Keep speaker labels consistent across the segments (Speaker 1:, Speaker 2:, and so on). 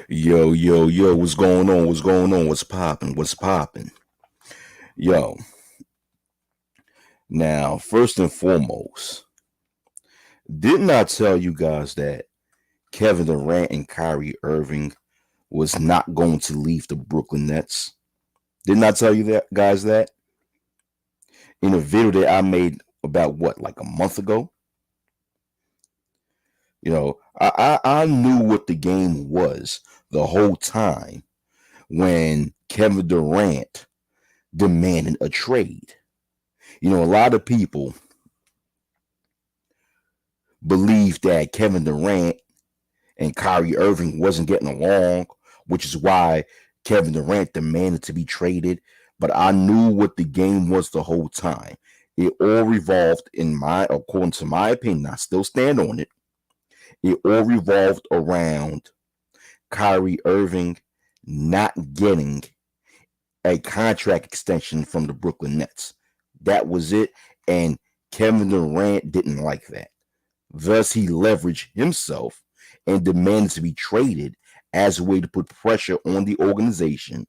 Speaker 1: Yo, yo, yo, what's going on? What's going on? What's popping? What's popping? Yo, now, first and foremost, didn't I tell you guys that Kevin Durant and Kyrie Irving was not going to leave the Brooklyn Nets? Didn't I tell you that, guys, that in a video that I made about what, like a month ago? I knew what the game was the whole time when Kevin Durant demanded a trade. A lot of people believe that Kevin Durant and Kyrie Irving wasn't getting along, which is why Kevin Durant demanded to be traded. But I knew what the game was the whole time. It all revolved according to my opinion, I still stand on it. It all revolved around Kyrie Irving not getting a contract extension from the Brooklyn Nets. That was it. And Kevin Durant didn't like that. Thus, he leveraged himself and demanded to be traded as a way to put pressure on the organization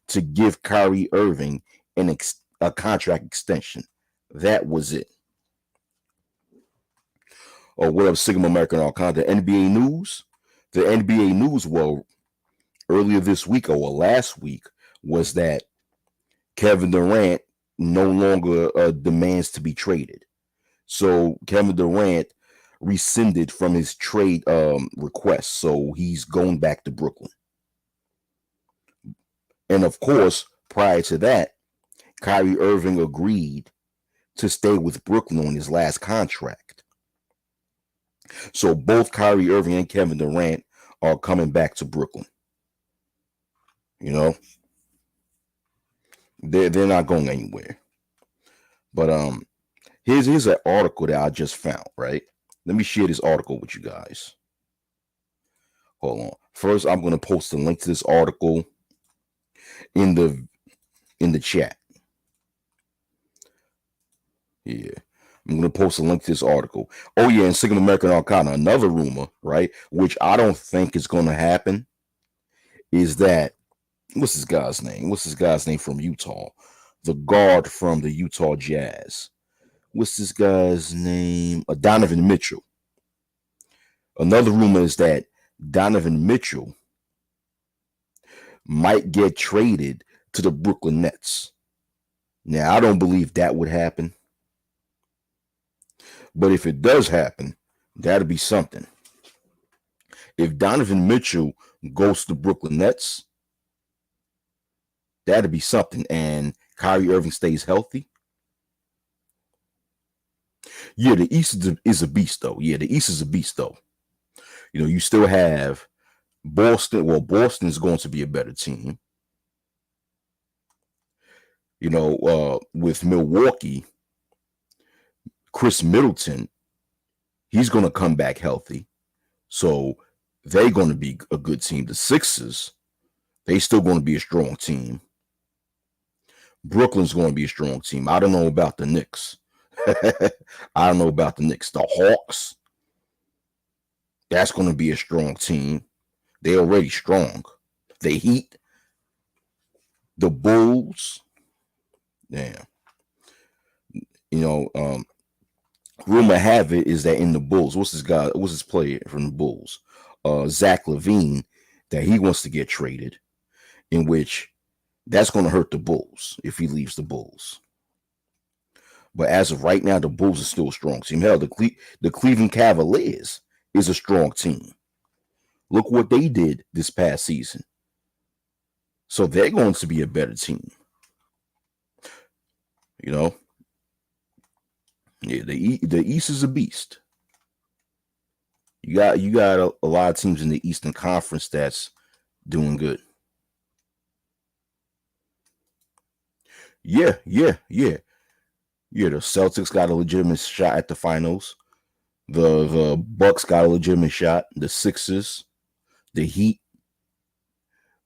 Speaker 1: to give Kyrie Irving a contract extension. That was it. Or what up, Sigma American all kind of NBA news? The NBA news, well, earlier this week or last week, was that Kevin Durant no longer demands to be traded. So Kevin Durant rescinded from his trade request. So he's going back to Brooklyn. And of course, prior to that, Kyrie Irving agreed to stay with Brooklyn on his last contract. So both Kyrie Irving and Kevin Durant are coming back to Brooklyn. They're not going anywhere. But here's an article that I just found, right? Let me share this article with you guys. Hold on. First, I'm going to post a link to this article in the chat. Yeah. I'm going to post a link to this article. Oh, yeah, and Sigma American Arcana, another rumor, right, which I don't think is going to happen, is that, what's this guy's name? What's this guy's name from Utah? The guard from the Utah Jazz. What's this guy's name? Donovan Mitchell. Another rumor is that Donovan Mitchell might get traded to the Brooklyn Nets. Now, I don't believe that would happen. But if it does happen, that'll be something. If Donovan Mitchell goes to the Brooklyn Nets, that'll be something. And Kyrie Irving stays healthy. Yeah, the East is a beast, though. Yeah, the East is a beast, though. You still have Boston. Well, Boston is going to be a better team. With Milwaukee, Chris Middleton, he's going to come back healthy. So they're going to be a good team. The Sixers, they still going to be a strong team. Brooklyn's going to be a strong team. I don't know about the Knicks. I don't know about the Knicks. The Hawks, that's going to be a strong team. They're already strong. The Heat, the Bulls, damn. Rumor have it is that in the Bulls, what's this player from the Bulls? Zach LaVine, that he wants to get traded, in which that's going to hurt the Bulls if he leaves the Bulls. But as of right now, the Bulls are still a strong team. Hell, the Cleveland Cavaliers is a strong team. Look what they did this past season. So they're going to be a better team. Yeah, the East is a beast. You got a lot of teams in the Eastern Conference that's doing good. Yeah. The Celtics got a legitimate shot at the finals. The Bucks got a legitimate shot. The Sixers, the Heat,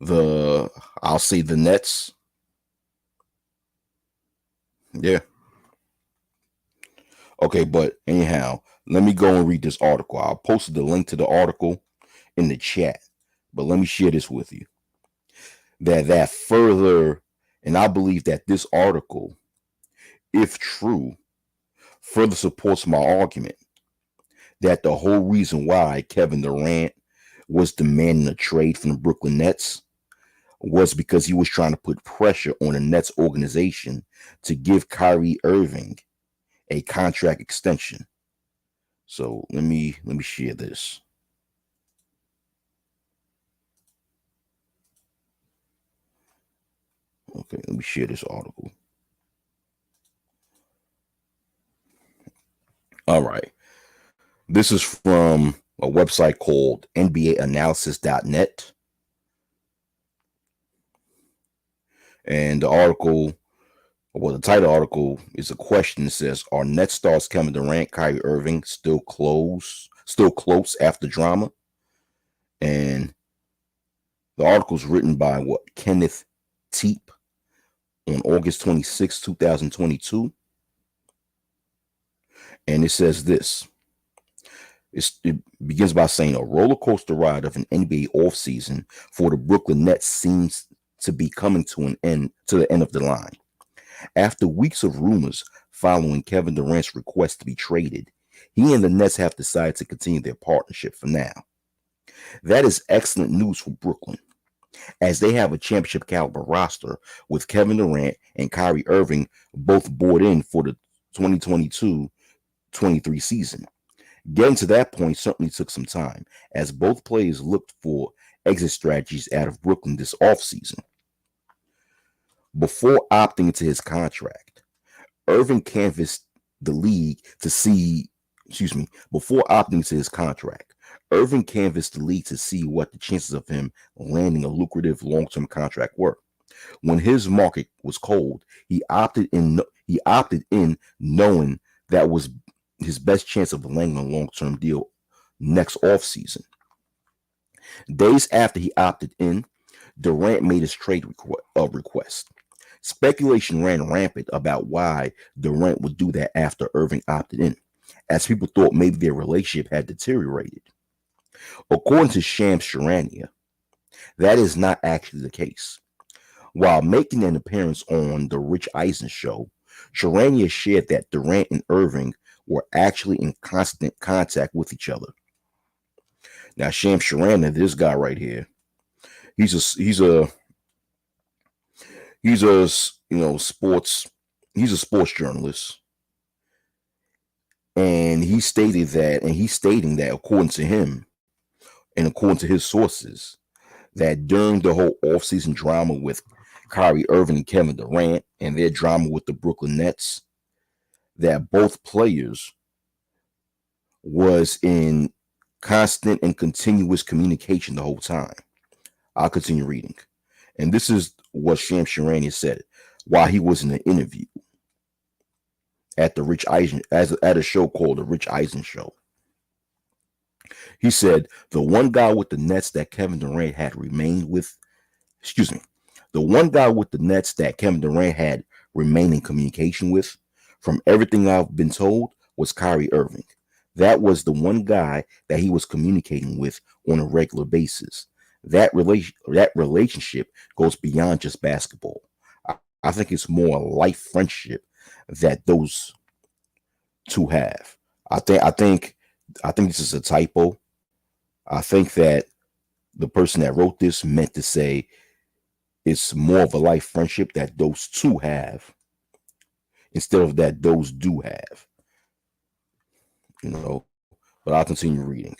Speaker 1: I'll say the Nets. Yeah. Okay, but anyhow, let me go and read this article. I posted the link to the article in the chat. But let me share this with you. That further, and I believe that this article, if true, further supports my argument that the whole reason why Kevin Durant was demanding a trade from the Brooklyn Nets was because he was trying to put pressure on the Nets organization to give Kyrie Irving a contract extension. So let me share this. Okay, let me share this article. All right. This is from a website called NBAanalysis.net. And the article, well, the title article is a question that says, "Are Net stars Kevin Durant, Kyrie Irving still close after drama?" And the article is written by Kenneth Teep on August 26, 2022. And it says this. It begins by saying a roller coaster ride of an NBA offseason for the Brooklyn Nets seems to be coming to the end of the line. After weeks of rumors following Kevin Durant's request to be traded, he and the Nets have decided to continue their partnership for now. That is excellent news for Brooklyn, as they have a championship caliber roster with Kevin Durant and Kyrie Irving both bought in for the 2022-23 season. Getting to that point certainly took some time, as both players looked for exit strategies out of Brooklyn this offseason. Before opting into his contract, Irving canvassed the league to see, before opting into his contract, Irving canvassed the league to see what the chances of him landing a lucrative long-term contract were. When his market was cold, he opted in. Knowing that was his best chance of landing a long-term deal next offseason. Days after he opted in, Durant made his trade request. Speculation ran rampant about why Durant would do that after Irving opted in, as people thought maybe their relationship had deteriorated. According to Shams Charania, that is not actually the case. While making an appearance on The Rich Eisen Show, Charania shared that Durant and Irving were actually in constant contact with each other. Now, Shams Charania, this guy right here, he's a sports journalist, and he's stating that according to him and according to his sources, that during the whole offseason drama with Kyrie Irving and Kevin Durant and their drama with the Brooklyn Nets, that both players was in constant and continuous communication the whole time. I'll continue reading. And this is what Shams Charania said while he was in an interview at the Rich Eisen, at a show called The Rich Eisen Show. He said, the one guy with the Nets that Kevin Durant had remained with, the one guy with the Nets that Kevin Durant had remained in communication with, from everything I've been told, was Kyrie Irving. That was the one guy that he was communicating with on a regular basis. That relationship goes beyond just basketball. I think it's more a life friendship that those two have. I think this is a typo. I think that the person that wrote this meant to say it's more of a life friendship that those two have instead of that those do have. But I'll continue reading.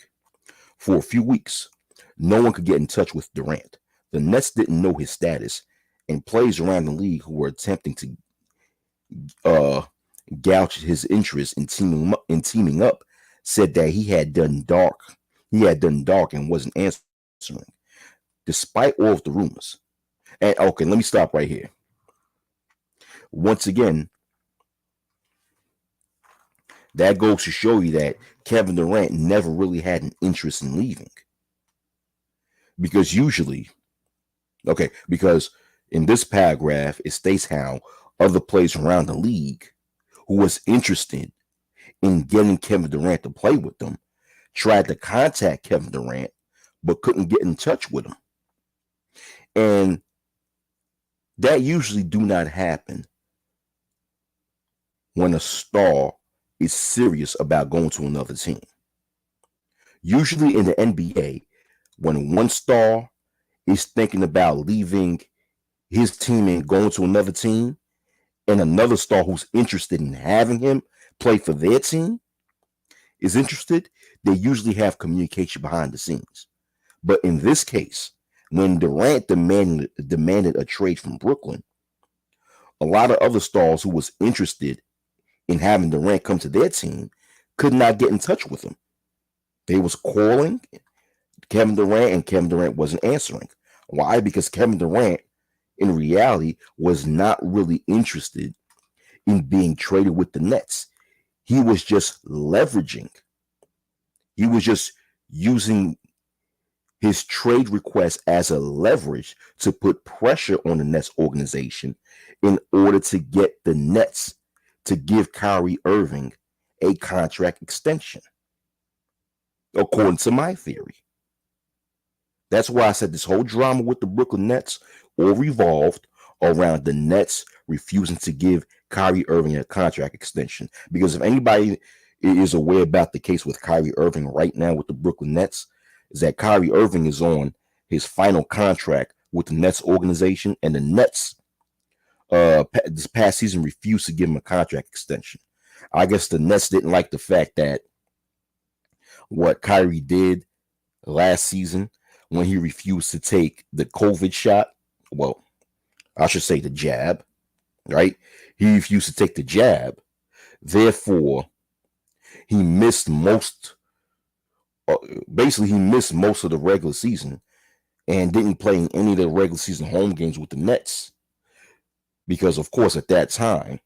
Speaker 1: For a few weeks, no one could get in touch with Durant. The Nets didn't know his status, and players around the league who were attempting to gouge his interest in teaming up said that he had done dark and wasn't answering, despite all of the rumors. And okay, let me stop right here. Once again, that goes to show you that Kevin Durant never really had an interest in leaving. Because in this paragraph, it states how other players around the league who was interested in getting Kevin Durant to play with them tried to contact Kevin Durant, but couldn't get in touch with him. And that usually do not happen when a star is serious about going to another team. Usually in the NBA, when one star is thinking about leaving his team and going to another team, and another star who's interested in having him play for their team is interested, they usually have communication behind the scenes. But in this case, when Durant demanded a trade from Brooklyn, a lot of other stars who was interested in having Durant come to their team could not get in touch with him. They was calling Kevin Durant, and Kevin Durant wasn't answering. Why? Because Kevin Durant, in reality, was not really interested in being traded with the Nets. He was just leveraging. He was just using his trade request as a leverage to put pressure on the Nets organization in order to get the Nets to give Kyrie Irving a contract extension, according to my theory. That's why I said this whole drama with the Brooklyn Nets all revolved around the Nets refusing to give Kyrie Irving a contract extension. Because if anybody is aware about the case with Kyrie Irving right now with the Brooklyn Nets, is that Kyrie Irving is on his final contract with the Nets organization, and the Nets this past season refused to give him a contract extension. I guess the Nets didn't like the fact that what Kyrie did last season when he refused to take the COVID shot. Well, I should say the jab, right? He refused to take the jab. Therefore, he missed basically he missed most of the regular season and didn't play in any of the regular season home games with the Nets. Because, of course, at that time,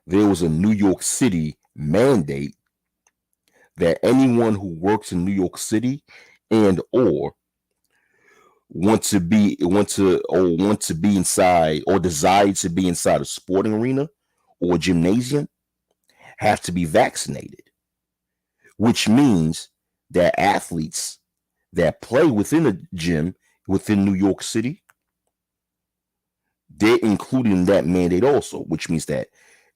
Speaker 1: there was a New York City mandate that anyone who works in New York City and or want to be inside or desire to be inside a sporting arena or gymnasium have to be vaccinated, which means that athletes that play within a gym within New York City, they're included in that mandate also, which means that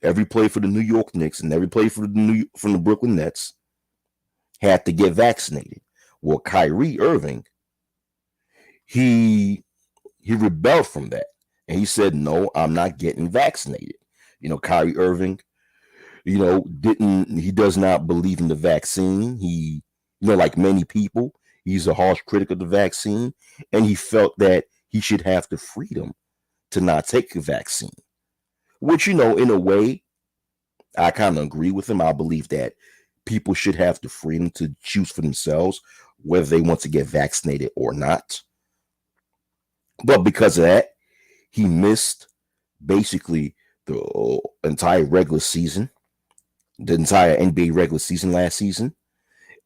Speaker 1: every player for the New York Knicks and every player from the Brooklyn Nets had to get vaccinated. Well, Kyrie Irving, he rebelled from that, and he said, "No, I'm not getting vaccinated." Kyrie Irving, he does not believe in the vaccine. He, like many people, he's a harsh critic of the vaccine, and he felt that he should have the freedom to not take the vaccine, which, in a way, I kind of agree with him. I believe that people should have the freedom to choose for themselves whether they want to get vaccinated or not. But because of that, he missed basically the entire regular season, the entire NBA regular season last season.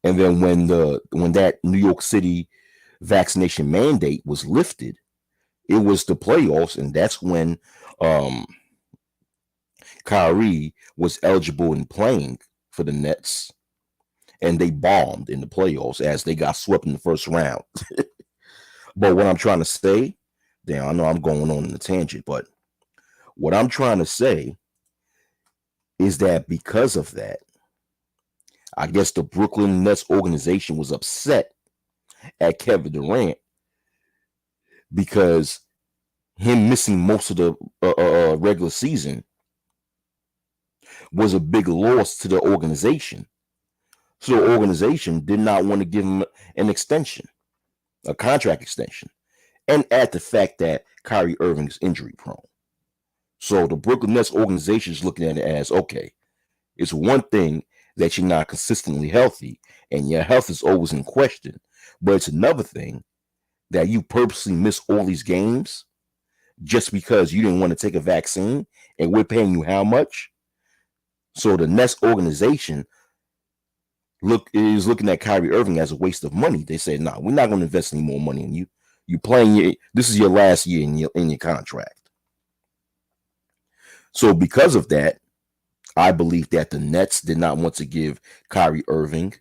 Speaker 1: And then when that New York City vaccination mandate was lifted, it was the playoffs, and that's when Kyrie was eligible and playing for the Nets, and they bombed in the playoffs as they got swept in the first round. But what I'm trying to say, damn, I know I'm going on in a tangent, but what I'm trying to say is that because of that, I guess the Brooklyn Nets organization was upset at Kevin Durant because him missing most of the regular season was a big loss to the organization. So the organization did not want to give him an extension, a contract extension, and add the fact that Kyrie Irving is injury prone. So the Brooklyn Nets organization is looking at it as, okay, it's one thing that you're not consistently healthy and your health is always in question, but it's another thing that you purposely miss all these games just because you didn't want to take a vaccine, and we're paying you how much? So the Nets organization is looking at Kyrie Irving as a waste of money. They said, "No, we're not going to invest any more money in you. This is your last year in your contract." So because of that, I believe that the Nets did not want to give Kyrie Irving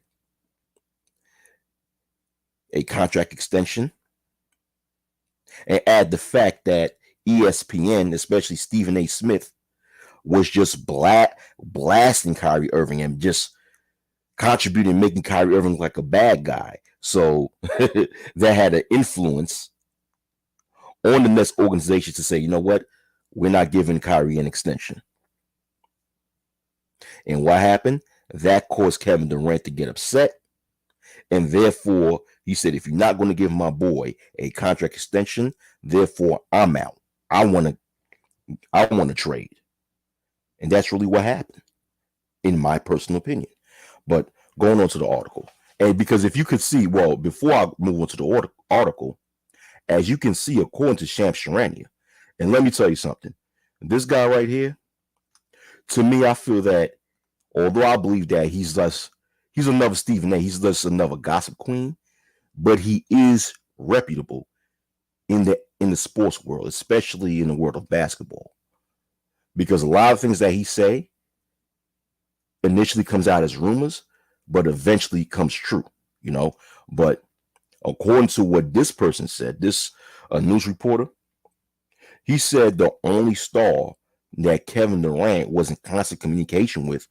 Speaker 1: a contract extension, and add the fact that ESPN, especially Stephen A. Smith, was just blasting Kyrie Irving and just contributing, making Kyrie Irving look like a bad guy. So that had an influence on the Nets organization to say, you know what, we're not giving Kyrie an extension. And what happened? That caused Kevin Durant to get upset. And therefore, he said, if you're not going to give my boy a contract extension, therefore I'm out. I want to trade. And that's really what happened, in my personal opinion. But going on to the article. And because if you could see, well, before I move on to the article, as you can see, according to Shams Charania, and let me tell you something, this guy right here, to me, I feel that although I believe that he's another Stephen A, he's just another gossip queen, but he is reputable in the sports world, especially in the world of basketball. Because a lot of things that he say initially comes out as rumors, but eventually comes true, you know. But according to what this person said, this news reporter, he said the only star that Kevin Durant was in constant communication with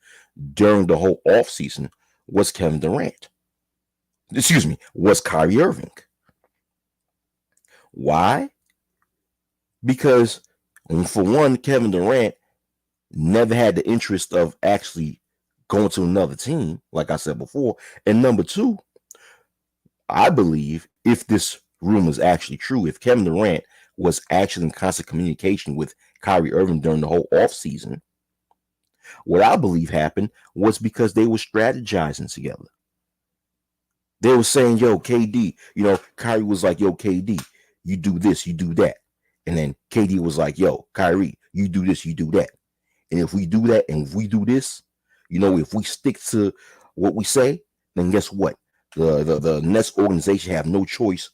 Speaker 1: during the whole offseason was Kevin Durant. Excuse me, was Kyrie Irving. Why? Because, for one, Kevin Durant never had the interest of actually going to another team, like I said before. And number two, I believe if this rumor is actually true, if Kevin Durant was actually in constant communication with Kyrie Irving during the whole offseason, what I believe happened was because they were strategizing together. They were saying, yo, KD, Kyrie was like, yo, KD, you do this, you do that. And then KD was like, yo, Kyrie, you do this, you do that. And if we do that and if we do this, if we stick to what we say, then guess what? The Nets organization have no choice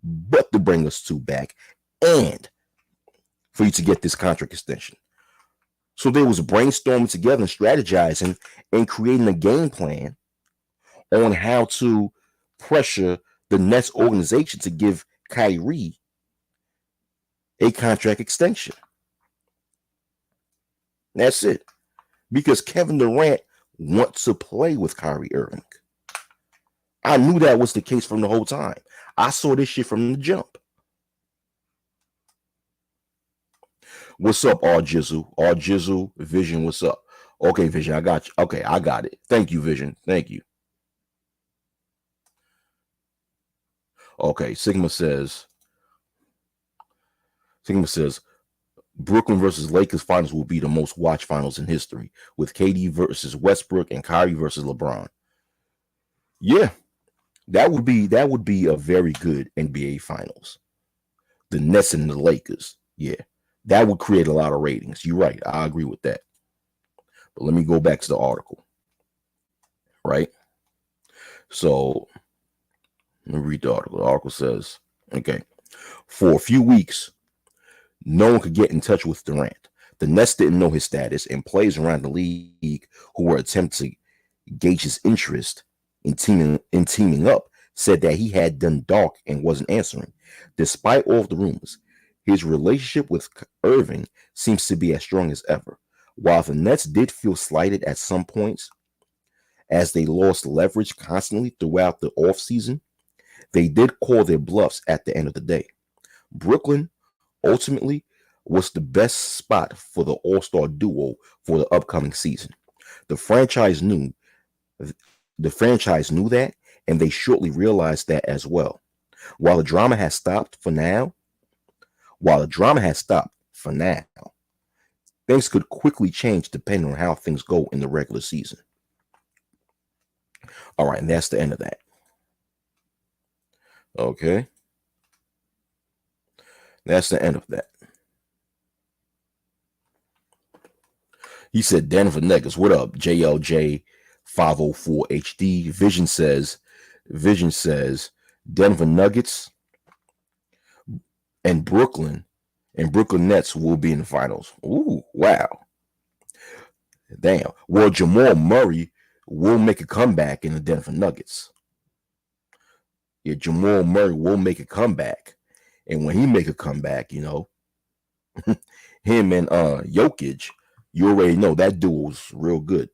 Speaker 1: but to bring us two back and for you to get this contract extension. So they was brainstorming together and strategizing and creating a game plan on how to pressure the Nets organization to give Kyrie a contract extension. That's it. Because Kevin Durant wants to play with Kyrie Irving. I knew that was the case from the whole time. I saw this shit from the jump. What's up, R Jizzle? R Jizzle, Vision, what's up? Okay, Vision, I got you. Okay, I got it. Thank you, Vision. Thank you. Okay, Sigma says, Brooklyn versus Lakers finals will be the most watched finals in history, with KD versus Westbrook and Kyrie versus LeBron. Yeah, that would be a very good NBA finals. The Nets and the Lakers. Yeah, that would create a lot of ratings. You're right. I agree with that. But let me go back to the article. Right? So let me read the article. The article says, okay, for a few weeks, no one could get in touch with Durant. The Nets didn't know his status, and players around the league who were attempting to gauge his interest in teaming up said that he had done dark and wasn't answering. Despite all of the rumors, his relationship with Irving seems to be as strong as ever. While the Nets did feel slighted at some points, as they lost leverage constantly throughout the offseason, they did call their bluffs at the end of the day. Brooklyn ultimately was the best spot for the all-star duo for the upcoming season. The franchise knew that, and they shortly realized that as well. While the drama has stopped for now, things could quickly change depending on how things go in the regular season. All right, and that's the end of that. Okay. That's the end of that. He said, Denver Nuggets, what up? JLJ 504 HD. Vision says, Denver Nuggets and Brooklyn Nets will be in the finals. Ooh, wow. Damn. Well, Jamal Murray will make a comeback in the Denver Nuggets. Yeah, Jamal Murray will make a comeback, and when he make a comeback, him and Jokic, you already know that duo's real good.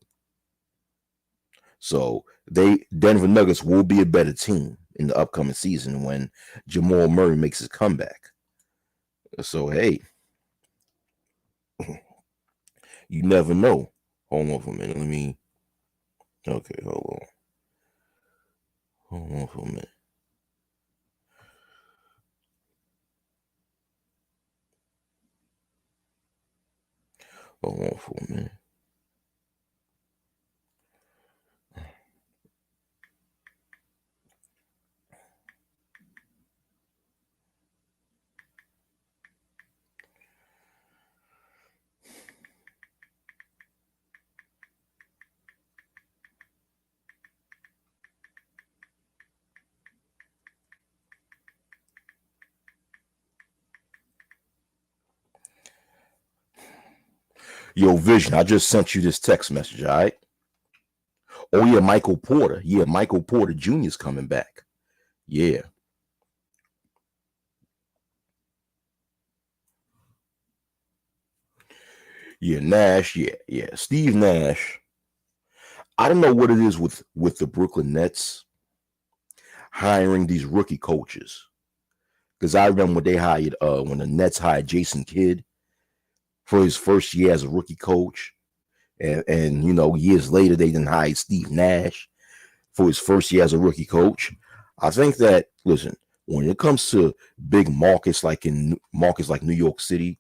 Speaker 1: So they Denver Nuggets will be a better team in the upcoming season when Jamal Murray makes his comeback. So hey, you never know. Hold on for a minute. Let me. Okay, hold on. Hold on for a minute. Hold on for a minute. Yo, Vision, I just sent you this text message, all right? Oh, yeah, Michael Porter. Yeah, Michael Porter Jr. is coming back. Yeah. Yeah, Nash. Yeah, yeah. Steve Nash. I don't know what it is with the Brooklyn Nets hiring these rookie coaches. Because I remember when they hired when the Nets hired Jason Kidd for his first year as a rookie coach. And years later they then hired Steve Nash for his first year as a rookie coach. I think that listen, when it comes to big markets like in markets like New York City,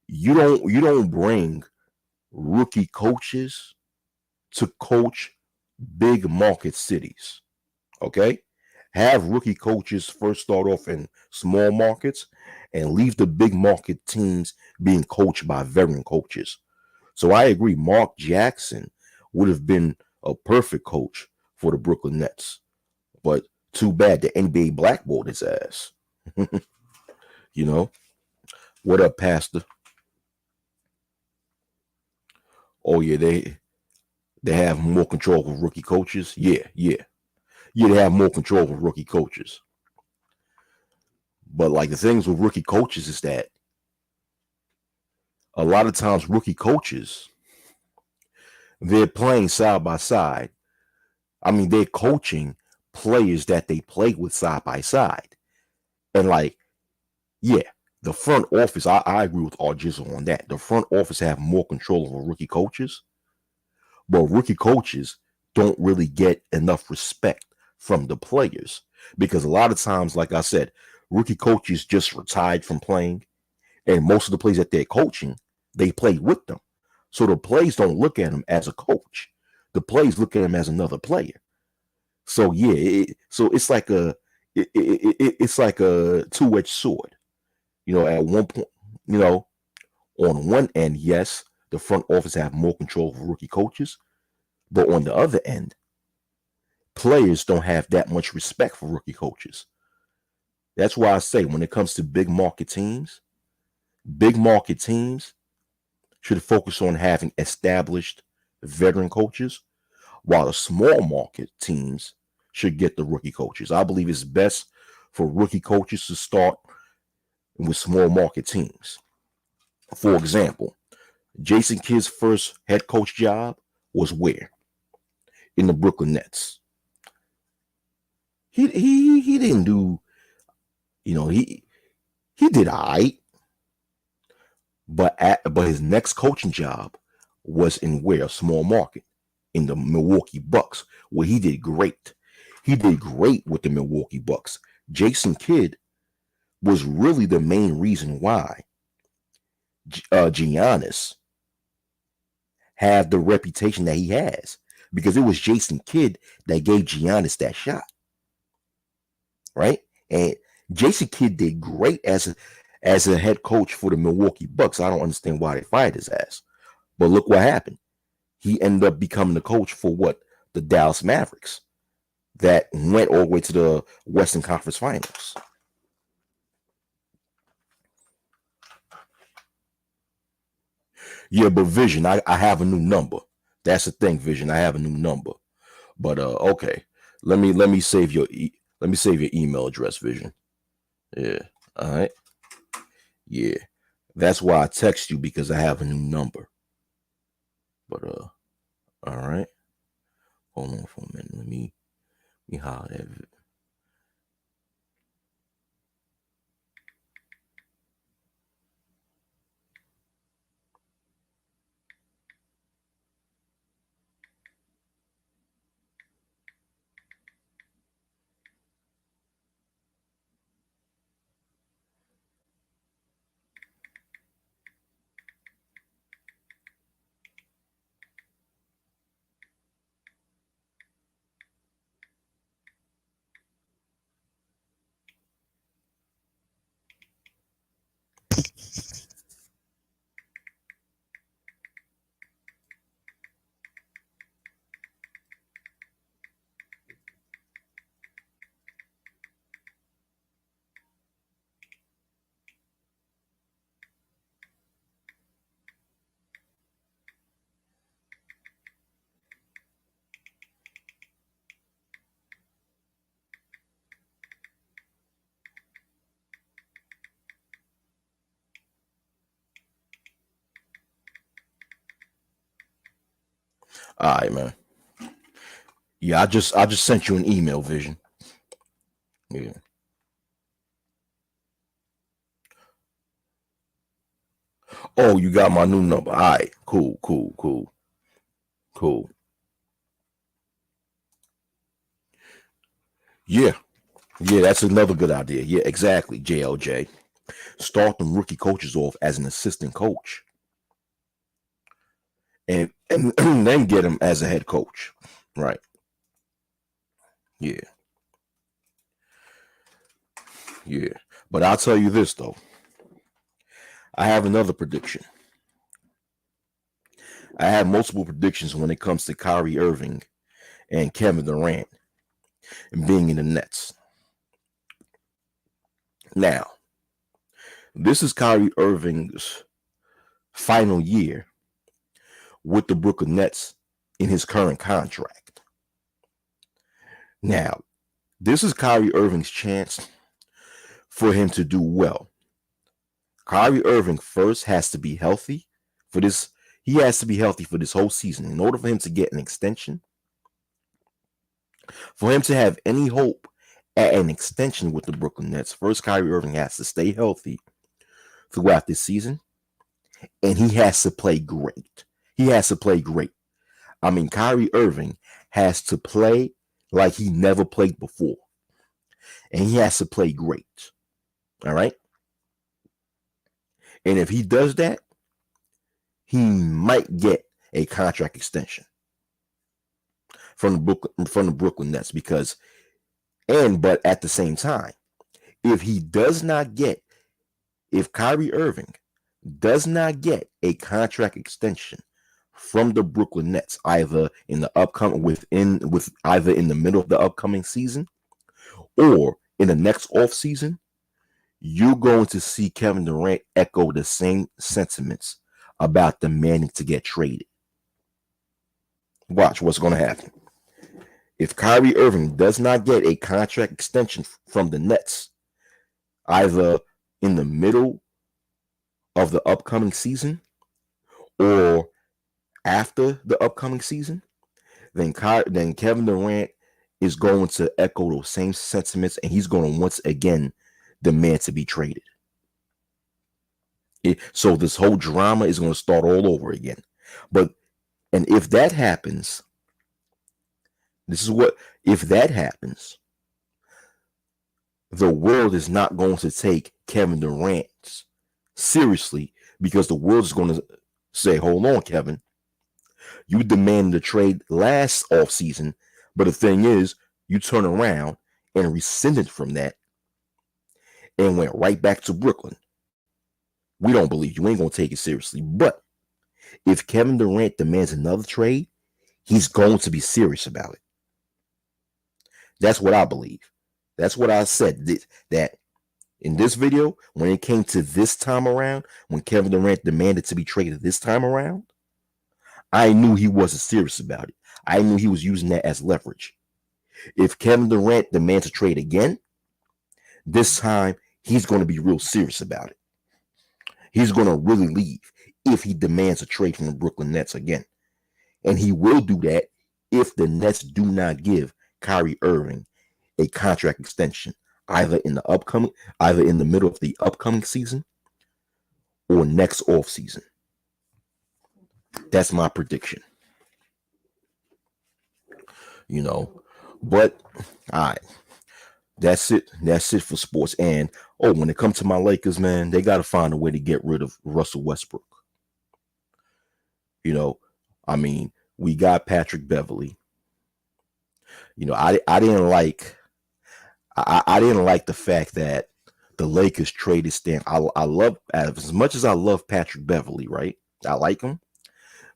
Speaker 1: you don't bring rookie coaches to coach big market cities. Okay? Have rookie coaches first start off in small markets and leave the big market teams being coached by veteran coaches. So I agree, Mark Jackson would have been a perfect coach for the Brooklyn Nets. But too bad the NBA blackballed his ass. you know? What up, Pastor? Oh yeah, they have more control of rookie coaches. Yeah, yeah. Yeah, they have more control of rookie coaches. But like the things with rookie coaches is that a lot of times rookie coaches, they're playing side by side. I mean, they're coaching players that they play with side by side. And like, yeah, the front office, I agree with Arjizzle on that. The front office have more control over rookie coaches, but rookie coaches don't really get enough respect from the players because a lot of times, like I said, rookie coaches just retired from playing, and most of the players that they're coaching, they played with them. So the players don't look at him as a coach. The players look at him as another player. So yeah, so it's like a two-edged sword. At one point, you know, on one end, yes, the front office have more control of rookie coaches, but on the other end, players don't have that much respect for rookie coaches. That's why I say when it comes to big market teams should focus on having established veteran coaches, while the small market teams should get the rookie coaches. I believe it's best for rookie coaches to start with small market teams. For example, Jason Kidd's first head coach job was where? In the Brooklyn Nets. He didn't do, he did all right, but his next coaching job was in where? Small market in the Milwaukee Bucks, where he did great. He did great with the Milwaukee Bucks. Jason Kidd was really the main reason why Giannis had the reputation that he has, because it was Jason Kidd that gave Giannis that shot, right? And Jason Kidd did great as a head coach for the Milwaukee Bucks. I don't understand why they fired his ass, but look what happened. He ended up becoming the coach for what? The Dallas Mavericks that went all the way to the Western Conference Finals. Yeah, but Vision, I have a new number. That's the thing, Vision. I have a new number. But okay, let me save your Let me save your email address, Vision. Yeah. All right. Yeah. That's why I text you, because I have a new number. But all right. Hold on for a minute. Let me holler at it. All right, man. Yeah, I just sent you an email, Vision. Yeah. Oh, you got my new number. All right. Cool, cool, cool, cool. Yeah. Yeah, that's another good idea. Yeah, exactly. JLJ. Start them rookie coaches off as an assistant coach. And then get him as a head coach. Right. Yeah. Yeah. But I'll tell you this though. I have another prediction. I have multiple predictions when it comes to Kyrie Irving and Kevin Durant and being in the Nets. Now, this is Kyrie Irving's final year with the Brooklyn Nets in his current contract. Now, this is Kyrie Irving's chance for him to do well. Kyrie Irving first has to be healthy for this. He has to be healthy for this whole season in order for him to get an extension. For him to have any hope at an extension with the Brooklyn Nets, first Kyrie Irving has to stay healthy throughout this season, and he has to play great. He has to play great. I mean, Kyrie Irving has to play like he never played before, and he has to play great. All right. And if he does that, he might get a contract extension from the Brooklyn Nets but at the same time, if Kyrie Irving does not get a contract extension from the Brooklyn Nets, either in the middle of the upcoming season or in the next off season, you're going to see Kevin Durant echo the same sentiments about demanding to get traded. Watch what's going to happen. If Kyrie Irving does not get a contract extension from the Nets, either in the middle of the upcoming season or after the upcoming season, then Kevin Durant is going to echo those same sentiments, and he's going to once again demand to be traded. So this whole drama is going to start all over again. And if that happens, if that happens, the world is not going to take Kevin Durant seriously, because the world is going to say, hold on, Kevin, you demanded a trade last offseason, but the thing is, you turn around and rescinded from that and went right back to Brooklyn. We don't believe you. Ain't going to take it seriously. But if Kevin Durant demands another trade, he's going to be serious about it. That's what I believe. That's what I said, that in this video, when it came to this time around, when Kevin Durant demanded to be traded this time around, I knew he wasn't serious about it. I knew he was using that as leverage. If Kevin Durant demands a trade again, this time he's going to be real serious about it. He's going to really leave if he demands a trade from the Brooklyn Nets again. And he will do that if the Nets do not give Kyrie Irving a contract extension, either either in the middle of the upcoming season or next off season. That's my prediction. But all right, that's it. That's it for sports. And when it comes to my Lakers, man, they got to find a way to get rid of Russell Westbrook. I mean, we got Patrick Beverly. I didn't like I didn't like the fact that the Lakers traded Stan. I love, as much as I love Patrick Beverly, right? I like him,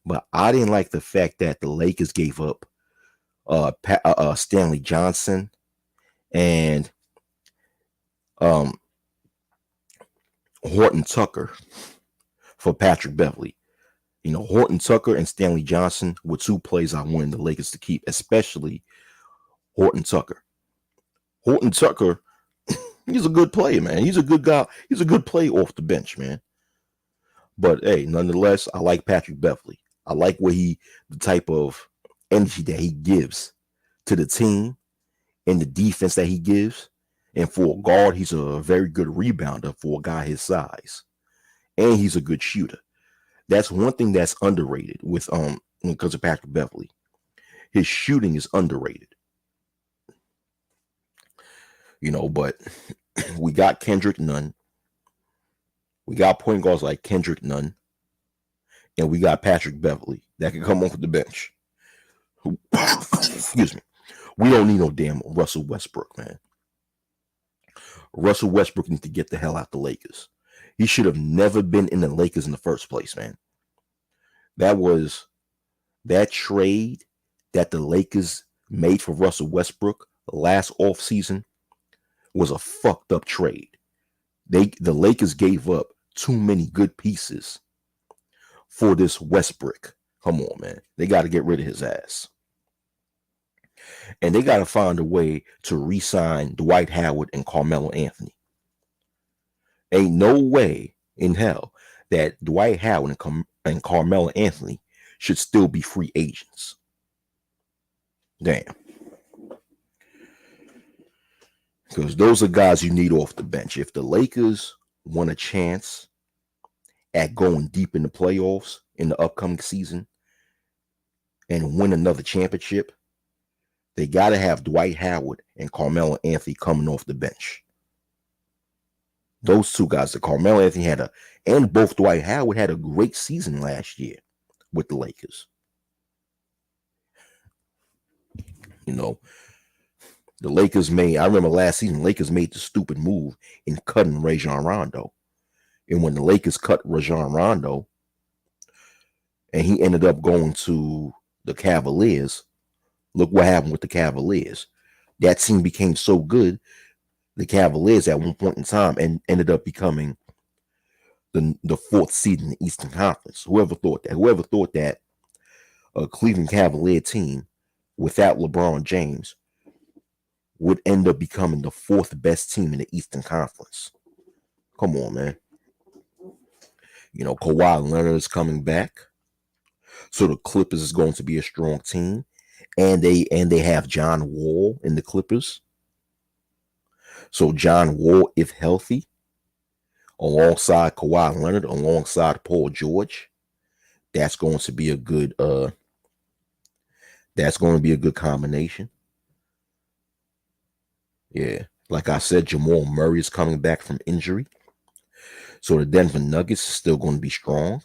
Speaker 1: but I didn't like the fact that the Lakers gave up Stanley Johnson and Horton Tucker for Patrick Beverly. Horton Tucker and Stanley Johnson were two plays I wanted the Lakers to keep, especially Horton Tucker. Horton Tucker, he's a good player, man. He's a good guy. He's a good player off the bench, man. But hey, nonetheless, I like Patrick Beverly. I like the type of energy that he gives to the team and the defense that he gives. And for a guard, he's a very good rebounder for a guy his size. And he's a good shooter. That's one thing that's underrated when it comes to Patrick Beverly. His shooting is underrated. But we got Kendrick Nunn. We got point guards like Kendrick Nunn. And we got Patrick Beverly that can come off the bench. Excuse me. We don't need no damn Russell Westbrook, man. Russell Westbrook needs to get the hell out the Lakers. He should have never been in the Lakers in the first place, man. That trade that the Lakers made for Russell Westbrook last offseason was a fucked up trade. The Lakers gave up too many good pieces for this Westbrook. Come on, man. They got to get rid of his ass. And they got to find a way to re-sign Dwight Howard and Carmelo Anthony. Ain't no way in hell that Dwight Howard and Carmelo Anthony should still be free agents. Damn. Because those are guys you need off the bench. If the Lakers want a chance at going deep in the playoffs in the upcoming season and win another championship, they got to have Dwight Howard and Carmelo Anthony coming off the bench. Those two guys, the Carmelo Anthony and both Dwight Howard had a great season last year with the Lakers. The Lakers I remember last season, Lakers made the stupid move in cutting Rajon Rondo. And when the Lakers cut Rajon Rondo and he ended up going to the Cavaliers, look what happened with the Cavaliers. That team became so good, the Cavaliers at one point in time and ended up becoming the fourth seed in the Eastern Conference. Whoever thought that a Cleveland Cavalier team without LeBron James would end up becoming the fourth best team in the Eastern Conference. Come on, man. Kawhi Leonard is coming back. So the Clippers is going to be a strong team. And they have John Wall in the Clippers. So John Wall, if healthy, alongside Kawhi Leonard, alongside Paul George, that's going to be a good combination. Yeah. Like I said, Jamal Murray is coming back from injury. So the Denver Nuggets is still going to be strong.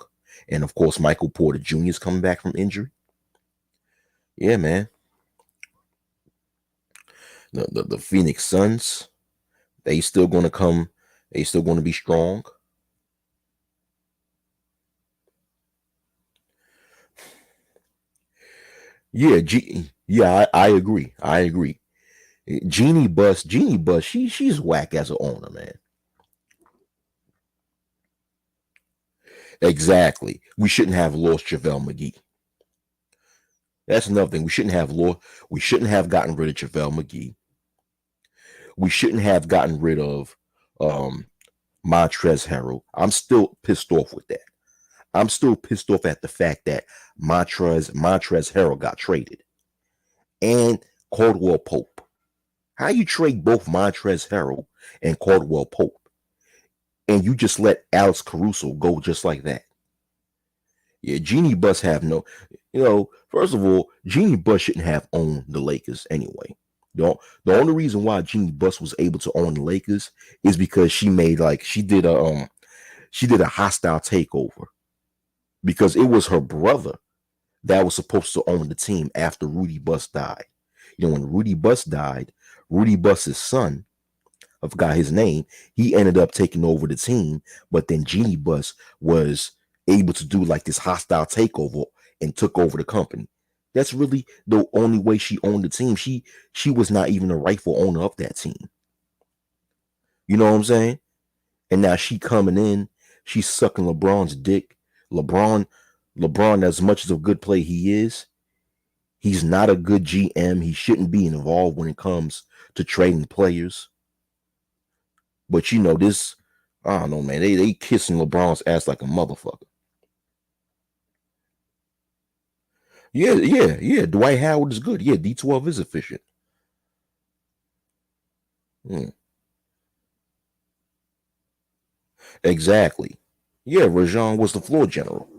Speaker 1: And of course, Michael Porter Jr. is coming back from injury. Yeah, man. The Phoenix Suns, they still going to come. They still going to be strong. Yeah, I agree. Jeannie Buss, she's whack as an owner, man. Exactly. We shouldn't have lost JaVale McGee. That's another thing. We shouldn't have gotten rid of JaVale McGee. We shouldn't have gotten rid of um Montrezl Harrell. I'm still pissed off with that. I'm still pissed off at the fact that Montrezl Harrell got traded and Caldwell Pope. How you trade both Montrezl Harrell and Caldwell Pope, and you just let Alex Caruso go just like that? Yeah, Jeannie Buss have no, first of all, Jeannie Buss shouldn't have owned the Lakers anyway. The only reason why Jeannie Buss was able to own the Lakers is because she did a hostile takeover because it was her brother that was supposed to own the team after Rudy Buss died. When Rudy Buss died, Rudy Buss's son, I forgot his name, he ended up taking over the team, but then Jeannie Buss was able to do like this hostile takeover and took over the company. That's really the only way she owned the team. She was not even a rightful owner of that team. You know what I'm saying? And now she coming in, she's sucking LeBron's dick. LeBron, as much as a good play he is, he's not a good GM. He shouldn't be involved when it comes to trading players. But this, I don't know, man. They kissing LeBron's ass like a motherfucker. Yeah. Dwight Howard is good. Yeah, D12 is efficient. Hmm. Exactly. Yeah, Rajon was the floor general.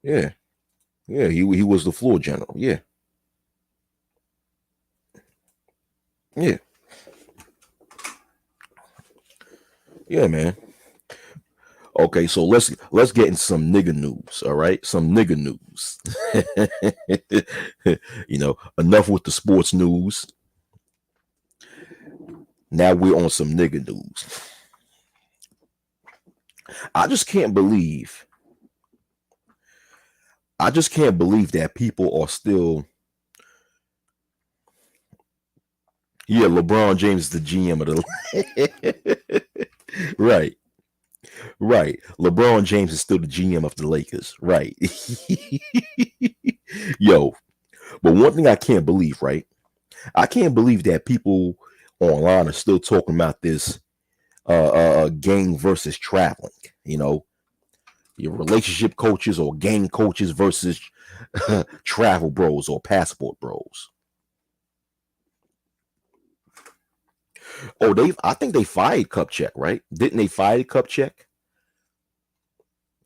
Speaker 1: Yeah. Yeah, he was the floor general. Yeah. Yeah. Yeah, man. Okay, so let's get in some nigga news, all right? Some nigga news. Enough with the sports news. Now we're on some nigga news. I just can't believe that people are still. Yeah, LeBron James is the GM of the right. Right. LeBron James is still the GM of the Lakers. Right. Yo, but one thing I can't believe, right? I can't believe that people online are still talking about this gang versus traveling. Your relationship coaches or gang coaches versus travel bros or passport bros. Oh, I think they fired Kupchak, right? Didn't they fire Kupchak?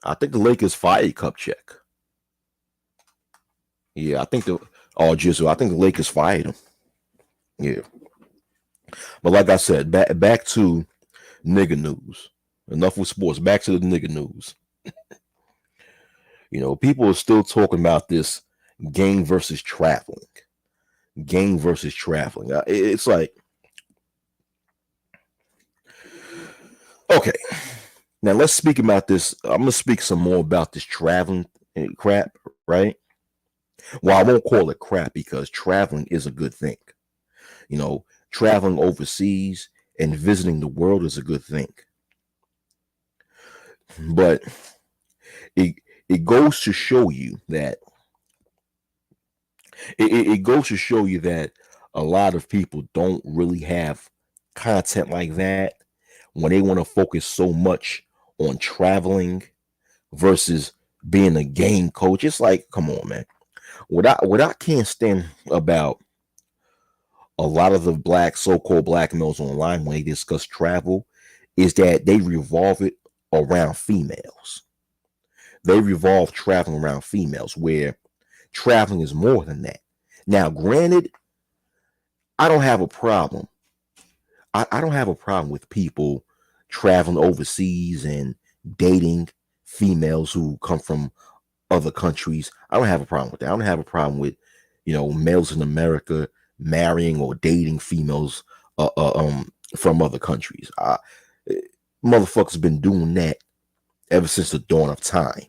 Speaker 1: I think the Lakers fired Kupchak. Yeah, I think I think the Lakers fired him. Yeah. But like I said, back to nigga news. Enough with sports. Back to the nigga news. People are still talking about this gang versus traveling. Gang versus traveling. It's like, okay. Now let's speak about this. I'm gonna speak some more about this traveling crap, right? Well, I won't call it crap because traveling is a good thing. Traveling overseas and visiting the world is a good thing. But it it goes to show you that it goes to show you that a lot of people don't really have content like that when they want to focus so much on traveling versus being a game coach. It's like, come on, man. What I can't stand about a lot of the so-called black males online when they discuss travel is that they revolve it around females. They revolve traveling around females, where traveling is more than that. Now, granted, I don't have a problem. I don't have a problem with people traveling overseas and dating females who come from other countries. I don't have a problem with that. I don't have a problem with, males in America marrying or dating females from other countries. Motherfuckers been doing that ever since the dawn of time.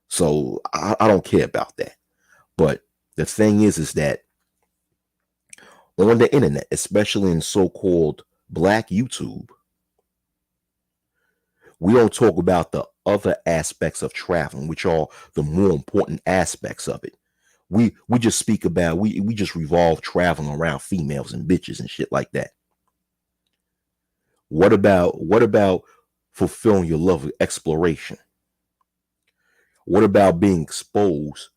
Speaker 1: So I don't care about that. But the thing is that on the internet, especially in so-called black YouTube, we don't talk about the other aspects of traveling, which are the more important aspects of it. We just speak about we just revolve traveling around females and bitches and shit like that. What about fulfilling your love of exploration? What about being exposed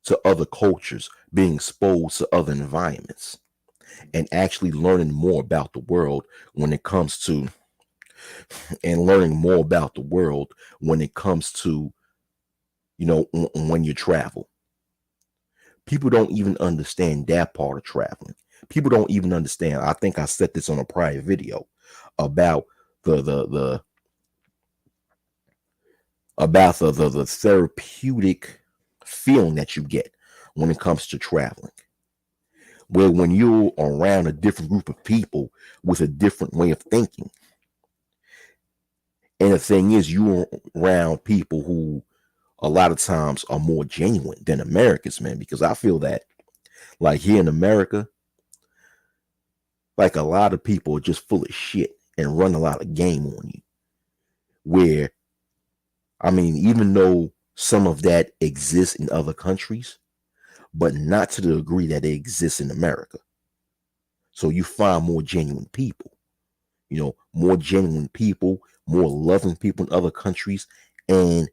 Speaker 1: to other cultures, being exposed to other environments, and actually learning more about the world when it comes to and learning more about the world when it comes to, when you travel. People don't even understand that part of traveling. People don't even understand. I think I said this on a prior video about the the therapeutic feeling that you get when it comes to traveling. Where when you're around a different group of people with a different way of thinking, and the thing is, you're around people who a lot of times are more genuine than Americans, man. Because I feel that, like here in America, like a lot of people are just full of shit and run a lot of game on you. Where, I mean, even though some of that exists in other countries, but not to the degree that it exists in America. So you find more genuine people, more genuine people, more loving people in other countries. And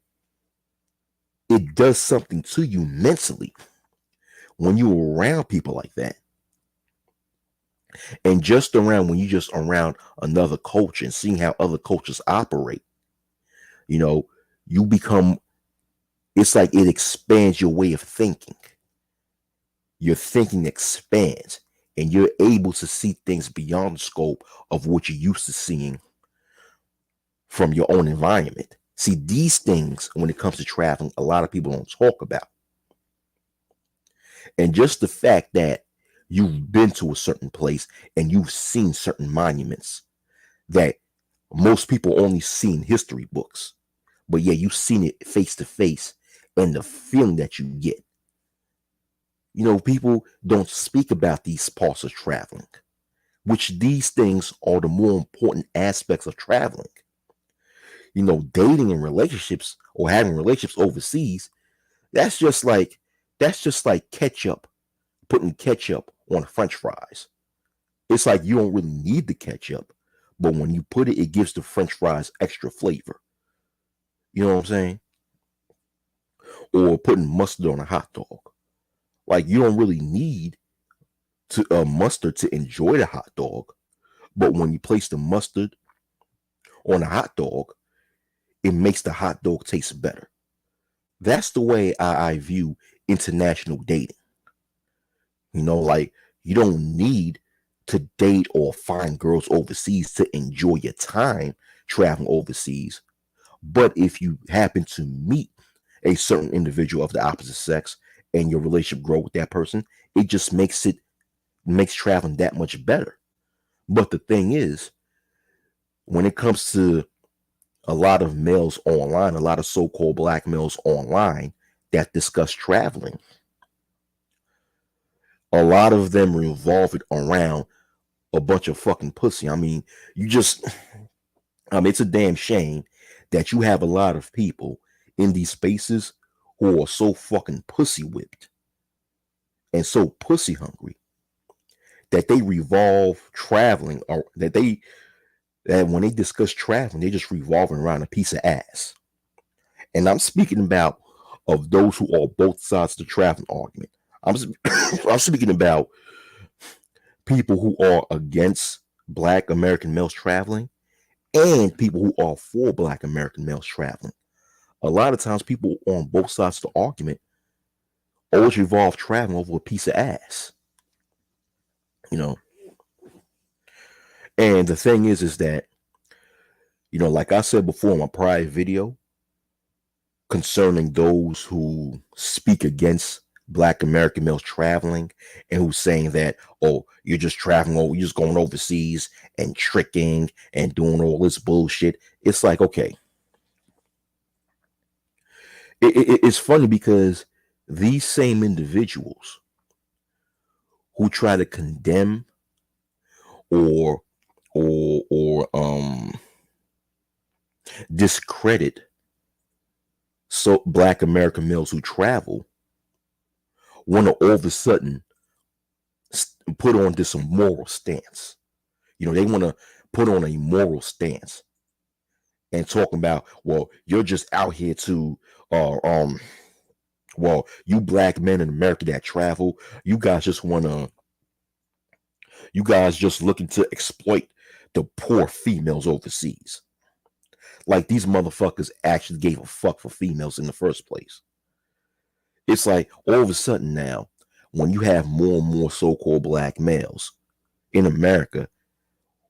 Speaker 1: it does something to you mentally when you're around people like that. And just around when you just around another culture and seeing how other cultures operate, you know, you become, it's like it expands your way of thinking. Your thinking expands and you're able to see things beyond the scope of what you're used to seeing from your own environment. See, these things, when it comes to traveling, a lot of people don't talk about. And just the fact that you've been to a certain place and you've seen certain monuments that most people only see in history books, but yeah, you've seen it face to face, and the feeling that you get. People don't speak about these parts of traveling, which these things are the more important aspects of traveling. Dating and relationships or having relationships overseas, that's just like ketchup, putting ketchup on French fries. It's like you don't really need the ketchup, but when you put it, it gives the French fries extra flavor. You know what I'm saying? Or putting mustard on a hot dog. Like you don't really need to mustard to enjoy the hot dog, but when you place the mustard on a hot dog, it makes the hot dog taste better. That's the way I view international dating. Like you don't need to date or find girls overseas to enjoy your time traveling overseas. But if you happen to meet a certain individual of the opposite sex and your relationship grow with that person, it just makes traveling that much better. But the thing is, when it comes to a lot of males online, a lot of so-called black males online that discuss traveling, a lot of them revolve it around a bunch of fucking pussy. I mean, it's a damn shame that you have a lot of people in these spaces who are so fucking pussy whipped and so pussy hungry that they revolve traveling, or that when they discuss traveling, they're just revolving around a piece of ass. And I'm speaking about of those who are both sides of the traveling argument. I'm speaking about people who are against black American males traveling and people who are for black American males traveling. A lot of times people on both sides of the argument always revolve traveling over a piece of ass. And the thing is that, like I said before in my prior video concerning those who speak against black American males traveling and who's saying that, oh, you're just traveling, you're just going overseas and tricking and doing all this bullshit. It's like, okay. It's funny because these same individuals who try to condemn or discredit So black American males who travel want to all of a sudden put on this moral stance. They want to put on a moral stance and talking about, well, you're just out here to, uh, um, well, you black men in America that travel, you guys just want to, you guys just looking to exploit the poor females overseas. Like these motherfuckers actually gave a fuck for females in the first place. It's like all of a sudden now, when you have more and more so-called black males in America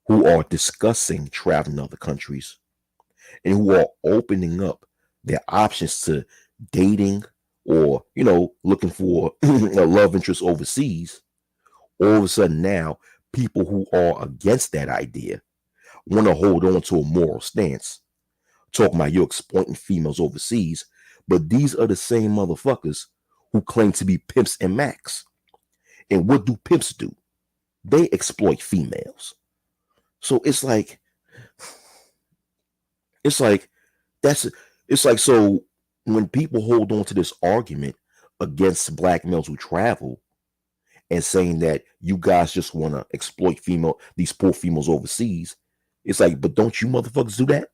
Speaker 1: who are discussing traveling to other countries and who are opening up their options to dating or, looking for a love interest overseas, all of a sudden now, people who are against that idea want to hold on to a moral stance, talking about you're exploiting females overseas. But these are the same motherfuckers who claim to be pimps and macs. And what do pimps do? They exploit females. So it's like that's it's like so when people hold on to this argument against black males who travel and saying that you guys just want to exploit these poor females overseas, it's like, but don't you motherfuckers do that?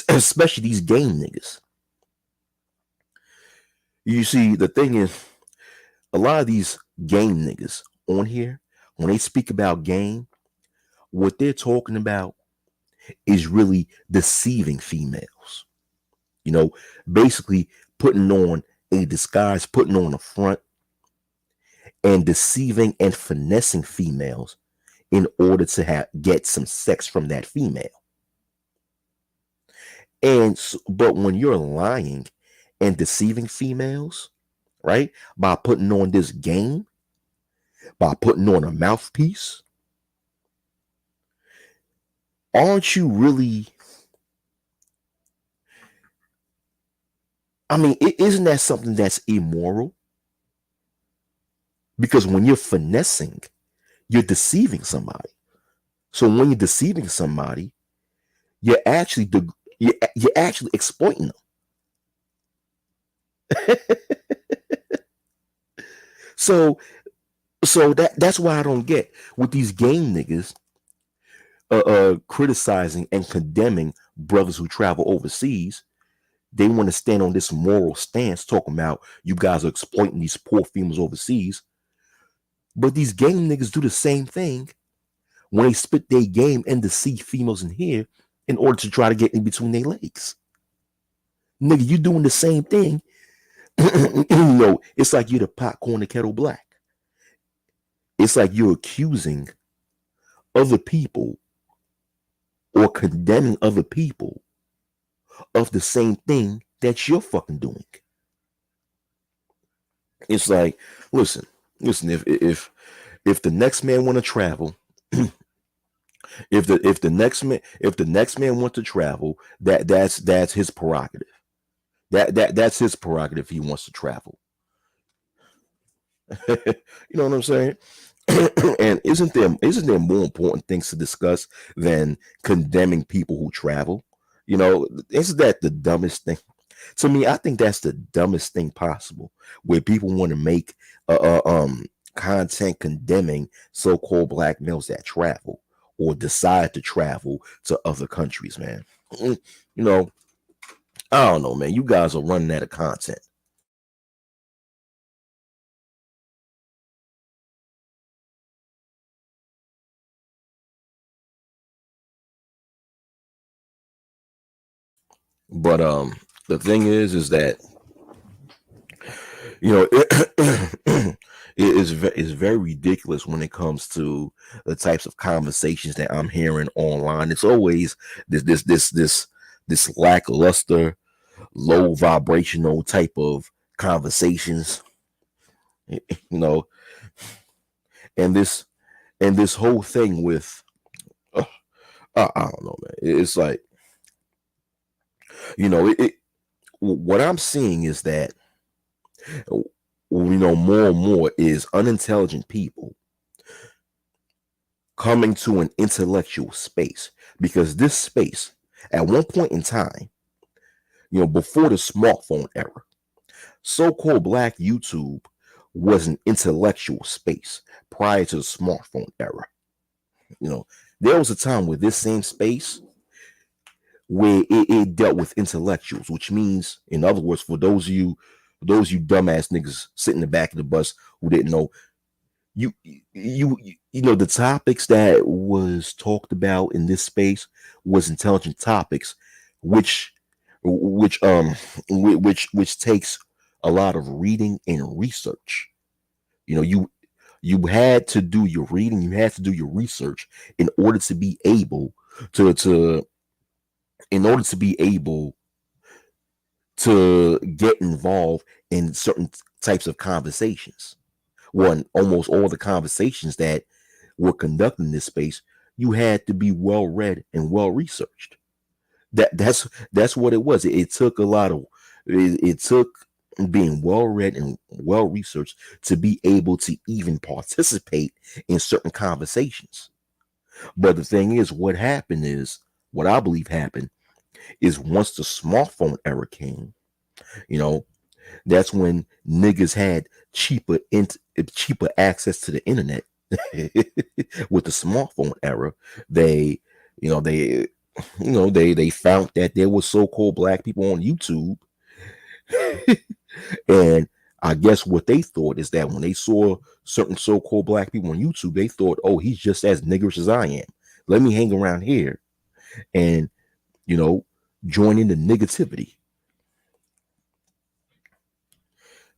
Speaker 1: Especially these game niggas. You see, the thing is, a lot of these game niggas on here, when they speak about game, what they're talking about is really deceiving females. Basically putting on a disguise, putting on a front, and deceiving and finessing females in order to get some sex from that female. But when you're lying and deceiving females, right, by putting on this game, by putting on a mouthpiece, aren't you really? I mean, isn't that something that's immoral? Because when you're finessing, you're deceiving somebody. So when you're deceiving somebody, you're actually you're actually exploiting them. so that's why I don't get with these game niggas criticizing and condemning brothers who travel overseas. They want to stand on this moral stance, talking about you guys are exploiting these poor females overseas. But these game niggas do the same thing when they spit their game and deceive females in here in order to try to get in between their legs. Nigga, you doing the same thing. It's like you're the popcorn the kettle black. It's like you're accusing other people or condemning other people of the same thing that you're fucking doing. It's like, listen, if the next man want to travel, if the next man want to travel, that's his prerogative. That's his prerogative. He wants to travel. You know what I'm saying? And isn't there more important things to discuss than condemning people who travel? Isn't that the dumbest thing? To me, I think that's the dumbest thing possible, where people want to make content condemning so-called black males that travel or decide to travel to other countries, man. I don't know, man. You guys are running out of content. But the thing is that it is very ridiculous when it comes to the types of conversations that I'm hearing online. It's always this lackluster, low vibrational type of conversations, you know, and this whole thing with I don't know, man. It's like what I'm seeing is that more and more is unintelligent people coming to an intellectual space, because this space at one point in time, before the smartphone era, so-called black YouTube was an intellectual space prior to the smartphone era. You know, there was a time where this same space where it dealt with intellectuals, which means, in other words, for those of you dumbass niggas sitting in the back of the bus who didn't know, the topics that was talked about in this space was intelligent topics, which which which takes a lot of reading and research. You know, you had to do your reading, you had to do your research in order to be able to in order to be able to get involved in certain types of conversations. Well, in almost all the conversations that were conducted in this space, you had to be well read and well researched. That's what it was. It took a lot of it took being well read and well researched to be able to even participate in certain conversations. But the thing is, what I believe happened is once the smartphone era came, you know, that's when niggas had cheaper access to the internet. With the smartphone era, they, you know, they, they found that there were so-called black people on YouTube, and I guess what they thought is that when they saw certain so-called black people on YouTube, they thought, oh, he's just as niggerish as I am. Let me hang around here and you know join in the negativity.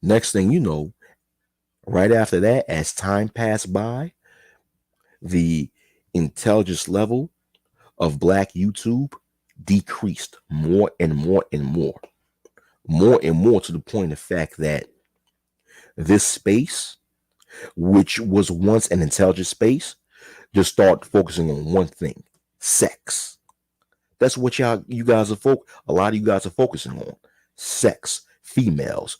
Speaker 1: Next thing you know, right after that, as time passed by, the intelligence level of black YouTube decreased more and more and more and more to the point of fact that this space, which was once an intelligent space, just started focusing on one thing: sex. That's what you guys are a lot of you guys are focusing on: sex, females,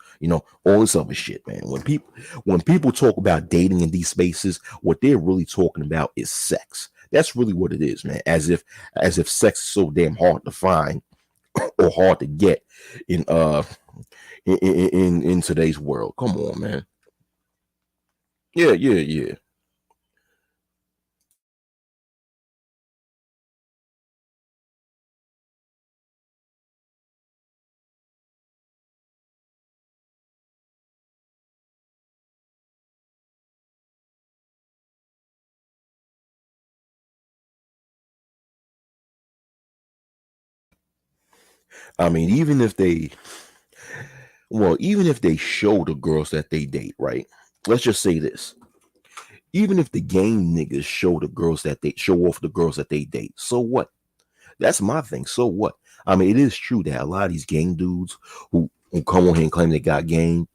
Speaker 1: all this other shit, man. When people talk about dating in these spaces, what they're really talking about is sex. That's really what it is, man. As if sex is so damn hard to find or hard to get in in today's world. Come on, man. Yeah, yeah, yeah. I mean, even if they show the girls that they date, right? Let's just say this. Even if the game niggas show the girls that they show off the girls that they date, so what? That's my thing. So what? I mean, it is true that a lot of these game dudes who come on here and claim they got game,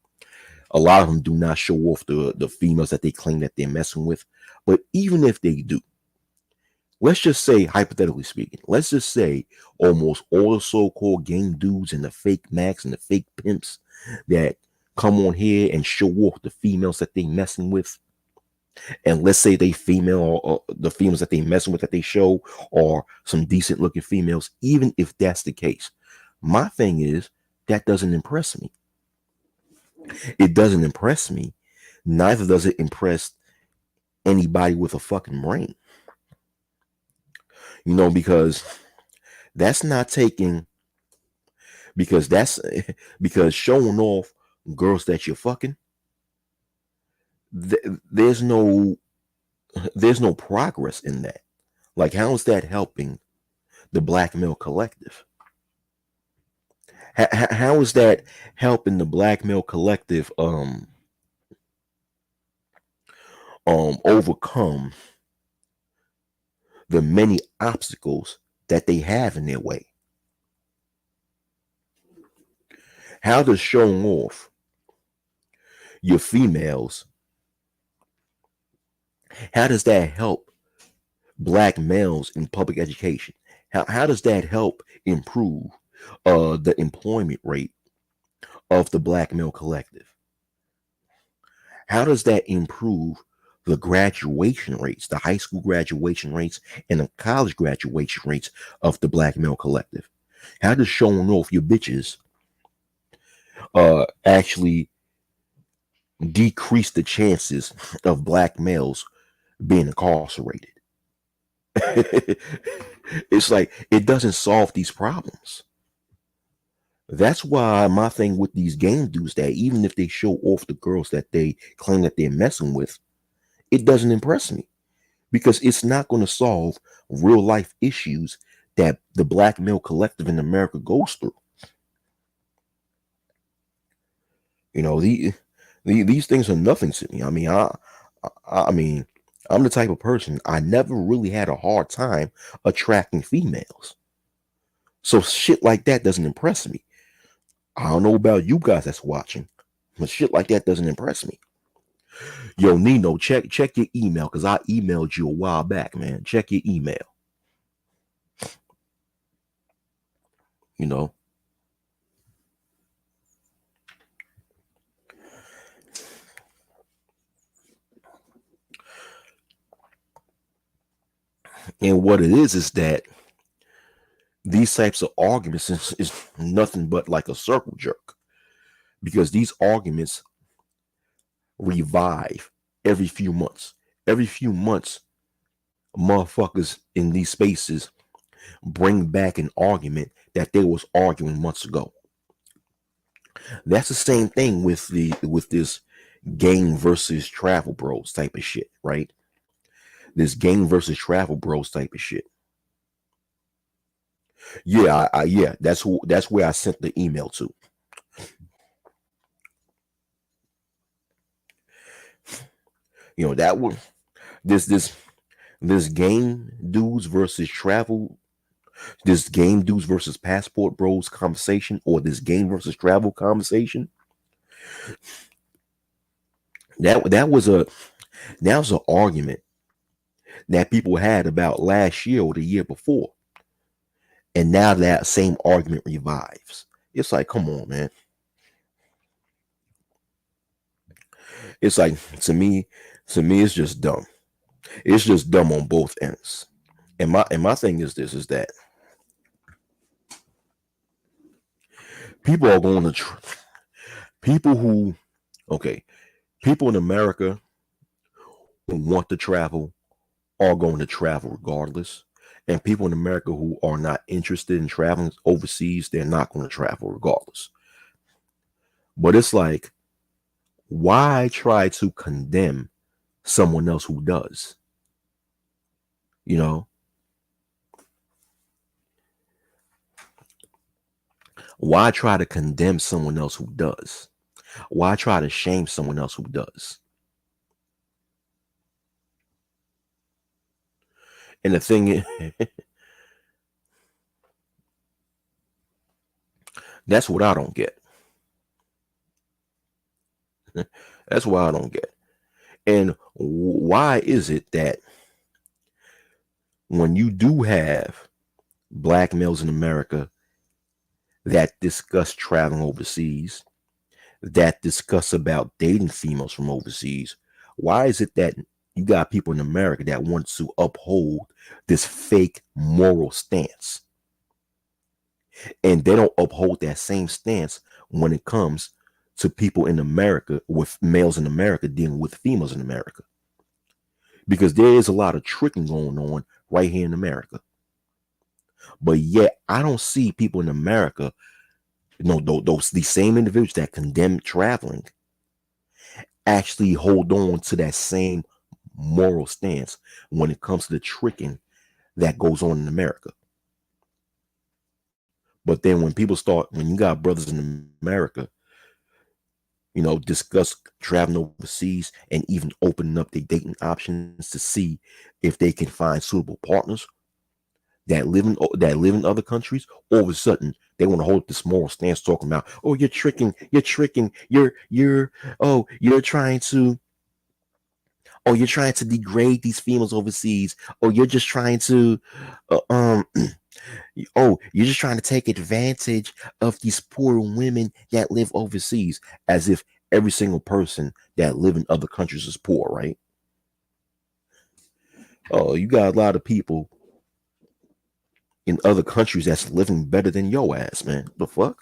Speaker 1: a lot of them do not show off the females that they claim that they're messing with. But even if they do, let's just say, hypothetically speaking, let's just say almost all the so-called game dudes and the fake max and the fake pimps that come on here and show off the females that they messing with, and let's say they female or the females that they messing with that they show are some decent looking females. Even if that's the case, my thing is that doesn't impress me. It doesn't impress me. Neither does it impress anybody with a fucking brain. Because that's not taking because that's because showing off girls that you're fucking, th- there's no there's no progress in that. Like, how is that helping the black male collective? How is that helping the black male collective overcome the many obstacles that they have in their way? How does showing off your females, how does that help black males in public education? How does that help improve the employment rate of the black male collective? How does that improve the graduation rates, the high school graduation rates, and the college graduation rates of the black male collective? How does showing off your bitches actually decrease the chances of black males being incarcerated? It's like it doesn't solve these problems. That's why my thing with these game dudes, that even if they show off the girls that they claim that they're messing with, it doesn't impress me because it's not going to solve real life issues that the black male collective in America goes through. You know, these things are nothing to me. I mean, I'm the type of person, I never really had a hard time attracting females. So shit like that doesn't impress me. I don't know about you guys that's watching, but shit like that doesn't impress me. Yo, Nino, check your email because I emailed you a while back, man. Check your email. You know, and what it is that these types of arguments is nothing but like a circle jerk because these arguments revive every few months. Every few months, motherfuckers in these spaces bring back an argument that they was arguing months ago. That's the same thing with this gang versus travel bros type of shit, right? This gang versus travel bros type of shit. Yeah, yeah, that's where I sent the email to. You know that one. This game dudes versus travel. This game dudes versus passport bros conversation, or this game versus travel conversation. That was an argument that people had about last year or the year before, and now that same argument revives. It's like, come on, man. It's like to me, it's just dumb. It's just dumb on both ends. And my thing is this: is that people are going to people who okay, people in America who want to travel are going to travel regardless. And people in America who are not interested in traveling overseas, they're not going to travel regardless. But it's like, why try to condemn someone else who does? You know, why try to condemn someone else who does? Why try to shame someone else who does? And the thing is, that's what I don't get. That's what I don't get. And why is it that when you do have black males in America that discuss traveling overseas, that discuss about dating females from overseas, why is it that you got people in America that want to uphold this fake moral stance, and they don't uphold that same stance when it comes to people in America, with males in America dealing with females in America? Because there is a lot of tricking going on right here in America. But yet I don't see people in America, those these same individuals that condemn traveling, actually hold on to that same moral stance when it comes to the tricking that goes on in America. But then when you got brothers in America, discuss traveling overseas and even opening up their dating options to see if they can find suitable partners that live in other countries, all of a sudden they want to hold this moral stance talking about, oh, you're tricking, you're trying to, degrade these females overseas, or you're just trying to you're just trying to take advantage of these poor women that live overseas, as if every single person that live in other countries is poor, right? Oh, you got a lot of people in other countries that's living better than your ass, man. The fuck?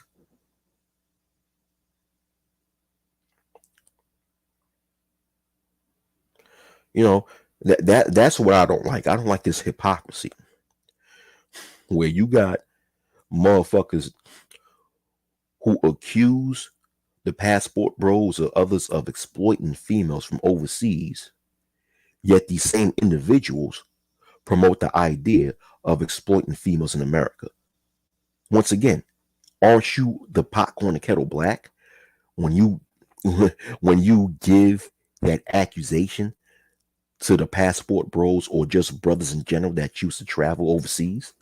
Speaker 1: You know, that's what I don't like. I don't like this hypocrisy where you got motherfuckers who accuse the passport bros or others of exploiting females from overseas, yet these same individuals promote the idea of exploiting females in America. Once again, aren't you the pot on the kettle black when you when you give that accusation to the passport bros or just brothers in general that choose to travel overseas?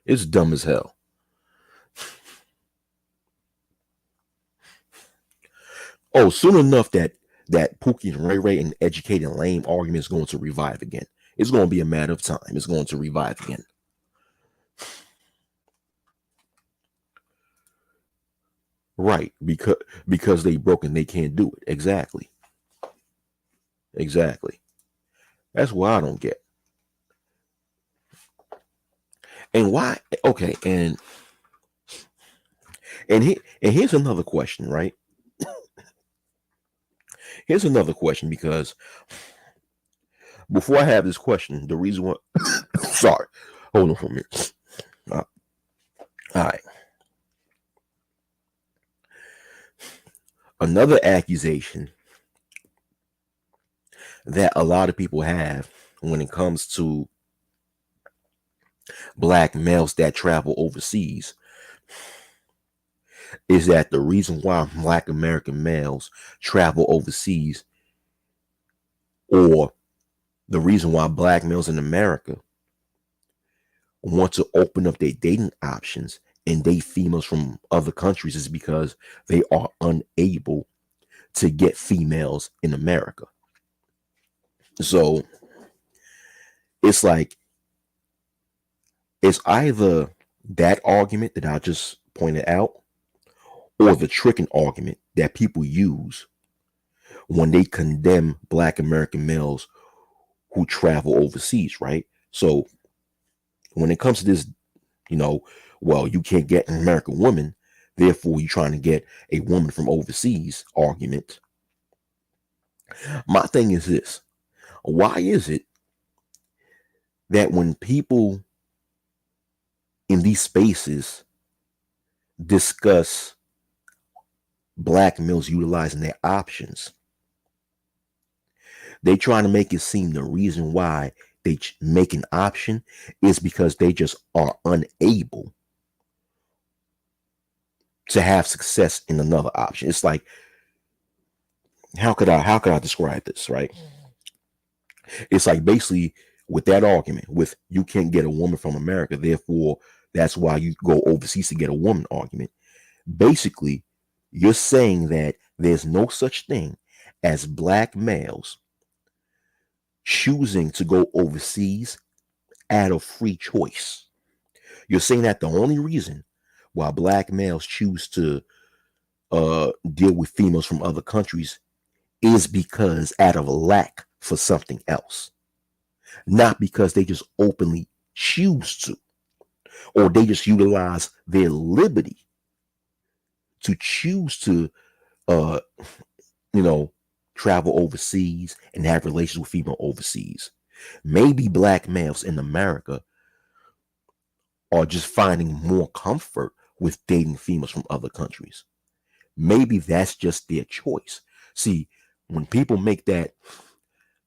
Speaker 1: It's dumb as hell. Oh, soon enough that Pookie and Ray Ray and educated lame argument is going to revive again. It's going to be a matter of time. It's going to revive again. Right, because they broke and they can't do it. Exactly. Exactly. That's what I don't get. And why? Okay, and here's another question, right? Here's another question because before I have this question, the reason why sorry, hold on for a minute. All right. Another accusation that a lot of people have when it comes to black males that travel overseas is that the reason why black American males travel overseas, or the reason why black males in America want to open up their dating options and date females from other countries, is because they are unable to get females in America. So it's like, it's either that argument that I just pointed out or the tricking argument that people use when they condemn black American males who travel overseas, right? So when it comes to this, you know, well, you can't get an American woman, therefore you're trying to get a woman from overseas argument. My thing is this: why is it that when people in these spaces discuss black males utilizing their options, they trying to make it seem the reason why they make an option is because they just are unable to have success in another option? It's like, how could I describe this, right? It's like basically with that argument with you can't get a woman from America, therefore that's why you go overseas to get a woman argument. Basically, you're saying that there's no such thing as black males choosing to go overseas out of free choice. You're saying that the only reason why black males choose to deal with females from other countries is because out of a lack for something else, not because they just openly choose to, or they just utilize their liberty to choose to, uh, you know, travel overseas and have relations with female overseas. Maybe black males in America are just finding more comfort with dating females from other countries. Maybe that's just their choice. See, when people make that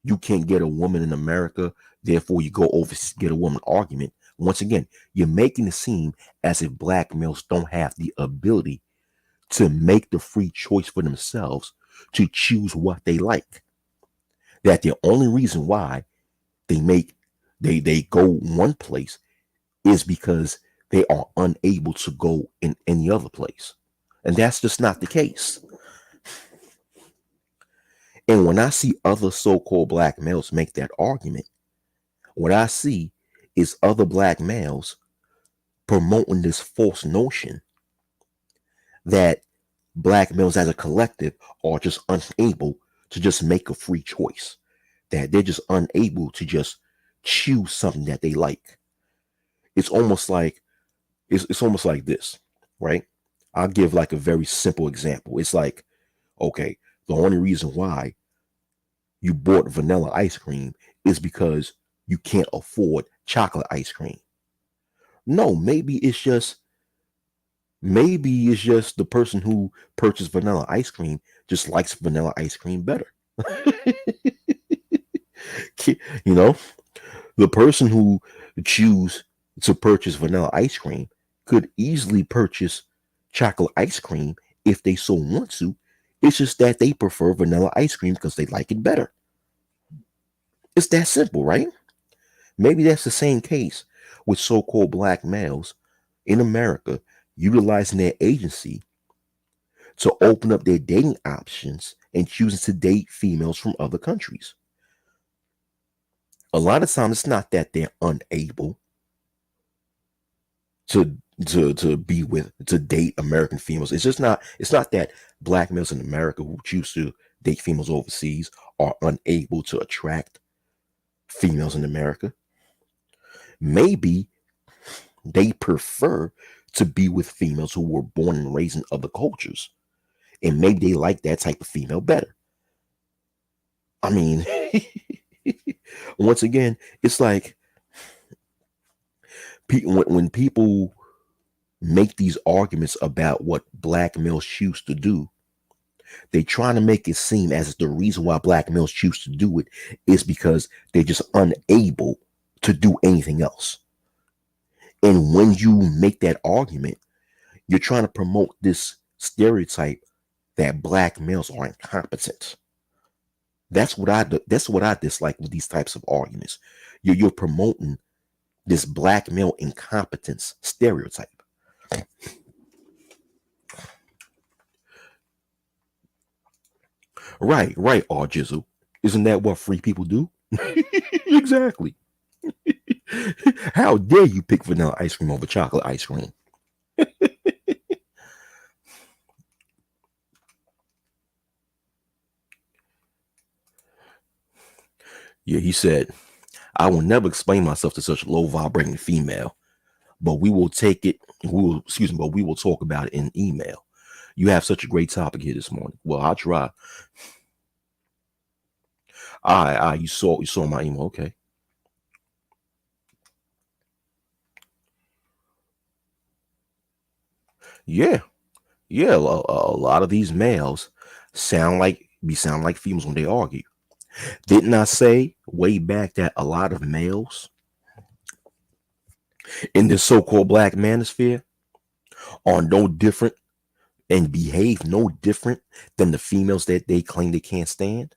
Speaker 1: you can't get a woman in America, therefore you go overseas to get a woman argument, once again, you're making it seem as if black males don't have the ability to make the free choice for themselves to choose what they like. That the only reason why they make they go one place is because they are unable to go in any other place. And that's just not the case. And when I see other so-called black males make that argument, what I see is other black males promoting this false notion that black males as a collective are just unable to just make a free choice, that they're just unable to just choose something that they like. It's almost like it's almost like this, right? I'll give like a very simple example. It's like, okay, the only reason why you bought vanilla ice cream is because you can't afford chocolate ice cream. No, maybe it's just the person who purchased vanilla ice cream just likes vanilla ice cream better. You know, the person who choose to purchase vanilla ice cream could easily purchase chocolate ice cream if they so want to. It's just that they prefer vanilla ice cream because they like it better. It's that simple, right? Maybe that's the same case with so-called black males in America utilizing their agency to open up their dating options and choosing to date females from other countries. A lot of times it's not that they're unable to to date American females. It's not that black males in America who choose to date females overseas are unable to attract females in America. Maybe they prefer to be with females who were born and raised in other cultures. And maybe they like that type of female better. I mean, once again, it's like when people make these arguments about what black males choose to do, they trying to make it seem as the reason why black males choose to do it is because they're just unable to do anything else. And when you make that argument, you're trying to promote this stereotype that black males are incompetent. That's what I dislike with these types of arguments. You're promoting this black male incompetence stereotype. Right, right, R Jizzle. Isn't that what free people do? Exactly. How dare you pick vanilla ice cream over chocolate ice cream? Yeah, he said, I will never explain myself to such a low vibrating female, but we will take it, but we will talk about it in email. You have such a great topic here this morning. Well, I'll try. You saw my email. Okay. Yeah, yeah. A lot of these males sound like females when they argue. Didn't I say way back that a lot of males in this so-called black manosphere are no different and behave no different than the females that they claim they can't stand?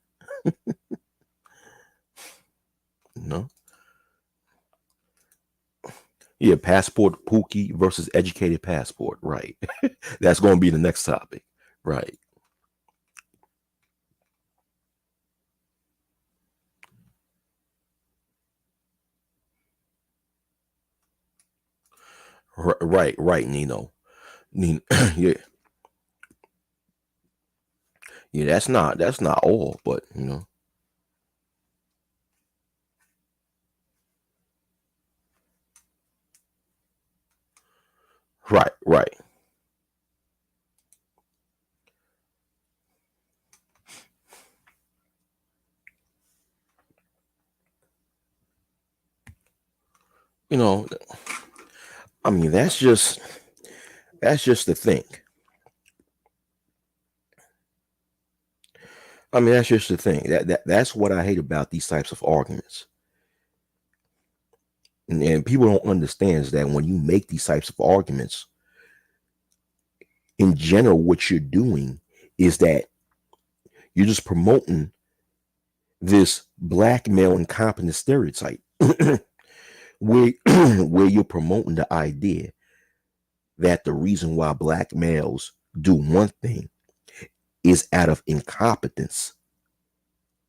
Speaker 1: No. Yeah, passport pookie versus educated passport. Right. That's going to be the next topic. Right. Right. Right. Nino. Nino. Yeah. Yeah. That's not all, but Right. Right. You know. I mean, that's just the thing. I mean, that's just the thing. That's what I hate about these types of arguments. And people don't understand is that when you make these types of arguments, in general, what you're doing is that you're just promoting this black male incompetent stereotype, where where you're promoting the idea that the reason why black males do one thing is out of incompetence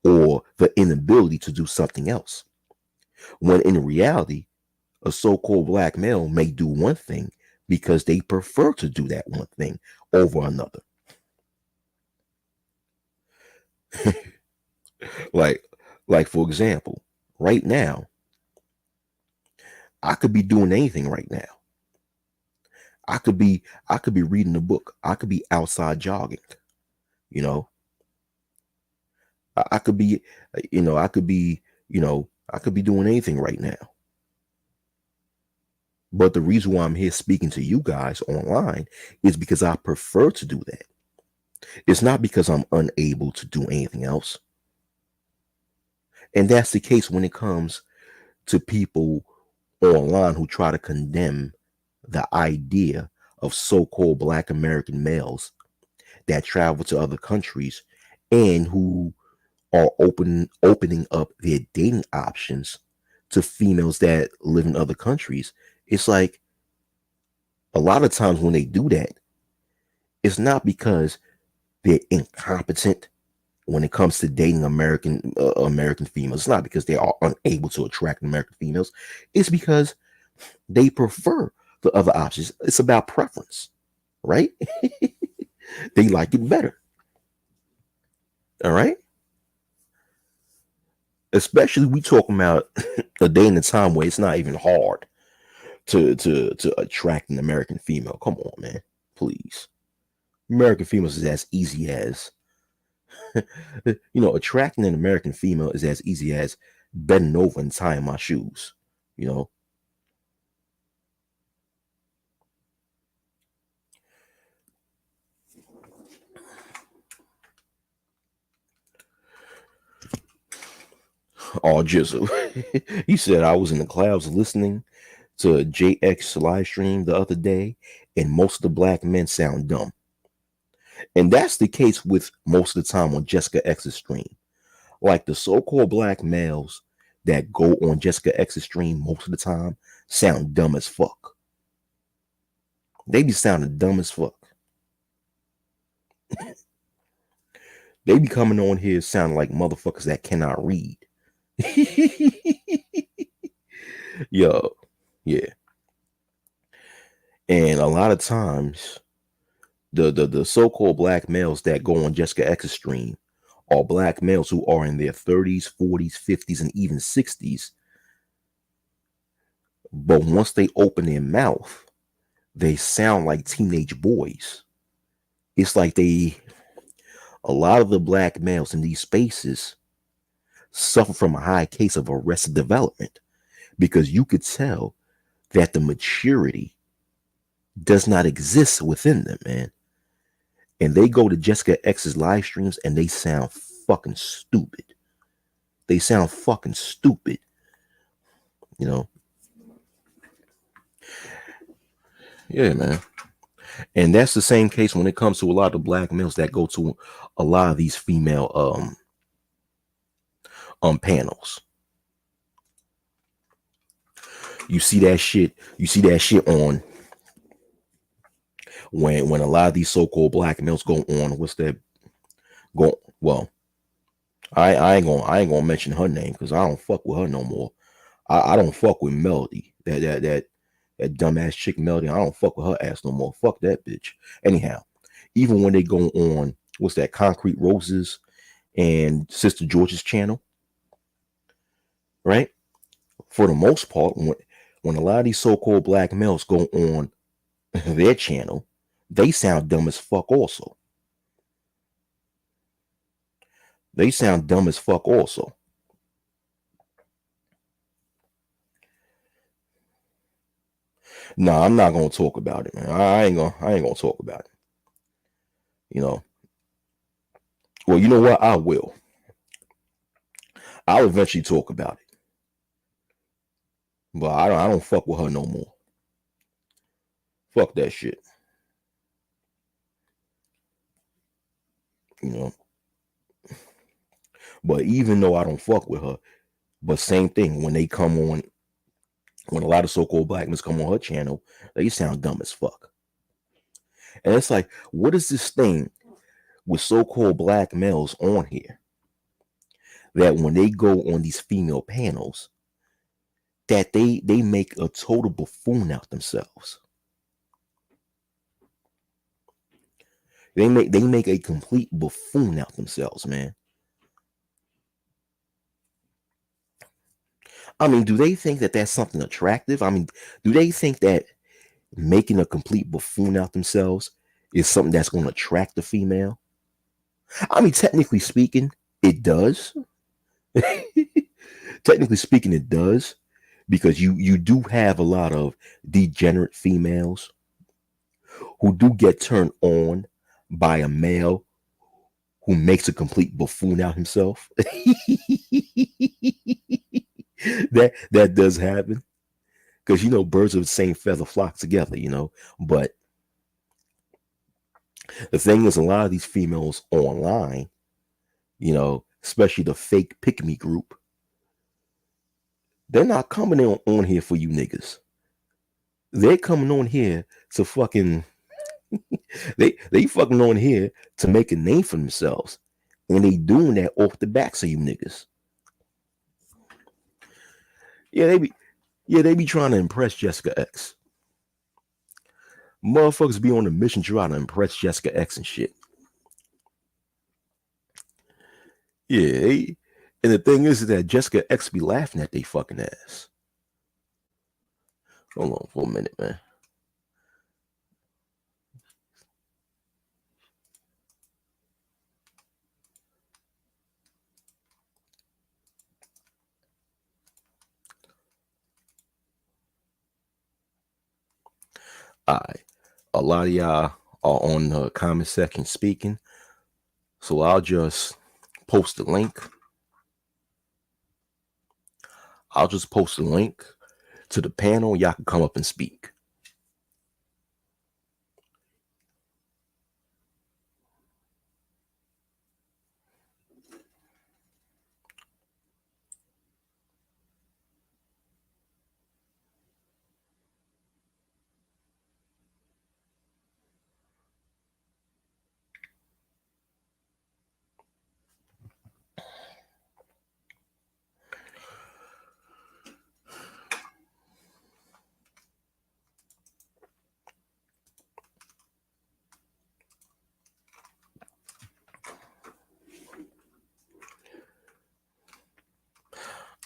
Speaker 1: or the inability to do something else. When in reality, a so-called black male may do one thing because they prefer to do that one thing over another. like like for example, right now, I could be doing anything right now. I could be reading a book. I could be outside jogging. You know, I could be, I could be, I could be doing anything right now. But the reason why I'm here speaking to you guys online is because I prefer to do that. It's not because I'm unable to do anything else. And that's the case when it comes to people online who try to condemn the idea of so-called Black American males that travel to other countries and who are opening up their dating options to females that live in other countries. It's like a lot of times when they do that, it's not because they're incompetent when it comes to dating American females. It's not because they are unable to attract American females. It's because they prefer the other options. It's about preference, right? They like it better. All right. Especially we talking about a day and a time where it's not even hard to attract an American female. Come on, man. Please. American females is as easy as attracting an American female is as easy as bending over and tying my shoes. You know, all jizzle. He said I was in the clouds listening to a JX live stream the other day, and most of the black men sound dumb. And that's the case with most of the time on Jessica X's stream. Like the so-called black males that go on Jessica X's stream most of the time sound dumb as fuck. They be sounding dumb as fuck. They be coming on here sounding like motherfuckers that cannot read. Yo, yeah. And a lot of times, the so-called black males that go on Jessica X's stream are black males who are in their 30s, 40s, 50s, and even 60s. But once they open their mouth, they sound like teenage boys. It's like a lot of the black males in these spaces suffer from a high case of arrested development because you could tell that the maturity does not exist within them, man. And they go to Jessica X's live streams and they sound fucking stupid. They sound fucking stupid, you know? Yeah, man. And that's the same case when it comes to a lot of black males that go to a lot of these female panels. You see that shit. You see that shit on when a lot of these so-called black males go on. What's that? Go well. I ain't gonna mention her name because I don't fuck with her no more. I don't fuck with Melody. That dumbass chick Melody. I don't fuck with her ass no more. Fuck that bitch. Anyhow, even when they go on what's that? Concrete Roses and Sister George's channel, right? For the most part, when a lot of these so-called black males go on their channel, they sound dumb as fuck also. They sound dumb as fuck also. No, I'm not gonna talk about it, man. I ain't gonna talk about it. You know. Well, you know what? I will. I'll eventually talk about it. But I don't fuck with her no more. Fuck that shit. You know. But even though I don't fuck with her, but same thing when they come on, when a lot of so-called black men come on her channel, they sound dumb as fuck. And it's like, what is this thing with so-called black males on here that when they go on these female panels, that they make a total buffoon out themselves. They make a complete buffoon out themselves, man. I mean, do they think that that's something attractive? I mean, do they think that making a complete buffoon out themselves is something that's going to attract the female? I mean, technically speaking, it does. Technically speaking, it does, because you do have a lot of degenerate females who do get turned on by a male who makes a complete buffoon out himself. That does happen, because birds of the same feather flock together. But the thing is, a lot of these females online, especially the fake pick me group, they're not coming on here for you niggas. They're coming on here to fucking they fucking on here to make a name for themselves. And they doing that off the backs of you niggas. Yeah, they be trying to impress Jessica X. Motherfuckers be on a mission trying to impress Jessica X and shit. Yeah, and the thing is that Jessica X be laughing at they fucking ass. Hold on for a minute, man. All right. A lot of y'all are on the comment section speaking. So I'll just post the link. I'll just post the link to the panel. Y'all can come up and speak.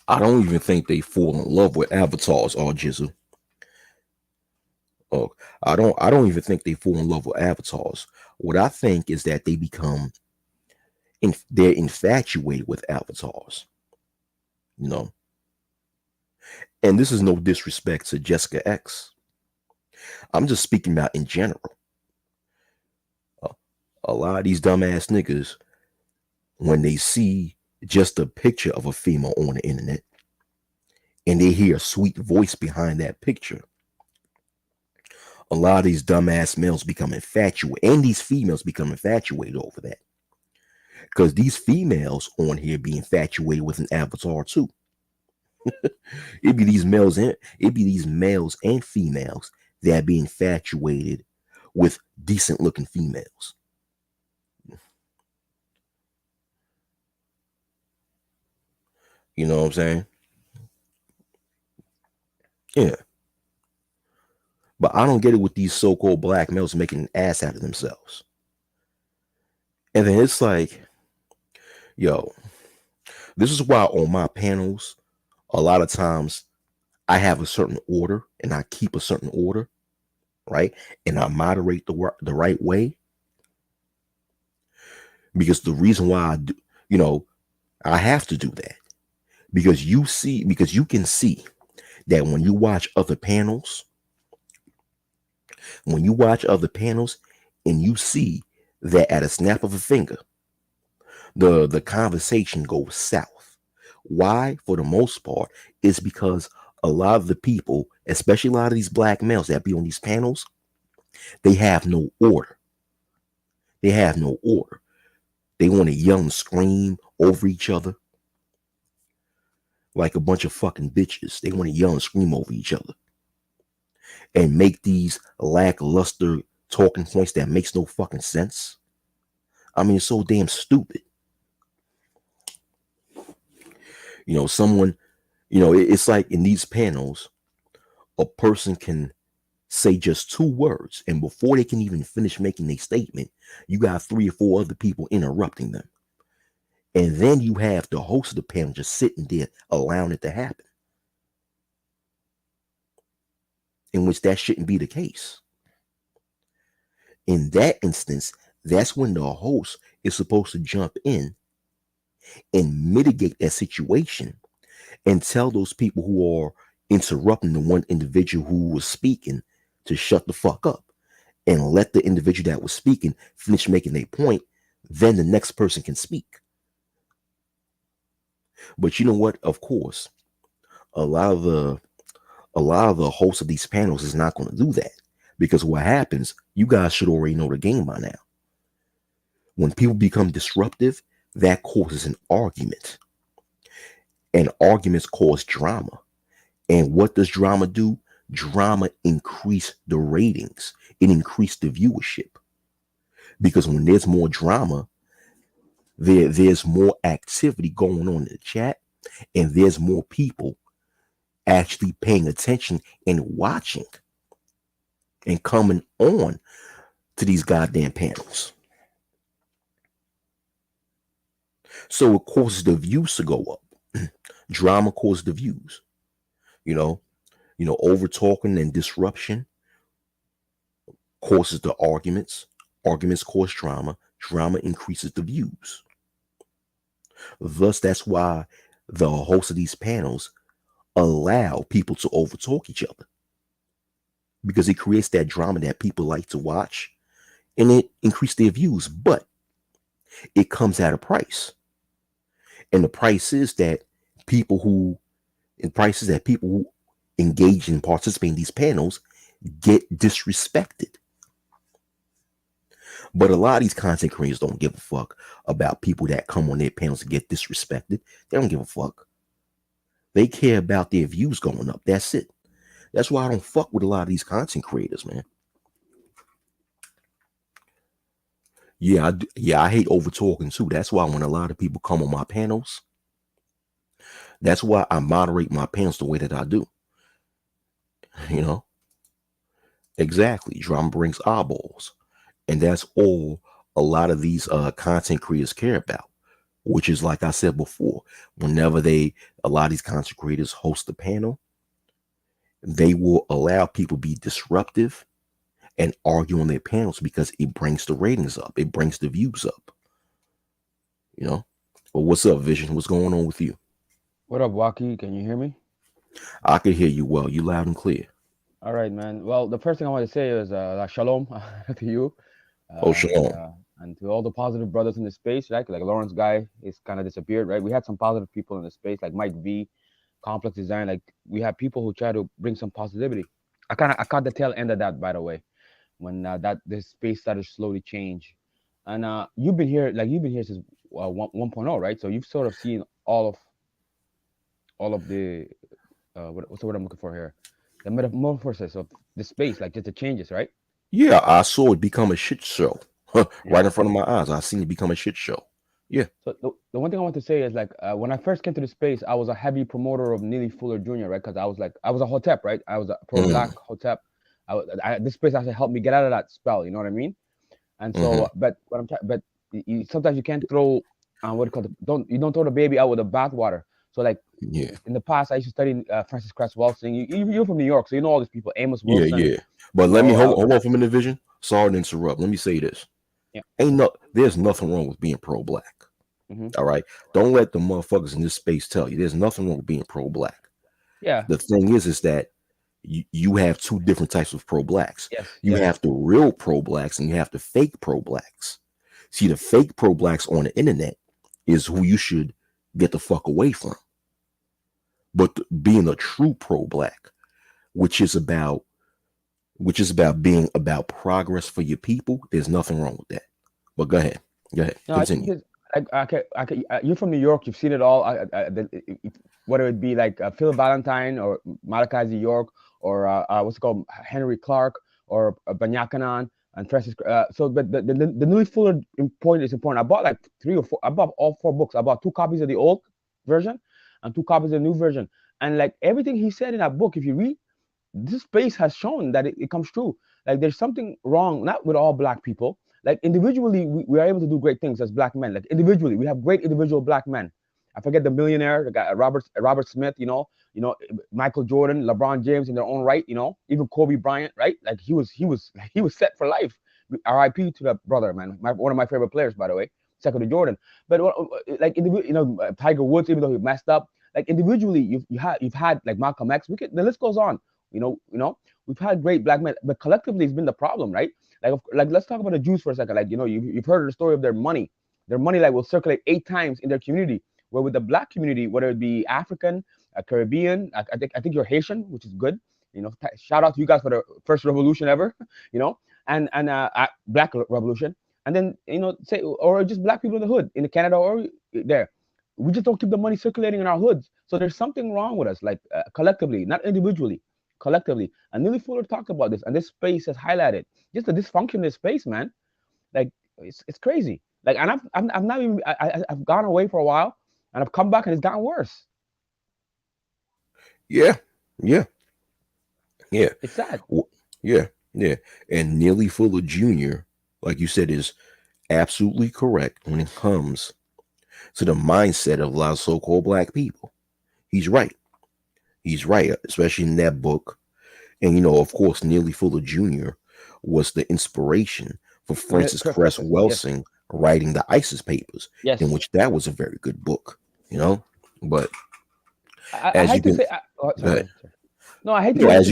Speaker 1: I don't even think they fall in love with avatars, or Jizzle. Oh, I don't even think they fall in love with avatars. What I think is that they become they're infatuated with avatars. You know. And this is no disrespect to Jessica X. I'm just speaking about in general. A lot of these dumbass niggas, when they see just a picture of a female on the internet and they hear a sweet voice behind that picture, a lot of these dumbass males become infatuated, and these females become infatuated over that. Because these females on here be infatuated with an avatar too. It'd be these males and females that be infatuated with decent looking females. You know what I'm saying? Yeah. But I don't get it with these so-called black males making an ass out of themselves. And then it's like, yo, this is why on my panels, a lot of times I have a certain order and I keep a certain order, right? And I moderate the right way. Because the reason why I do, I have to do that. Because you can see that when you watch other panels, and you see that at a snap of a finger, the conversation goes south. Why? For the most part, is because a lot of the people, especially a lot of these black males that be on these panels, they have no order. They have no order. They want to yell and scream over each other like a bunch of fucking bitches. They want to yell and scream over each other and make these lackluster talking points that makes no fucking sense. I mean, it's so damn stupid. Someone, it's like in these panels, a person can say just 2 words, and before they can even finish making a statement, you got 3 or 4 other people interrupting them. And then you have the host of the panel just sitting there allowing it to happen. in which that shouldn't be the case. In that instance, that's when the host is supposed to jump in and mitigate that situation and tell those people who are interrupting the one individual who was speaking to shut the fuck up and let the individual that was speaking finish making their point. Then the next person can speak. But you know what? Of course, a lot of the hosts of these panels is not going to do that, because what happens, you guys should already know the game by now. When people become disruptive, that causes an argument, and arguments cause drama. And what does drama do? Drama increase the ratings. It increased the viewership, because when there's more drama, there's more activity going on in the chat, and there's more people actually paying attention and watching and coming on to these goddamn panels. So it causes the views to go up. Drama causes the views. You know, over talking and disruption causes the arguments. Arguments cause drama. Drama increases the views. Thus, that's why the hosts of these panels allow people to overtalk each other, because it creates that drama that people like to watch, and it increases their views. But it comes at a price, and the price is that people who engage in participating in these panels get disrespected. But a lot of these content creators don't give a fuck about people that come on their panels and get disrespected. They don't give a fuck. They care about their views going up. That's it. That's why I don't fuck with a lot of these content creators, man. Yeah, I hate over talking too. That's why when a lot of people come on my panels, that's why I moderate my panels the way that I do. You know, exactly. Drama brings eyeballs, and that's all a lot of these content creators care about. Which is, like I said before, whenever a lot of these content creators host a panel, they will allow people to be disruptive and argue on their panels, because it brings the ratings up. It brings the views up. You know? But what's up, Vision? What's going on with you?
Speaker 2: What up, Waki? Can you hear me?
Speaker 1: I can hear you well. You loud and clear.
Speaker 2: All right, man. Well, the first thing I want to say is shalom to you,
Speaker 1: Oh,
Speaker 2: uh, and
Speaker 1: shalom.
Speaker 2: uh, and to all the positive brothers in the space, right? Like Lawrence guy is kind of disappeared, right? We had some positive people in the space, like Mike V, Complex Design. Like we have people who try to bring some positivity. I caught the tail end of that, by the way, when that this space started to slowly change. And you've been here since 1.0, right? So you've sort of seen all of the what's the word I'm looking for here? The metamorphosis of the space, like just the changes, right?
Speaker 1: Yeah, I saw it become a shit show. Right
Speaker 2: Yeah.
Speaker 1: in front of my eyes. I seen it become a shit show. Yeah.
Speaker 2: So the one thing I want to say is like when I first came to the space, I was a heavy promoter of Neely Fuller Jr., right? Because I was a hotep, right? I was a pro black
Speaker 1: Mm,
Speaker 2: hotep. This space actually helped me get out of that spell. You know what I mean? And
Speaker 1: hmm.
Speaker 2: so, but what but sometimes you can't throw what do you call it? Don't throw the baby out with the bathwater. So like
Speaker 1: Yeah.
Speaker 2: in the past, I used to study Francis Cress Welsing. You're from New York, so you know all these people. Amos
Speaker 1: Yeah,
Speaker 2: Wilson.
Speaker 1: yeah. But
Speaker 2: You
Speaker 1: let me
Speaker 2: know,
Speaker 1: hold on for a minute, Vision. Sorry to interrupt. Let me say this.
Speaker 2: yeah.
Speaker 1: There's nothing wrong with being pro black.
Speaker 2: Hmm.
Speaker 1: All right. Don't let the motherfuckers in this space tell you there's nothing wrong with being pro black.
Speaker 2: Yeah.
Speaker 1: The thing is that you have two different types of pro blacks.
Speaker 2: Yes.
Speaker 1: You
Speaker 2: Yes.
Speaker 1: have the real pro blacks and you have the fake pro blacks. See, the fake pro blacks on the internet is who you should get the fuck away from. But being a true pro black, which is about being about progress for your people, there's nothing wrong with that. But go ahead. Go ahead.
Speaker 2: No, I think
Speaker 1: Continue.
Speaker 2: it's like you're from New York. You've seen it all. Whether it be like Phil Valentine or Malachi Z. York or what's it called, Henry Clark or Banyakanan and Francis. But the Louis Fuller point is important. I bought like three or four. I bought all four books. I bought two copies of the old version and two copies of the new version. And like everything he said in that book, if you read, this space has shown that it comes true. Like there's something wrong, not with all black people. Like individually, we are able to do great things as black men. Like individually, we have great individual black men. I forget the millionaire, the guy Robert Smith. Michael Jordan, LeBron James in their own right. Even Kobe Bryant, right? Like he was set for life. R.I.P. to that brother, man. One of my favorite players, by the way, second to Jordan. But like Tiger Woods, even though he messed up, like individually, you've had like Malcolm X. The list goes on. We've had great black men, but collectively, it's been the problem, right? Like let's talk about the Jews for a second. Like you've heard the story of their money. Their money like will circulate 8 times in their community. Where with the black community, whether it be African, Caribbean, I think you're Haitian, which is good. Shout out to you guys for the first revolution ever. You know, and Black Revolution, and then say or just black people in the hood in Canada or there. We just don't keep the money circulating in our hoods. So there's something wrong with us, like collectively, not individually, collectively. And Neely Fuller talked about this, and this space has highlighted just the dysfunction in this space, man. Like it's crazy. Like, and I've not even I've gone away for a while, and I've come back, and it's gotten worse.
Speaker 1: Yeah, yeah, yeah,
Speaker 2: It's sad.
Speaker 1: yeah, yeah. And Neely Fuller Jr., like you said, is absolutely correct when it comes to the mindset of a lot of so-called black people. He's right. He's right, especially in that book. And of course, Neely Fuller Jr. was the inspiration for Francis Cress
Speaker 2: Yes,
Speaker 1: Welsing writing the ISIS Papers, in
Speaker 2: yes.
Speaker 1: which that was a very good book. But
Speaker 2: I
Speaker 1: as you
Speaker 2: hate to
Speaker 1: can,
Speaker 2: say. Sorry,
Speaker 1: uh,
Speaker 2: go. Sorry. No, I hate to use this
Speaker 1: as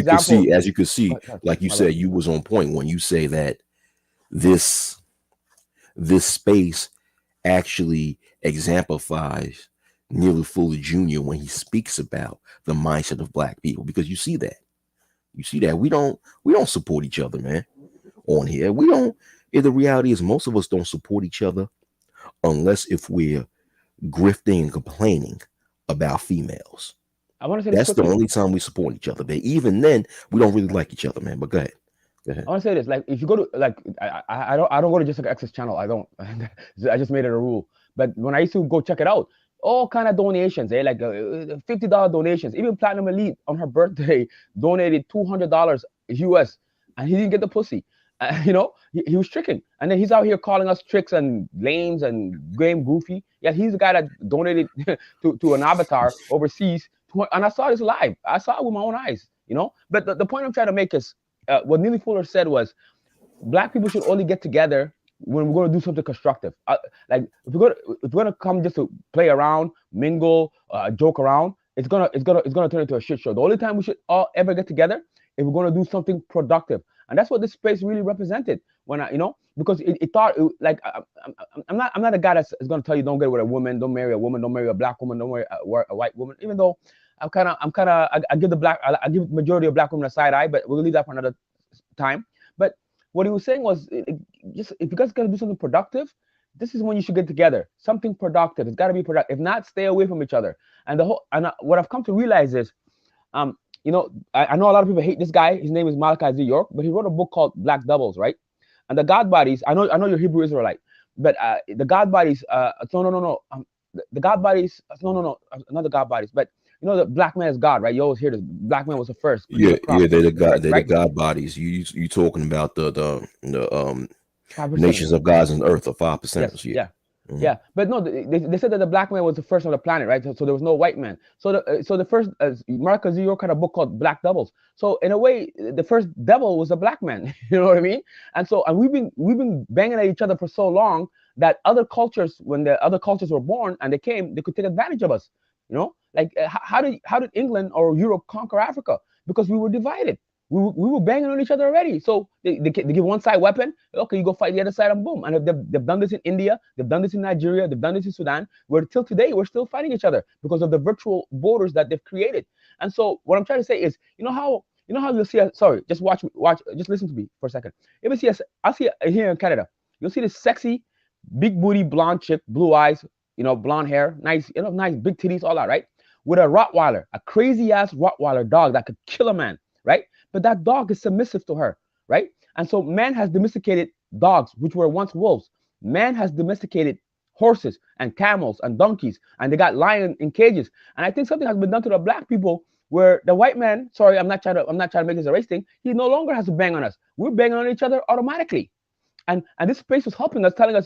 Speaker 1: you can see,
Speaker 2: example. Sorry,
Speaker 1: like you
Speaker 2: my bad.
Speaker 1: said, you was on point when you say that this this space actually exemplifies Neely Fuller Jr. when he speaks about the mindset of black people, because you see that we don't support each other, man. On here, we don't. The reality is, most of us don't support each other unless if we're grifting and complaining about females.
Speaker 2: I want to say this
Speaker 1: That's the
Speaker 2: quickly.
Speaker 1: only time we support each other. But even then, we don't really like each other, man. But go ahead. Go ahead.
Speaker 2: I want to say this. Like, if you go to like, I don't go to Jessica X's channel. I don't. I just made it a rule. But when I used to go check it out, all kind of donations, like $50 donations. Even Platinum Elite on her birthday donated $200 US, and he didn't get the pussy. He was tricking, and then he's out here calling us tricks and lames and game goofy. Yeah, he's the guy that donated to an avatar overseas. And I saw this live. I saw it with my own eyes. But the point I'm trying to make is what Neely Fuller said was black people should only get together when we're going to do something constructive. Like if we're gonna come just to play around, mingle, joke around, it's gonna turn into a shit show. The only time we should all ever get together if we're going to do something productive, and that's what this space really represented. When because it thought like I'm not a guy that's going to tell you don't get with a woman, don't marry a woman, don't marry a black woman, don't marry a white woman. Even though I give I give the majority of black women a side eye, but we'll leave that for another time. But what he was saying was, just if you guys got to do something productive, this is when you should get together. Something productive. It's got to be productive. If not, stay away from each other. What I've come to realize is, I know a lot of people hate this guy. His name is Malachi Z. York, but he wrote a book called Black Devils, right? And the God Bodies. I know you're Hebrew Israelite, but the God Bodies. No. The God Bodies. No. Not the God Bodies, but the black man is God, right? You always hear this. Black man was the first cream of
Speaker 1: Yeah,
Speaker 2: the crop,
Speaker 1: yeah, they're the god. They're the
Speaker 2: right?
Speaker 1: god bodies. You talking about the
Speaker 2: Five
Speaker 1: nations
Speaker 2: percenters.
Speaker 1: of gods on earth are five
Speaker 2: Yes,
Speaker 1: percenters. Yeah.
Speaker 2: yeah,
Speaker 1: Mhm.
Speaker 2: yeah. But no, they said that the black man was the first on the planet, right? So there was no white man. So the first Marcus Z. York had a book called Black Devils. So in a way, the first devil was a black man. You know what I mean? And we've been banging at each other for so long that other cultures, when the other cultures were born and they came, they could take advantage of us. Like how did England or Europe conquer Africa? Because we were divided. We were banging on each other already. So they give one side weapon. Okay, you go fight the other side, and boom. And they've done this in India. They've done this in Nigeria. They've done this in Sudan. Where till today we're still fighting each other because of the virtual borders that they've created. And so what I'm trying to say is, how you'll see. Sorry, just watch. Just listen to me for a second. If you see us, I see here in Canada. You'll see this sexy, big booty, blonde chick, blue eyes, blonde hair, nice, nice big titties, all that, right? With a Rottweiler, a crazy ass Rottweiler dog that could kill a man, right? But that dog is submissive to her, right? And so man has domesticated dogs, which were once wolves. Man has domesticated horses and camels and donkeys, and they got lions in cages. And I think something has been done to the black people where the white man, sorry, I'm not trying to make this a race thing. He no longer has to bang on us. We're banging on each other automatically. And this space was helping us, telling us,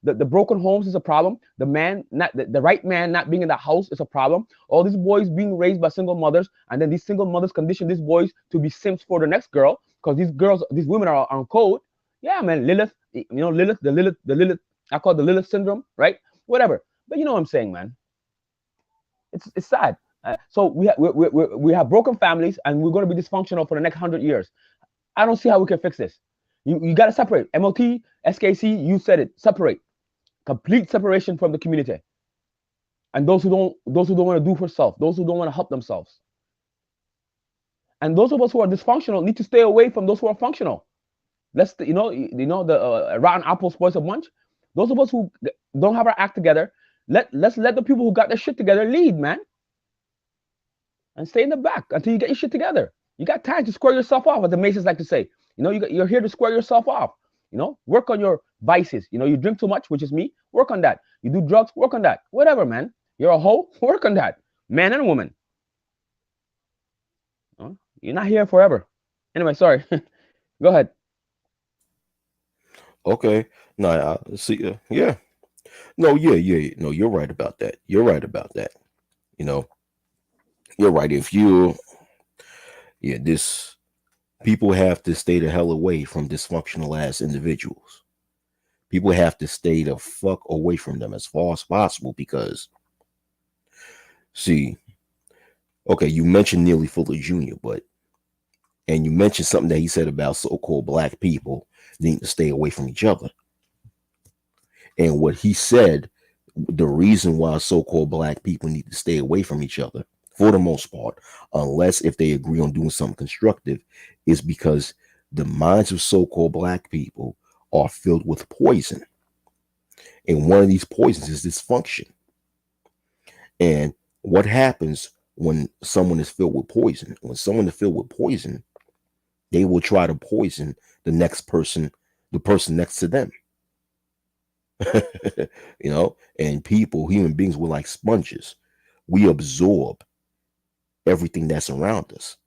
Speaker 2: the broken homes is a problem. The man, not the right man, not being in the house is a problem. All these boys being raised by single mothers, and then these single mothers condition these boys to be simps for the next girl because these women are on code. Yeah, man, Lilith, Lilith, the Lilith. I call it the Lilith syndrome, right? Whatever. But you know what I'm saying, man. It's sad. So we have broken families, and we're going to be dysfunctional for the next 100 years. I don't see how we can fix this. You got to separate. MOT, SKC, you said it. Separate. Complete separation from the community. And those who don't want to do for self, those who don't want to help themselves. And those of us who are dysfunctional need to stay away from those who are functional. Let's the rotten apple spoils a bunch. Those of us who don't have our act together, let's let the people who got their shit together lead, man. And stay in the back until you get your shit together. You got time to square yourself off, as the Masons like to say. You're here to square yourself off. Work on your vices. You drink too much, which is me. Work on that. You do drugs, work on that. Whatever, man. You're a hoe, work on that. Man and woman. You're not here forever. Anyway, sorry. Go ahead.
Speaker 1: Okay. No, see. Yeah. No. Yeah. No, you're right about that. You're right about that. You're right. This people have to stay the hell away from dysfunctional ass individuals. People have to stay the fuck away from them as far as possible because, see, okay, you mentioned Neely Fuller Jr., and you mentioned something that he said about so-called black people needing to stay away from each other. And what he said, the reason why so-called black people need to stay away from each other, for the most part, unless if they agree on doing something constructive, is because the minds of so-called black people are filled with poison. And one of these poisons is dysfunction. And what happens when someone is filled with poison? When someone is filled with poison, they will try to poison the next person, the person next to them. And human beings, we're like sponges. We absorb everything that's around us.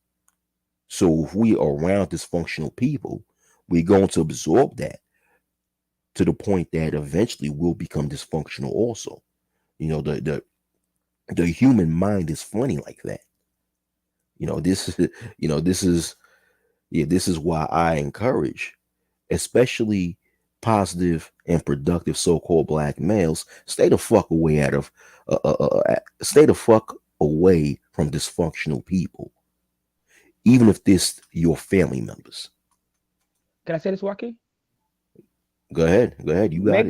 Speaker 1: So if we are around dysfunctional people, we're going to absorb that to the point that eventually we'll become dysfunctional also. The human mind is funny like that. This is why I encourage, especially positive and productive so-called black males, stay the fuck away stay the fuck away from dysfunctional people, even if this your family members.
Speaker 2: Can I say this, Waki?
Speaker 1: Go ahead. You got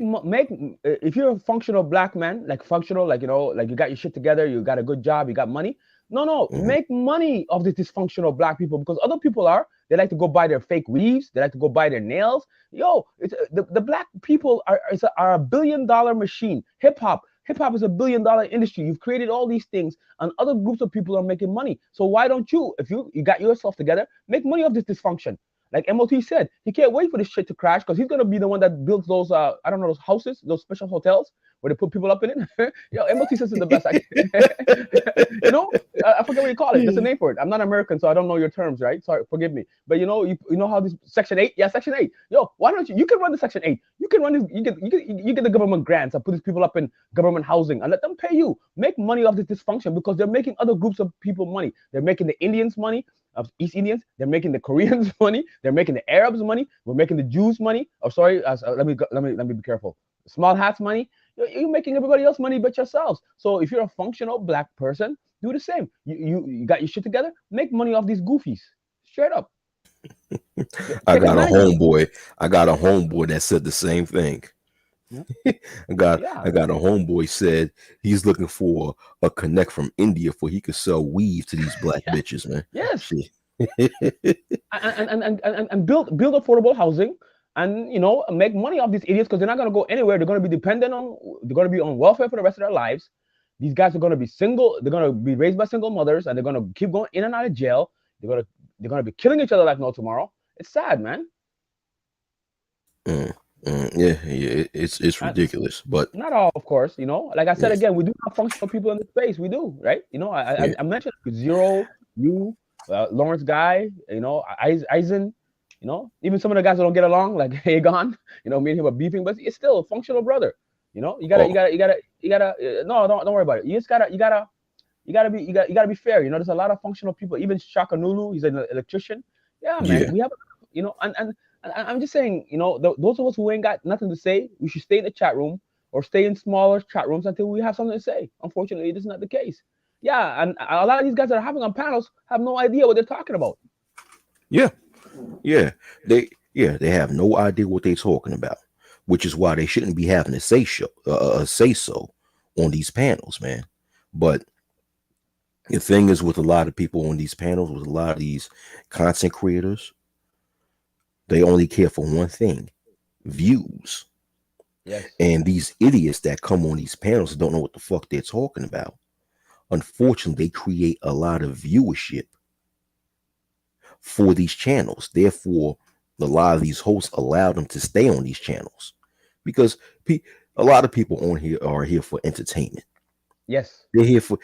Speaker 2: if you're a functional black man, like functional, like you got your shit together, you got a good job, you got money. No, make money of this dysfunctional black people, because other people they like to go buy their fake weaves, they like to go buy their nails. It's the black people are a $1 billion machine. Hip hop is a $1 billion industry. You've created all these things, and other groups of people are making money. So why don't you, if you got yourself together, make money of this dysfunction? Like MOT said, he can't wait for this shit to crash, because he's gonna be the one that builds those those houses, those special hotels where they put people up in it. MOT says it's the best. I forget what you call it. There's a name for it. I'm not American, so I don't know your terms, right? Sorry, forgive me. But you know how this Section 8? Yeah, Section 8. Why don't you can run the Section 8. You can run this, you get the government grants and put these people up in government housing and let them pay you. Make money off this dysfunction, because they're making other groups of people money. They're making the Indians money, of East Indians. They're making the Koreans money. They're making the Arabs money. We're making the Jews money. Oh, sorry. Let me be careful. Small hats money. You're making everybody else money but yourselves. So if you're a functional black person, do the same. You got your shit together. Make money off these goofies. Straight up.
Speaker 1: I got a homeboy that said the same thing. Yeah. I got a homeboy said he's looking for a connect from India for he could sell weave to these black bitches, man.
Speaker 2: Yes. and build affordable housing, and make money off these idiots, because they're not going to go anywhere. They're going to be they're going to be on welfare for the rest of their lives. These guys are going to be single. They're going to be raised by single mothers, and they're going to keep going in and out of jail. They're going to be killing each other like no tomorrow. It's sad, man.
Speaker 1: It's ridiculous, but
Speaker 2: not all, of course. Like I said again, we do have functional people in the space. We do, right? I mentioned Zero, you, Lawrence Guy, Eisen, Even some of the guys that don't get along, like Hagon, me and him are beefing, but it's still a functional brother. You gotta, you
Speaker 1: Oh,
Speaker 2: gotta, you gotta, you gotta. No, don't worry about it. You just gotta, you gotta be fair. There's a lot of functional people. Even Shaka Nulu, he's an electrician. Yeah, man,
Speaker 1: yeah,
Speaker 2: we have, and I'm just saying, those of us who ain't got nothing to say, we should stay in the chat room or stay in smaller chat rooms until we have something to say. Unfortunately, this is not the case. Yeah, and a lot of these guys that are having on panels have no idea what they're talking about.
Speaker 1: yeah, yeah. They have no idea what they're talking about, which is why they shouldn't be having a say so on these panels, man. But the thing is, with a lot of people on these panels, with a lot of these content creators, they only care for one thing: views.
Speaker 2: Yes,
Speaker 1: And these idiots that come on these panels don't know what the fuck they're talking about. Unfortunately, they create a lot of viewership for these channels. Therefore, a lot of these hosts allow them to stay on these channels because a lot of people on here are here for entertainment.
Speaker 2: yes,
Speaker 1: They're here for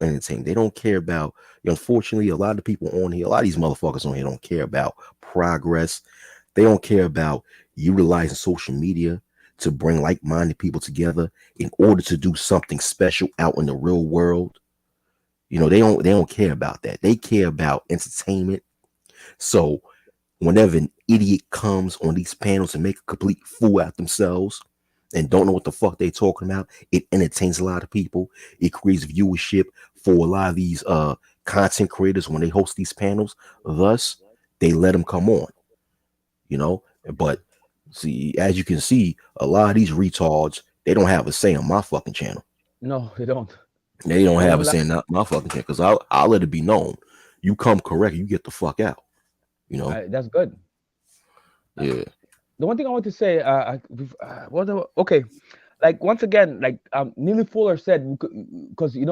Speaker 1: entertainment. They don't care about. Unfortunately, a lot of people on here, a lot of these motherfuckers on here don't care about progress. They don't care about utilizing social media to bring like-minded people together in order to do something special out in the real world. They don't care about that. They care about entertainment. So whenever an idiot comes on these panels and make a complete fool out themselves and don't know what the fuck they talking about, it entertains a lot of people. It creates viewership for a lot of these content creators when they host these panels. Thus, they let them come on. you know. But see, as you can see, a lot of these retards, they don't have a say on my fucking channel.
Speaker 2: no, they don't.
Speaker 1: They don't
Speaker 2: And
Speaker 1: have
Speaker 2: when
Speaker 1: a
Speaker 2: la-
Speaker 1: say on my fucking channel because I'll let it be known. You come correct, you get the fuck out. You know.
Speaker 2: that's good. Uh,
Speaker 1: Yeah.
Speaker 2: the one thing I want to say, okay, like once again, like Neely Fuller said, because in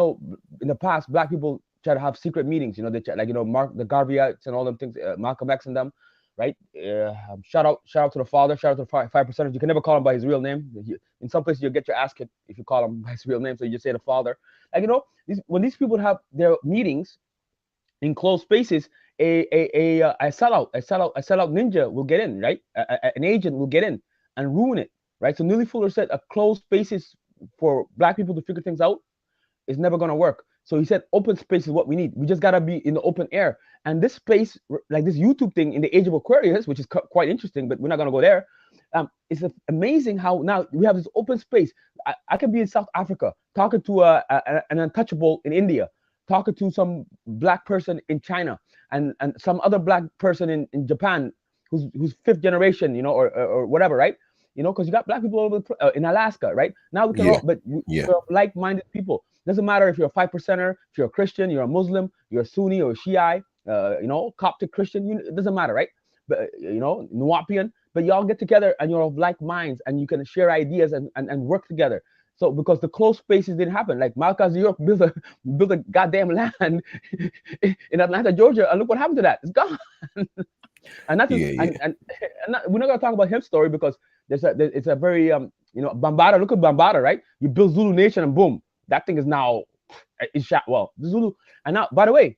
Speaker 2: the past, black people try to have secret meetings. They try, like Mark the Garveyites and all them things, Malcolm X and them, right? Shout out to the father, shout out to the 5%ers. You can never call him by his real name. In some places, you'll get your ass kicked if you call him by his real name. So you just say the father. Like when these people have their meetings in closed spaces, a sellout ninja will get in, right? An agent will get in and ruin it, right? So Neely Fuller said a closed spaces for black people to figure things out is never going to work. So he said open space is what we need. We just got to be in the open air. And this space, like this YouTube thing in the age of Aquarius, which is quite interesting, but we're not going to go there. It's amazing how now we have this open space. I can be in South Africa talking to an untouchable in India, talking to some black person in China, and some other black person in Japan who's fifth generation, or whatever, right? Because you got black people all over in Alaska, right? Now we can
Speaker 1: Yeah.
Speaker 2: all, but
Speaker 1: Yeah.
Speaker 2: we're like-minded people. Doesn't matter if you're a 5%er, if you're a Christian, you're a Muslim, you're a Sunni or a Shiite, Coptic Christian. It doesn't matter, right? But Nuwapian. But y'all get together and you're of like minds and you can share ideas and work together. So because the closed spaces didn't happen, like Malcolm York built a goddamn land in Atlanta, Georgia, and look what happened to that. It's gone. And not just
Speaker 1: Yeah. Yeah.
Speaker 2: we're not gonna talk about his story because it's a very Bambata. Look at Bambata, right? You build Zulu Nation and boom, that thing is now it's shot. Well, the Zulu, and now by the way,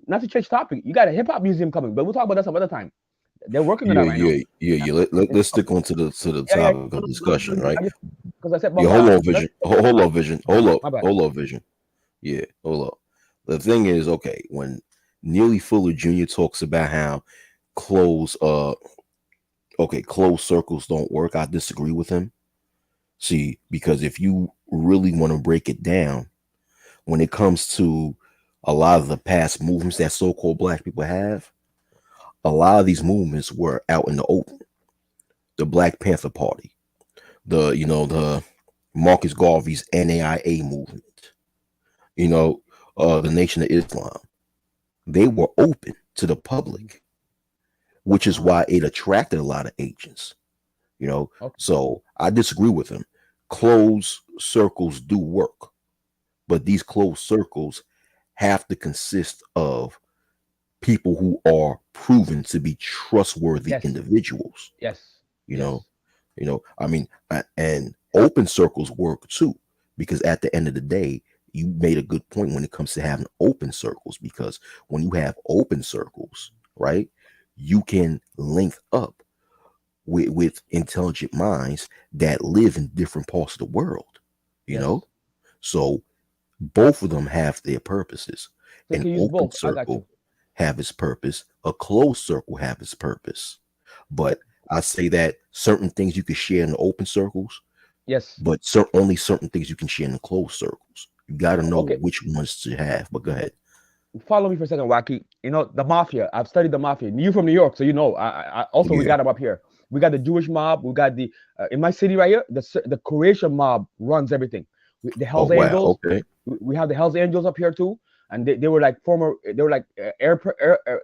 Speaker 2: not to change topic, you got a hip hop museum coming, but we'll talk about that some other time. They're working on that
Speaker 1: Yeah.
Speaker 2: right now.
Speaker 1: Yeah. Yeah. Yeah. Let's stick on to the
Speaker 2: Yeah, yeah.
Speaker 1: topic of discussion, right?
Speaker 2: Because I said
Speaker 1: Yeah. Hold
Speaker 2: Bambata.
Speaker 1: on, Vision. Hold on, Vision. Hold up.
Speaker 2: My bad.
Speaker 1: Hold up, Vision. Yeah. Hold up. The thing is, okay, when Neely Fuller Jr. talks about how closed closed circles don't work, I disagree with him. See, because if you really want to break it down, when it comes to a lot of the past movements that so-called black people have, a lot of these movements were out in the open. The Black Panther Party, the Marcus Garvey's NAIA movement, the Nation of Islam. They were open to the public, which is
Speaker 2: Ah,
Speaker 1: why it attracted a lot of agents. You know,
Speaker 2: okay.
Speaker 1: so I disagree with him. Closed circles do work, but these closed circles have to consist of people who are proven to be trustworthy
Speaker 2: Yes,
Speaker 1: individuals.
Speaker 2: yes,
Speaker 1: You know,
Speaker 2: yes,
Speaker 1: I mean, and open circles work too, because at the end of the day, you made a good point when it comes to having open circles, because when you have open circles, right? you can link up with intelligent minds that live in different parts of the world, you
Speaker 2: Yes.
Speaker 1: know? So both of them have their purposes.
Speaker 2: So you
Speaker 1: An
Speaker 2: can use
Speaker 1: open
Speaker 2: both. I got you.
Speaker 1: circle have its purpose, a closed circle have its purpose. But
Speaker 2: Yep.
Speaker 1: I say that certain things you can share in the open circles,
Speaker 2: Yes.
Speaker 1: but only certain things you can share in the closed circles. You got to know
Speaker 2: Okay.
Speaker 1: which ones to have. But go ahead.
Speaker 2: Follow me for a second, Wacky. You know the mafia. I've studied the mafia. You from New York, so you know. Also we
Speaker 1: Yeah.
Speaker 2: got them up here. We got the Jewish mob. We got the in my city right here. The Croatian mob runs everything. The
Speaker 1: Oh
Speaker 2: Hell's
Speaker 1: wow.
Speaker 2: Angels.
Speaker 1: Okay.
Speaker 2: We have the Hell's Angels up here too, and they were like former. They were like air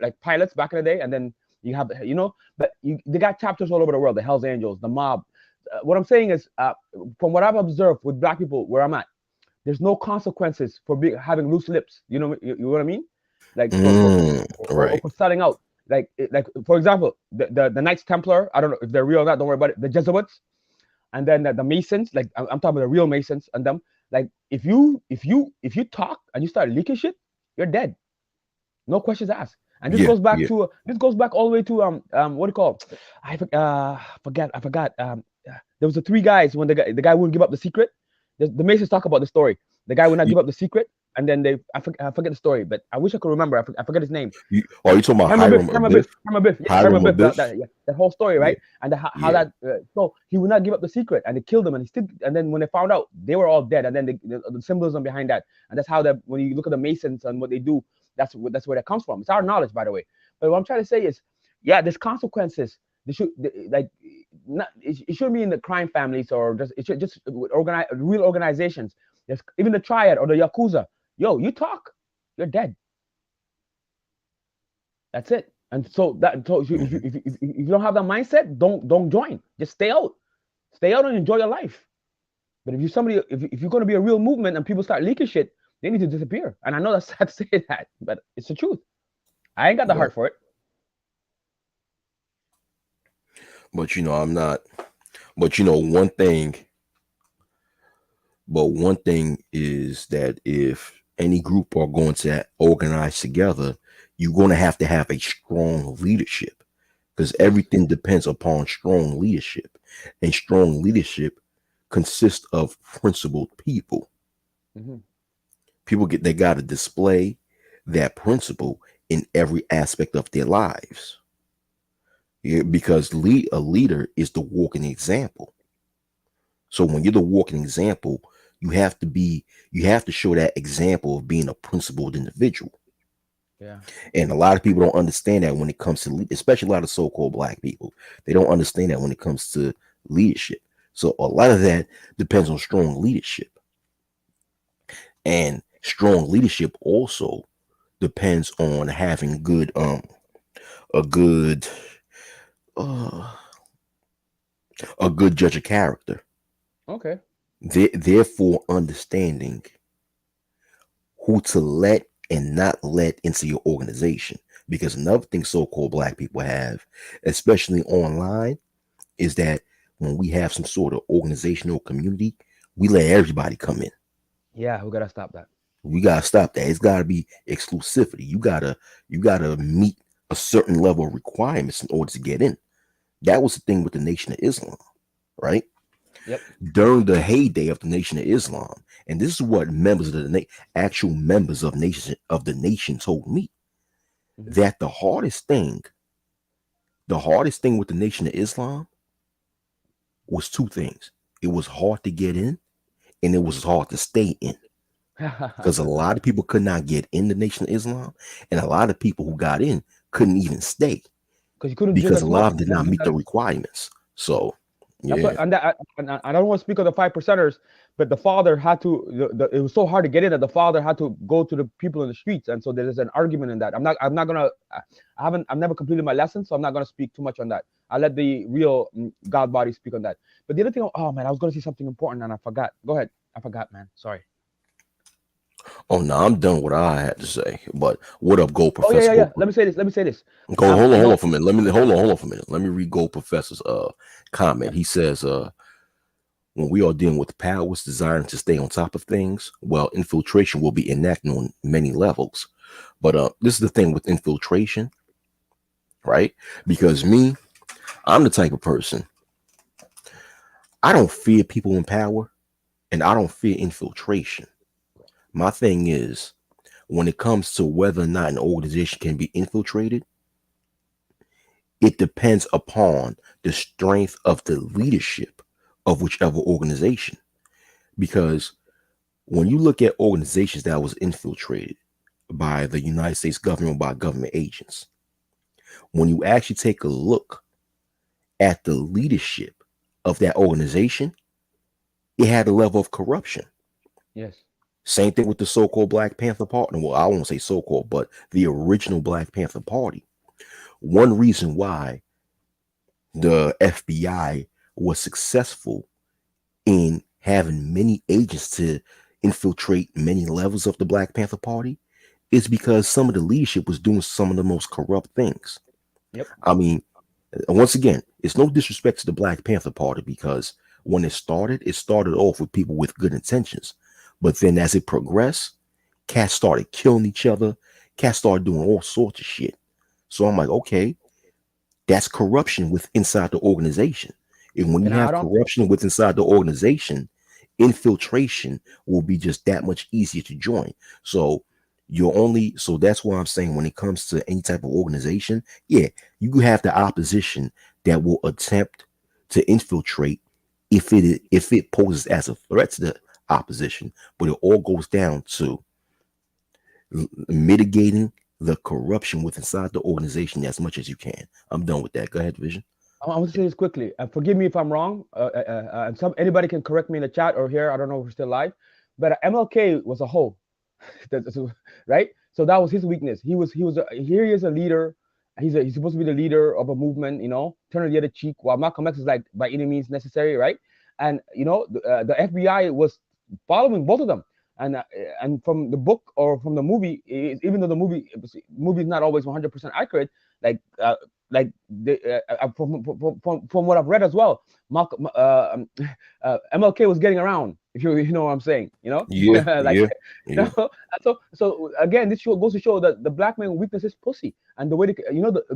Speaker 2: like pilots back in the day, and then you have but they got chapters all over the world. The Hell's Angels, the mob. What I'm saying is, from what I've observed with black people where I'm at, there's no consequences for having loose lips. You know what I mean? Like
Speaker 1: Right.
Speaker 2: for starting out. Like for example, the Knights Templar. I don't know if they're real or not. Don't worry about it. The Jesuits, and then the Masons. Like I'm talking about the real Masons and them. Like if you talk and you start leaking shit, you're dead. No questions asked. And this
Speaker 1: Yeah.
Speaker 2: goes back
Speaker 1: Yeah.
Speaker 2: to all the way to what do you call? I forgot. There was the three guys when the guy wouldn't give up the secret. The Masons talk about the story. The guy would not
Speaker 1: You,
Speaker 2: give up the secret, and then I forget the story, but I wish I could remember. I forget his name.
Speaker 1: are you talking about
Speaker 2: Herman
Speaker 1: Hiram
Speaker 2: Biff, Herman Biff,
Speaker 1: Abiff?
Speaker 2: Herman Biff, yeah, Herman
Speaker 1: Hiram
Speaker 2: Biff. That,
Speaker 1: Abiff?
Speaker 2: that, yeah, that whole story,
Speaker 1: Yeah.
Speaker 2: right? And how
Speaker 1: Yeah.
Speaker 2: that so he would not give up the secret, and they killed him, and he still, and then when they found out, they were all dead, and then the symbolism behind that, and that's how that when you look at the Masons and what they do, that's where that comes from. It's our knowledge, by the way. But what I'm trying to say is, yeah, there's consequences. They should like not. It shouldn't be in the crime families or just it should just organize real organizations. There's even the triad or the yakuza. Yo, you talk, you're dead. That's it. And so
Speaker 1: Mhm.
Speaker 2: if you don't have that mindset, don't join. Just stay out and enjoy your life. But if you're going to be a real movement and people start leaking shit, they need to disappear. And I know that's sad to say that, but it's the truth. I ain't got the
Speaker 1: Right.
Speaker 2: heart for it.
Speaker 1: But I'm not. But one thing. But one thing is that if any group are going to organize together, you're going to have a strong leadership because
Speaker 2: Yes.
Speaker 1: everything depends upon strong leadership. And strong leadership consists of principled people.
Speaker 2: Hmm.
Speaker 1: People they got to display that principle in every aspect of their lives. Yeah, because a leader is the walking example. So when you're the walking example, you have to show that example of being a principled individual.
Speaker 2: Yeah.
Speaker 1: And a lot of people don't understand that when it comes to especially a lot of so-called black people. They don't understand that when it comes to leadership. So a lot of that depends on strong leadership. And strong leadership also depends on having a good uh, a good judge of character.
Speaker 2: Okay.
Speaker 1: Therefore understanding who to let and not let into your organization. Because another thing so-called black people have, especially online, is that when we have some sort of organizational community, we let everybody come in.
Speaker 2: Yeah, we gotta stop that.
Speaker 1: We gotta stop that. It's gotta be exclusivity. You gotta meet a certain level of requirements in order to get in. That was the thing with the Nation of Islam, right?
Speaker 2: Yep.
Speaker 1: During the heyday of the Nation of Islam, and this is what members of actual members of the nation told me
Speaker 2: Hmm.
Speaker 1: that the hardest thing with the Nation of Islam was two things. It was hard to get in, and it was hard to stay in because a lot of people could not get in the Nation of Islam, and a lot of people who got in couldn't even stay
Speaker 2: Because you couldn't drink
Speaker 1: because
Speaker 2: and
Speaker 1: a lot
Speaker 2: smoke.
Speaker 1: of them did
Speaker 2: Never
Speaker 1: not
Speaker 2: did
Speaker 1: meet
Speaker 2: that.
Speaker 1: the requirements. So,
Speaker 2: That's what,
Speaker 1: yeah.
Speaker 2: and I don't want to speak of the 5%ers, but the father had to. It was so hard to get in that the father had to go to the people in the streets, and so there is an argument in that. I'm not gonna. I've never completed my lesson, so I'm not gonna speak too much on that. I'll let the real God body speak on that. But the other thing, oh man, I was gonna say something important and I forgot. Go ahead. I forgot, man. Sorry.
Speaker 1: Oh no, I'm done with what I had to say. But what up, Go
Speaker 2: Oh yeah,
Speaker 1: Professor?
Speaker 2: yeah, yeah. Let me say this. Let me say this.
Speaker 1: Go, hold on,
Speaker 2: You
Speaker 1: hold
Speaker 2: know,
Speaker 1: on for a minute. Let me hold on for a minute. Let me read Go Professor's comment.
Speaker 2: yeah.
Speaker 1: He says, when we are dealing with powers desiring to stay on top of things, well, infiltration will be enacted on many levels. But this is the thing with infiltration. right? Because me, I'm the type of person, I don't fear people in power and I don't fear infiltration. My thing is, when it comes to whether or not an organization can be infiltrated, it depends upon the strength of the leadership of whichever organization. Because when you look at organizations that was infiltrated by the United States government, by government agents, when you actually take a look at the leadership of that organization, it had a level of corruption.
Speaker 2: Yes.
Speaker 1: Same thing with the so-called Black Panther Party. Well, I won't say so-called, but the original Black Panther Party. One reason why the FBI was successful in having many agents to infiltrate many levels of the Black Panther Party is because some of the leadership was doing some of the most corrupt things.
Speaker 2: Yep.
Speaker 1: I mean, once again, it's no disrespect to the Black Panther Party because when it started off with people with good intentions. But then as it progressed, cats started killing each other. Cats started doing all sorts of shit. So I'm like, okay, that's corruption with inside the organization. And when you
Speaker 2: Can I
Speaker 1: have
Speaker 2: add on?
Speaker 1: corruption with inside the organization, infiltration will be just that much easier to join. So so that's why I'm saying when it comes to any type of organization, yeah, you have the opposition that will attempt to infiltrate if it poses as a threat to the opposition, but it all goes down to mitigating the corruption with inside the organization as much as you can. I'm done with that. Go ahead, Vision.
Speaker 2: I want to say this quickly. Forgive me if I'm wrong. Some anybody can correct me in the chat or here. I don't know if we're still live, but MLK was a hoe. Right? So that was his weakness. Here he is a leader. He's supposed to be the leader of a movement, turn the other cheek. While Malcolm X is like by any means necessary, right? And the FBI was following both of them. And from the book or from the movie, even though the movie is not always 100% accurate, like from what I've read as well, Malcolm, MLK was getting around. If you know what I'm saying,
Speaker 1: Yeah,
Speaker 2: like
Speaker 1: yeah,
Speaker 2: you
Speaker 1: yeah.
Speaker 2: know. So again, this goes to show that the black man weakness is pussy, and the way the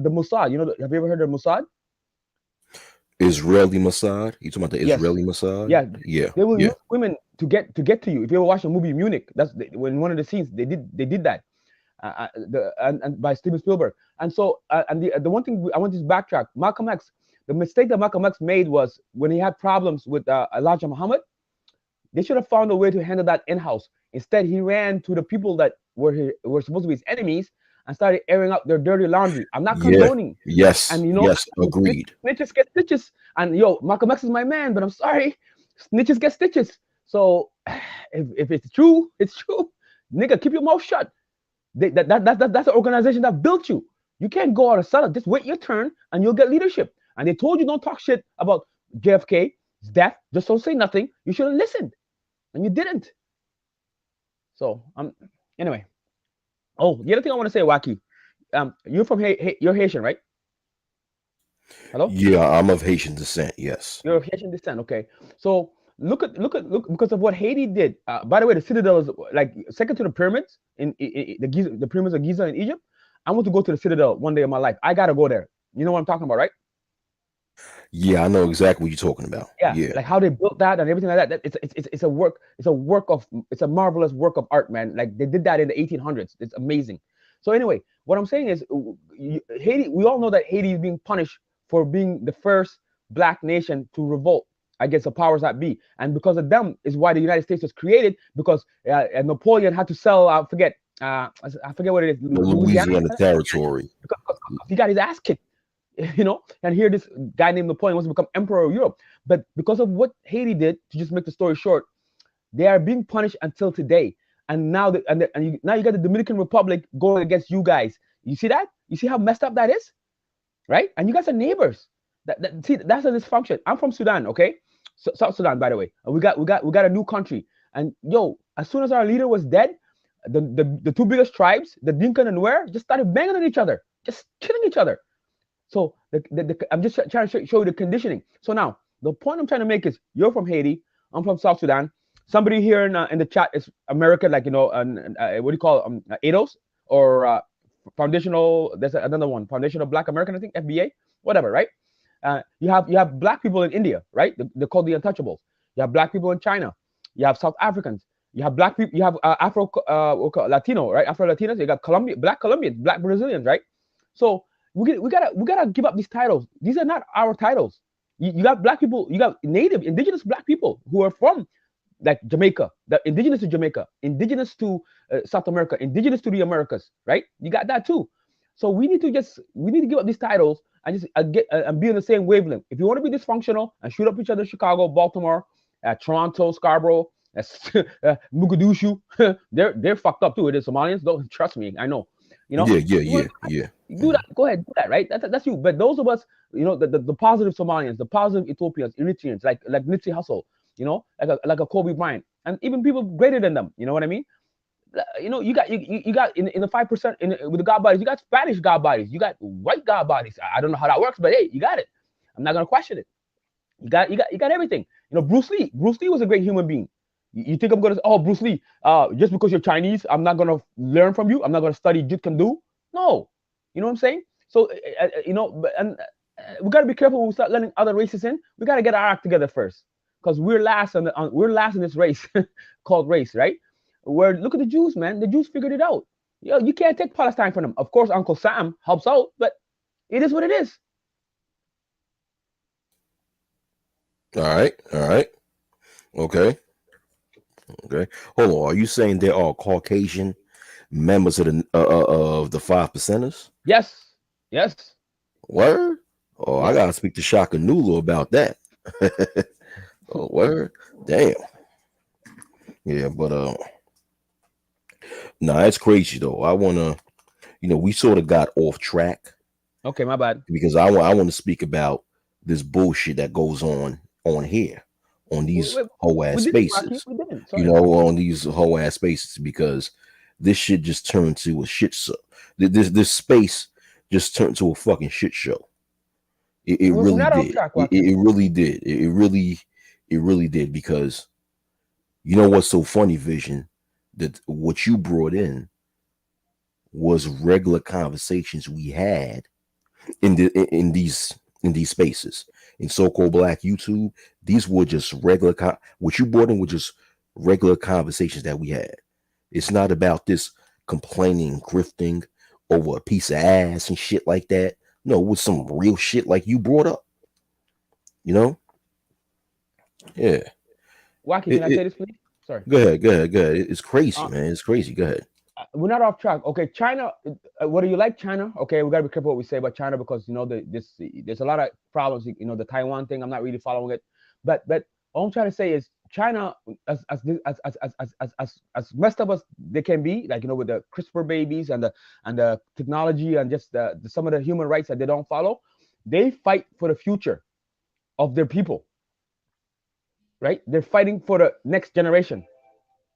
Speaker 2: Mossad. Have you ever heard of Mossad?
Speaker 1: Israeli Mossad. You talking about the
Speaker 2: Yes.
Speaker 1: Israeli Mossad?
Speaker 2: Yeah,
Speaker 1: Yeah,
Speaker 2: they will
Speaker 1: yeah.
Speaker 2: use women to get to you. If you ever watch the movie Munich, when one of the scenes they did that. And by Steven Spielberg. And so, and the one thing I want to backtrack. Malcolm X, the mistake that Malcolm X made was when he had problems with Elijah Muhammad. They should have found a way to handle that in house. Instead, he ran to the people that were supposed to be his enemies and started airing out their dirty laundry. I'm not
Speaker 1: Yeah.
Speaker 2: condoning,
Speaker 1: Yes.
Speaker 2: and
Speaker 1: Yes. Agreed.
Speaker 2: snitches get stitches. And Malcolm X is my man, but I'm sorry, snitches get stitches. So if it's true, it's true. Nigga, keep your mouth shut. That's an organization that built you. You can't go out of cellar. Just wait your turn, and you'll get leadership. And they told you don't talk shit about JFK's death. Just don't say nothing. You should have listened, and you didn't. So anyway. Oh, the other thing I want to say, Wacky, you're from you're Haitian, right? Hello.
Speaker 1: Yeah, I'm of Haitian descent. Yes.
Speaker 2: You're of Haitian descent. Okay. So look because of what Haiti did. By the way, the citadel is like second to the pyramids in the pyramids of Giza in Egypt. I want to go to the citadel one day in my life. I gotta go there. You know what I'm talking about, right?
Speaker 1: Yeah, I know exactly what you're talking about.
Speaker 2: Yeah,
Speaker 1: Yeah.
Speaker 2: like how they built that and everything like that. It's a work. It's a marvelous work of art, man. Like they did that in the 1800s. It's amazing. So anyway, what I'm saying is, Haiti. We all know that Haiti is being punished for being the first black nation to revolt against the powers that be, and because of them is why the United States was created. Because Napoleon had to sell. I forget what it is.
Speaker 1: The
Speaker 2: Louisiana.
Speaker 1: Louisiana territory.
Speaker 2: Because he got his ass kicked. And here this guy named Napoleon wants to become emperor of Europe. But because of what Haiti did, to just make the story short, they are being punished until today. And now you got the Dominican Republic going against you guys. You see that? You see how messed up that is, right? And you guys are neighbors. See, that's a dysfunction. I'm from Sudan, okay? South Sudan, by the way. And we got a new country. And as soon as our leader was dead, the two biggest tribes, the Dinka and Nuer, just started banging on each other, just killing each other. So I'm just trying to show you the conditioning. So now the point I'm trying to make is you're from Haiti, I'm from South Sudan. Somebody here in the chat is American, like what do you call ADOS or foundational. There's another one, foundational Black American, I think, FBA, whatever, right? You have black people in India, right? They're called the untouchables. You have black people in China. You have South Africans. You have black people. You have Afro Latino, right? Afro Latinos. You got black Colombians, black Brazilians, right? So we gotta give up these titles. These are not our titles. You got black people. You got native, indigenous black people who are from like Jamaica, the indigenous to Jamaica, indigenous to South America, indigenous to the Americas, right? You got that too. So we need to give up these titles and just get and be on the same wavelength. If you want to be dysfunctional and shoot up each other, Chicago, Baltimore, Toronto, Scarborough, Mogadishu, they're fucked up too. It is Somalians. Don't trust me. I know. You know,
Speaker 1: Yeah, yeah,
Speaker 2: you want
Speaker 1: yeah, yeah.
Speaker 2: to do that. Go ahead, do that. Right. That's you. But those of us, the positive Somalians, the positive Ethiopians, Eritreans, like Nipsey Hussle, like a Kobe Bryant, and even people greater than them. You know what I mean? You got in the 5% with the god bodies. You got Spanish god bodies. You got white god bodies. I don't know how that works, but hey, you got it. I'm not gonna question it. You got everything. Bruce Lee. Bruce Lee was a great human being. You think I'm gonna say, oh, Bruce Lee, just because you're Chinese, I'm not gonna learn from you. I'm not gonna study Jeet Kune Do. No, you know what I'm saying? So we gotta be careful when we start letting other races in. We gotta get our act together first, because we're last in this race called race, right? Where look at the Jews, man. The Jews figured it out. You can't take Palestine from them. Of course, Uncle Sam helps out, but it is what it is.
Speaker 1: All right, all right. Okay, okay. Hold on. Are you saying there are Caucasian members of the 5%ers?
Speaker 2: Yes, yes.
Speaker 1: Word? Oh, I
Speaker 2: Yeah.
Speaker 1: gotta speak to Shaka Nulu about that. Oh, word? Damn. Yeah, but nah, that's crazy though. I wanna, we sort of got off track
Speaker 2: Okay, my bad.
Speaker 1: because I want to speak about this bullshit that goes on here on
Speaker 2: We,
Speaker 1: these
Speaker 2: we,
Speaker 1: whole
Speaker 2: we
Speaker 1: ass
Speaker 2: didn't, Rocky.
Speaker 1: spaces.
Speaker 2: We didn't. Sorry.
Speaker 1: On these whole ass spaces because this shit just turned to a shit show. This space just turned to a fucking shit show. It
Speaker 2: We're
Speaker 1: really
Speaker 2: not off
Speaker 1: did.
Speaker 2: track,
Speaker 1: It,
Speaker 2: Rocky.
Speaker 1: it really did. It really did because you know what's so funny, Vision? That what you brought in was regular conversations we had in these spaces in so-called black YouTube. These were just what you brought in were just regular conversations that we had. It's not about this complaining, grifting over a piece of ass and shit like that. No, with some real shit like you brought up. You know? Yeah.
Speaker 2: Rocky, can
Speaker 1: It,
Speaker 2: I say
Speaker 1: it
Speaker 2: this, please? Sorry.
Speaker 1: go ahead. It's crazy,
Speaker 2: Uh,
Speaker 1: man. It's crazy. Go ahead.
Speaker 2: we're not off track. Okay, China. Whether you like China, okay, we gotta be careful what we say about China because there's a lot of problems. The Taiwan thing. I'm not really following it, but all I'm trying to say is China, as messed up as they can be, like with the CRISPR babies and the technology and just some of the human rights that they don't follow, they fight for the future of their people, right? They're fighting for the next generation,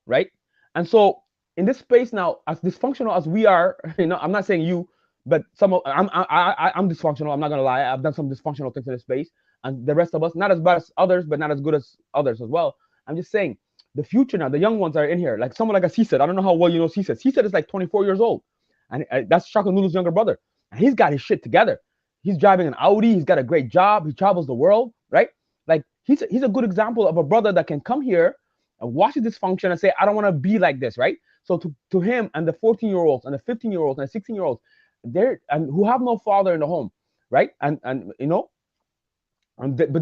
Speaker 2: right? And so in this space now, as dysfunctional as we are, I'm not saying you, but I'm dysfunctional. I'm not gonna lie. I've done some dysfunctional things in this space, and the rest of us, not as bad as others, but not as good as others as well. I'm just saying, the future now, the young ones are in here. Like someone like a CSET. I don't know how well you know CSET. CSET is like 24 years old, and that's Shaka Nulu's younger brother, and he's got his shit together. He's driving an Audi. He's got a great job. He travels the world, right? Like he's a good example of a brother that can come here and watch the dysfunction and say, I don't want to be like this, right? So to him and the 14-year-olds and the 15-year-olds and the 16-year-olds, they're and who have no father in the home, right? But they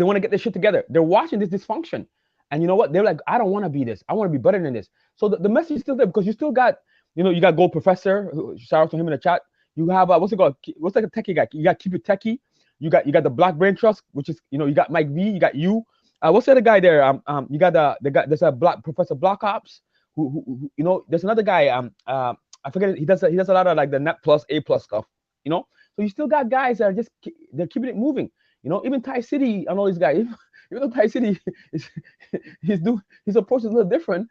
Speaker 2: want to get their shit together. They're watching this dysfunction, and you know what? They're like, I don't want to be this. I want to be better than this. So the message is still there because you still got, you got Gold Professor. Shout out to him in the chat. You have what's it called? What's like a techie guy? You got Keep It Techie. You got the Black Brain Trust, which is you got Mike V. You got you. What's the other guy there? You got the guy. There's a Black Professor Black Ops. Who there's another guy. I forget it. He does a lot of like the Net Plus A Plus stuff. So you still got guys that are they're keeping it moving. Even Thai City and all these guys. Even though Thai City is his approach is a little different.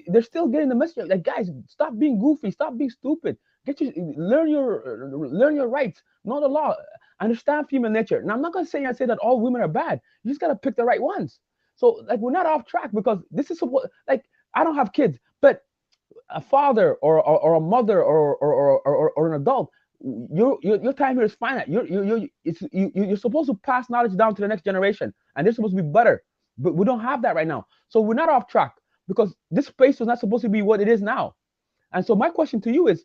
Speaker 2: They're still getting the message. Like guys, stop being goofy. Stop being stupid. Learn your rights. Know the law. Understand female nature. Now I'm not gonna say that all women are bad. You just gotta pick the right ones. So like we're not off track because this is what like I don't have kids, but a father or a mother or an adult, your time here is finite. You're supposed to pass knowledge down to the next generation, and they're supposed to be better. But we don't have that right now, so we're not off track because this space was not supposed to be what it is now. And so my question to you is,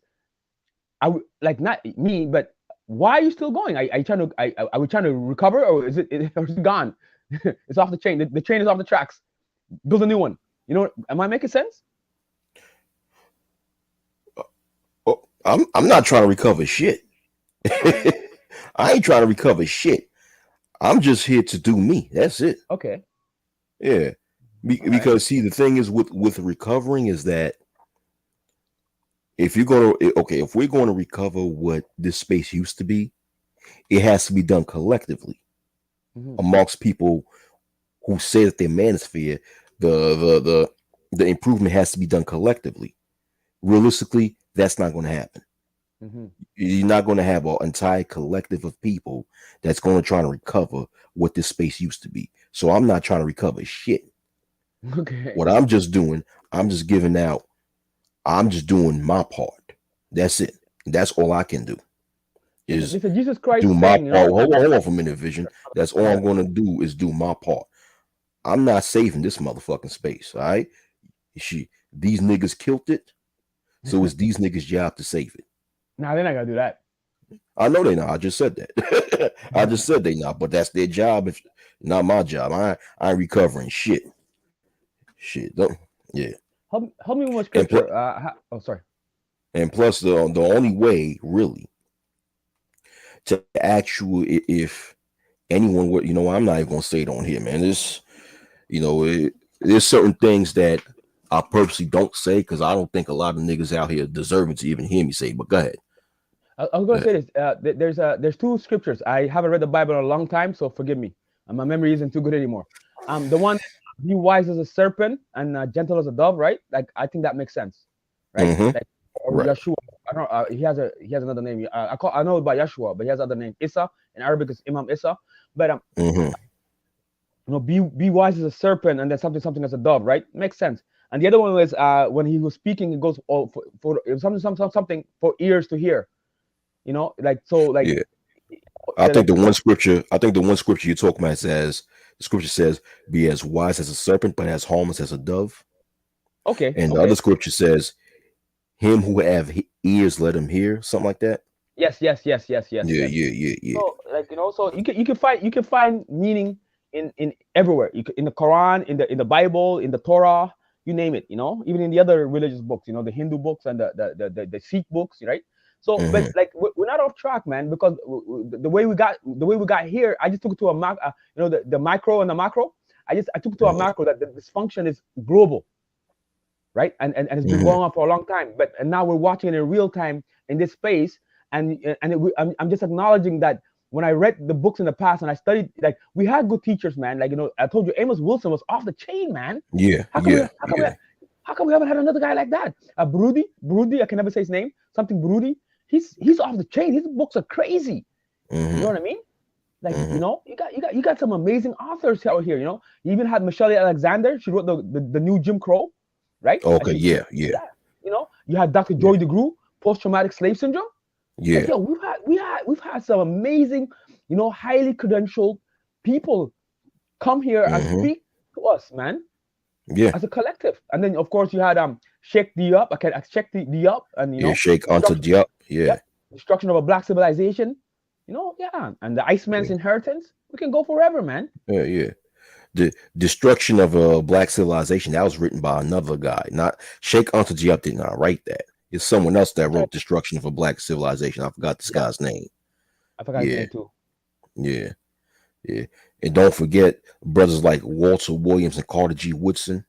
Speaker 2: like not me, but why are you still going? Are you trying to? Are we trying to recover, or or is it gone? It's off the chain. The train is off the tracks. Build a new one. You know, am I making sense?
Speaker 1: Oh, I'm not trying to recover shit. I ain't trying to recover shit. I'm just here to do me. That's it.
Speaker 2: Okay.
Speaker 1: Yeah. Because see, the thing is with recovering is that if you're gonna if we're going to recover what this space used to be, it has to be done collectively amongst people who say that they're manosphere. The improvement has to be done collectively. Realistically, that's not going to happen. You're not going to have an entire collective of people that's going to try to recover what this space used to be. So I'm not trying to recover shit.
Speaker 2: Okay.
Speaker 1: What I'm just doing, I'm just giving out. I'm just doing my part. That's it. That's all I can do. Is
Speaker 2: It's a Jesus Christ
Speaker 1: do my
Speaker 2: saying,
Speaker 1: part. Hold on for a minute, Vision. That's all
Speaker 2: Go
Speaker 1: I'm
Speaker 2: ahead.
Speaker 1: going to do is do my part. I'm not saving this motherfucking space. All right. These niggas killed it. So it's these niggas' job to save it.
Speaker 2: Nah, they're not gonna do that.
Speaker 1: I know they not. I just said that. I just said they not, but that's their job. If not my job, I ain't recovering shit. Shit, don't. Yeah.
Speaker 2: Help me with one
Speaker 1: And
Speaker 2: scripture. Oh, sorry.
Speaker 1: and plus the only way really to actually if anyone would I'm not even gonna say it on here, man. This there's certain things that I purposely don't say because I don't think a lot of niggas out here deserving to even hear me say. But go ahead.
Speaker 2: I was gonna say this. There's two scriptures. I haven't read the Bible in a long time, so forgive me. My memory isn't too good anymore. The one, be wise as a serpent and gentle as a dove, right? Like I think that makes sense, right?
Speaker 1: Mm-hmm.
Speaker 2: Like or
Speaker 1: Right.
Speaker 2: Yeshua. I don't. He has another name. I know about Yeshua, but he has other name. Issa in Arabic is Imam Issa. But
Speaker 1: Mm-hmm.
Speaker 2: be wise as a serpent and then something as a dove, right? Makes sense. And the other one was when he was speaking, it goes for something for ears to hear. Like so, like
Speaker 1: Yeah. I think
Speaker 2: like
Speaker 1: the one scripture you're talking about says the scripture says, "Be as wise as a serpent, but as harmless as a dove."
Speaker 2: okay,
Speaker 1: And the
Speaker 2: okay,
Speaker 1: other scripture says, "Him who have ears, let him hear." Something like that.
Speaker 2: yes.
Speaker 1: Yeah.
Speaker 2: So like so you can find meaning in everywhere. In the Quran, in the Bible, in the Torah, you name it. Even in the other religious books. The Hindu books and the Sikh books, right? So, but
Speaker 1: Mm-hmm.
Speaker 2: like we're not off track, man, because the way we got here, I just took it to a the micro and the macro. I took it to a macro that the dysfunction is global, right? And it's been
Speaker 1: Mm-hmm.
Speaker 2: going on for a long time. But and now we're watching it in real time in this space, I'm just acknowledging that when I read the books in the past and I studied, like we had good teachers, man. Like I told you, Amos Wilson was off the chain, man.
Speaker 1: Yeah.
Speaker 2: How come we
Speaker 1: Yeah.
Speaker 2: how come we
Speaker 1: Yeah.
Speaker 2: how come we haven't had another guy like that? Broody, I can never say his name. Something Broody. He's off the chain. His books are crazy. You know
Speaker 1: Mm-hmm.
Speaker 2: what I mean? Like
Speaker 1: Mm-hmm.
Speaker 2: you got some amazing authors out here. You even had Michelle Alexander. She wrote the new Jim Crow, right? And
Speaker 1: Okay.
Speaker 2: she
Speaker 1: Yeah. Yeah.
Speaker 2: yeah. You had Dr.
Speaker 1: Yeah.
Speaker 2: Joy DeGruy, post traumatic slave syndrome. Like
Speaker 1: Yeah.
Speaker 2: yo, we've had some amazing, highly credentialed people come here and
Speaker 1: Mm-hmm.
Speaker 2: speak to us, man,
Speaker 1: Yeah.
Speaker 2: as a collective. And then of course you had Sheikh Diop. I can Sheikh Diop, and
Speaker 1: Yeah. Shake onto
Speaker 2: destruction.
Speaker 1: the up. Yeah.
Speaker 2: Yep, destruction of a black civilization. Yeah, and the Iceman's
Speaker 1: Yeah.
Speaker 2: inheritance. We can go forever, man.
Speaker 1: Yeah. Yeah. The destruction of a black civilization that was written by another guy, not Sheikh Anta Diop did not write that. It's someone else that
Speaker 2: Okay.
Speaker 1: wrote destruction of a black civilization. I forgot this
Speaker 2: Yep,
Speaker 1: guy's name.
Speaker 2: I forgot his
Speaker 1: Yeah,
Speaker 2: name too.
Speaker 1: yeah, yeah. And don't forget brothers like Walter Williams and Carter G. Woodson.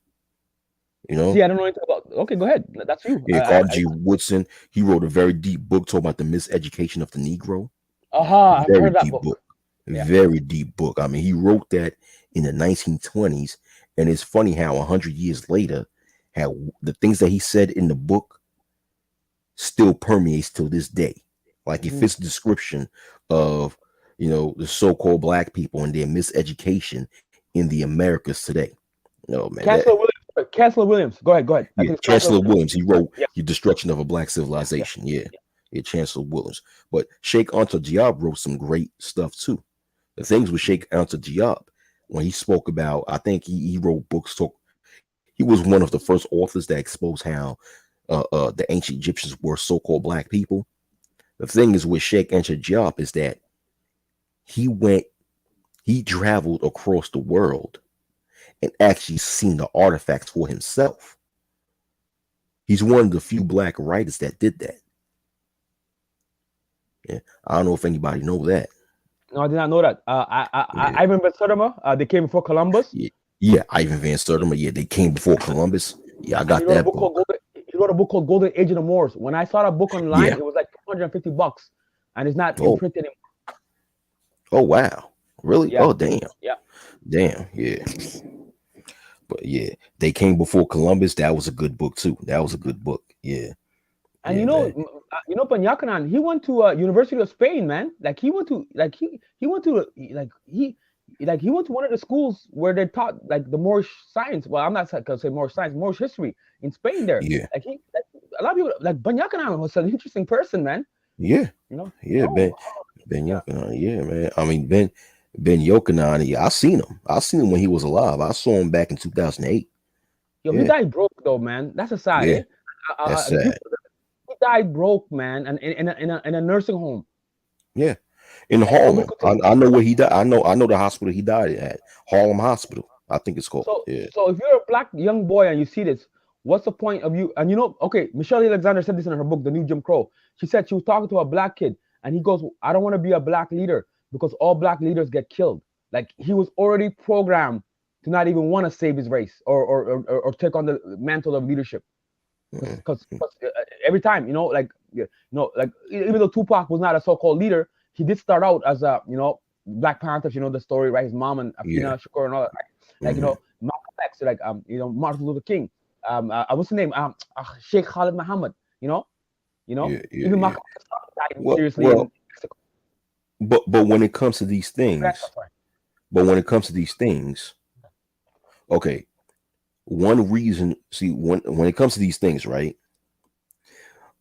Speaker 1: You
Speaker 2: See,
Speaker 1: know,
Speaker 2: I don't know anything about. Okay, go ahead. That's you.
Speaker 1: yeah, Carter G. Woodson. He wrote a very deep book talking about the miseducation of the Negro.
Speaker 2: Aha, I've
Speaker 1: Very
Speaker 2: heard that
Speaker 1: deep
Speaker 2: book.
Speaker 1: book.
Speaker 2: Yeah.
Speaker 1: Very deep book. I mean, he wrote that in the 1920s, and it's funny how 100 years later, how the things that he said in the book still permeates till this day. Like it
Speaker 2: Hmm.
Speaker 1: fits the description of the so-called black people and their miseducation in the Americas today. No man, that
Speaker 2: Chancellor Williams. Chancellor Williams. Go ahead. Go ahead. I
Speaker 1: Yeah,
Speaker 2: think it's Chancellor
Speaker 1: Chancellor
Speaker 2: Williams.
Speaker 1: Williams. He wrote
Speaker 2: Yeah.
Speaker 1: "The Destruction of a Black
Speaker 2: Yeah. Yeah.
Speaker 1: Civilization." Yeah, yeah, Chancellor Williams. But Sheikh Anta Diop wrote some great stuff too. The things with Sheikh Anta Diop when he spoke about, I think he wrote books. He was one of the first authors that exposed how the ancient Egyptians were so-called black people. The thing is with Sheikh Anta Diop is that he went, he traveled across the world and actually seen the artifacts for himself. He's one of the few black writers that did that. Yeah, I don't know if anybody know that.
Speaker 2: No, I did not know that.
Speaker 1: Yeah,
Speaker 2: Ivan Ben Sodoma, they came before Columbus,
Speaker 1: yeah, yeah. Ivan Van Sertima. Yeah, they came before Columbus. Yeah, I
Speaker 2: and he
Speaker 1: got
Speaker 2: wrote a
Speaker 1: that
Speaker 2: book called
Speaker 1: book.
Speaker 2: Golden. He wrote a book called Golden Age of the Moors. When I saw that book online,
Speaker 1: Yeah.
Speaker 2: it was like $250, and it's not in
Speaker 1: Oh,
Speaker 2: print anymore.
Speaker 1: oh wow. Really?
Speaker 2: Yeah,
Speaker 1: Oh damn.
Speaker 2: yeah.
Speaker 1: Damn. Yeah. But yeah, they came before Columbus. That was a good book too. That was a good book. Yeah.
Speaker 2: And
Speaker 1: Yeah, man.
Speaker 2: Panyakanan, he went to University of Spain, man. Like he went to he went to he went to one of the schools where they taught like the Moorish science. Well, I'm not gonna say Moorish science, Moorish history in Spain. There,
Speaker 1: Yeah.
Speaker 2: like, a lot of people like Panyakanan was an interesting person, man.
Speaker 1: Yeah.
Speaker 2: You know?
Speaker 1: Yeah.
Speaker 2: Oh,
Speaker 1: Ben
Speaker 2: yeah.
Speaker 1: Yochanan. Yeah, man. I mean Ben Yochanan. Yeah, I seen him. I seen him when he was alive. I saw him back in 2008.
Speaker 2: Yo, he
Speaker 1: Yeah.
Speaker 2: died broke though, man. That's a sad,
Speaker 1: Yeah.
Speaker 2: eh?
Speaker 1: That's
Speaker 2: The
Speaker 1: sad.
Speaker 2: people, he died broke, man, and in a nursing home.
Speaker 1: Yeah. In
Speaker 2: And nobody
Speaker 1: Harlem.
Speaker 2: could take.
Speaker 1: I know where he died. I know the hospital he died at. Harlem Hospital. I think it's called.
Speaker 2: So,
Speaker 1: Yeah.
Speaker 2: so if you're a black young boy and you see this, what's the point of you? And okay, Michelle Alexander said this in her book, The New Jim Crow. She said she was talking to a black kid, and he goes, "I don't want to be a black leader because all black leaders get killed." Like he was already programmed to not even want to save his race or take on the mantle of leadership.
Speaker 1: Mhm.
Speaker 2: Because every time, like even though Tupac was not a so-called leader, he did start out as a Black Panthers. You know the story, right? His mom and
Speaker 1: Yeah.
Speaker 2: Afina Shakur and all that. Right? Like
Speaker 1: Hmm.
Speaker 2: Malcolm X, like Martin Luther King, what's the name? Sheikh Khalid Muhammad.
Speaker 1: Yeah. Yeah.
Speaker 2: Even
Speaker 1: Yeah.
Speaker 2: Malcolm X died
Speaker 1: Well,
Speaker 2: seriously in
Speaker 1: well,
Speaker 2: Mexico.
Speaker 1: but when it comes to these things,
Speaker 2: Sorry.
Speaker 1: but when it comes to these things, okay, one reason, see, when it comes to these things, right?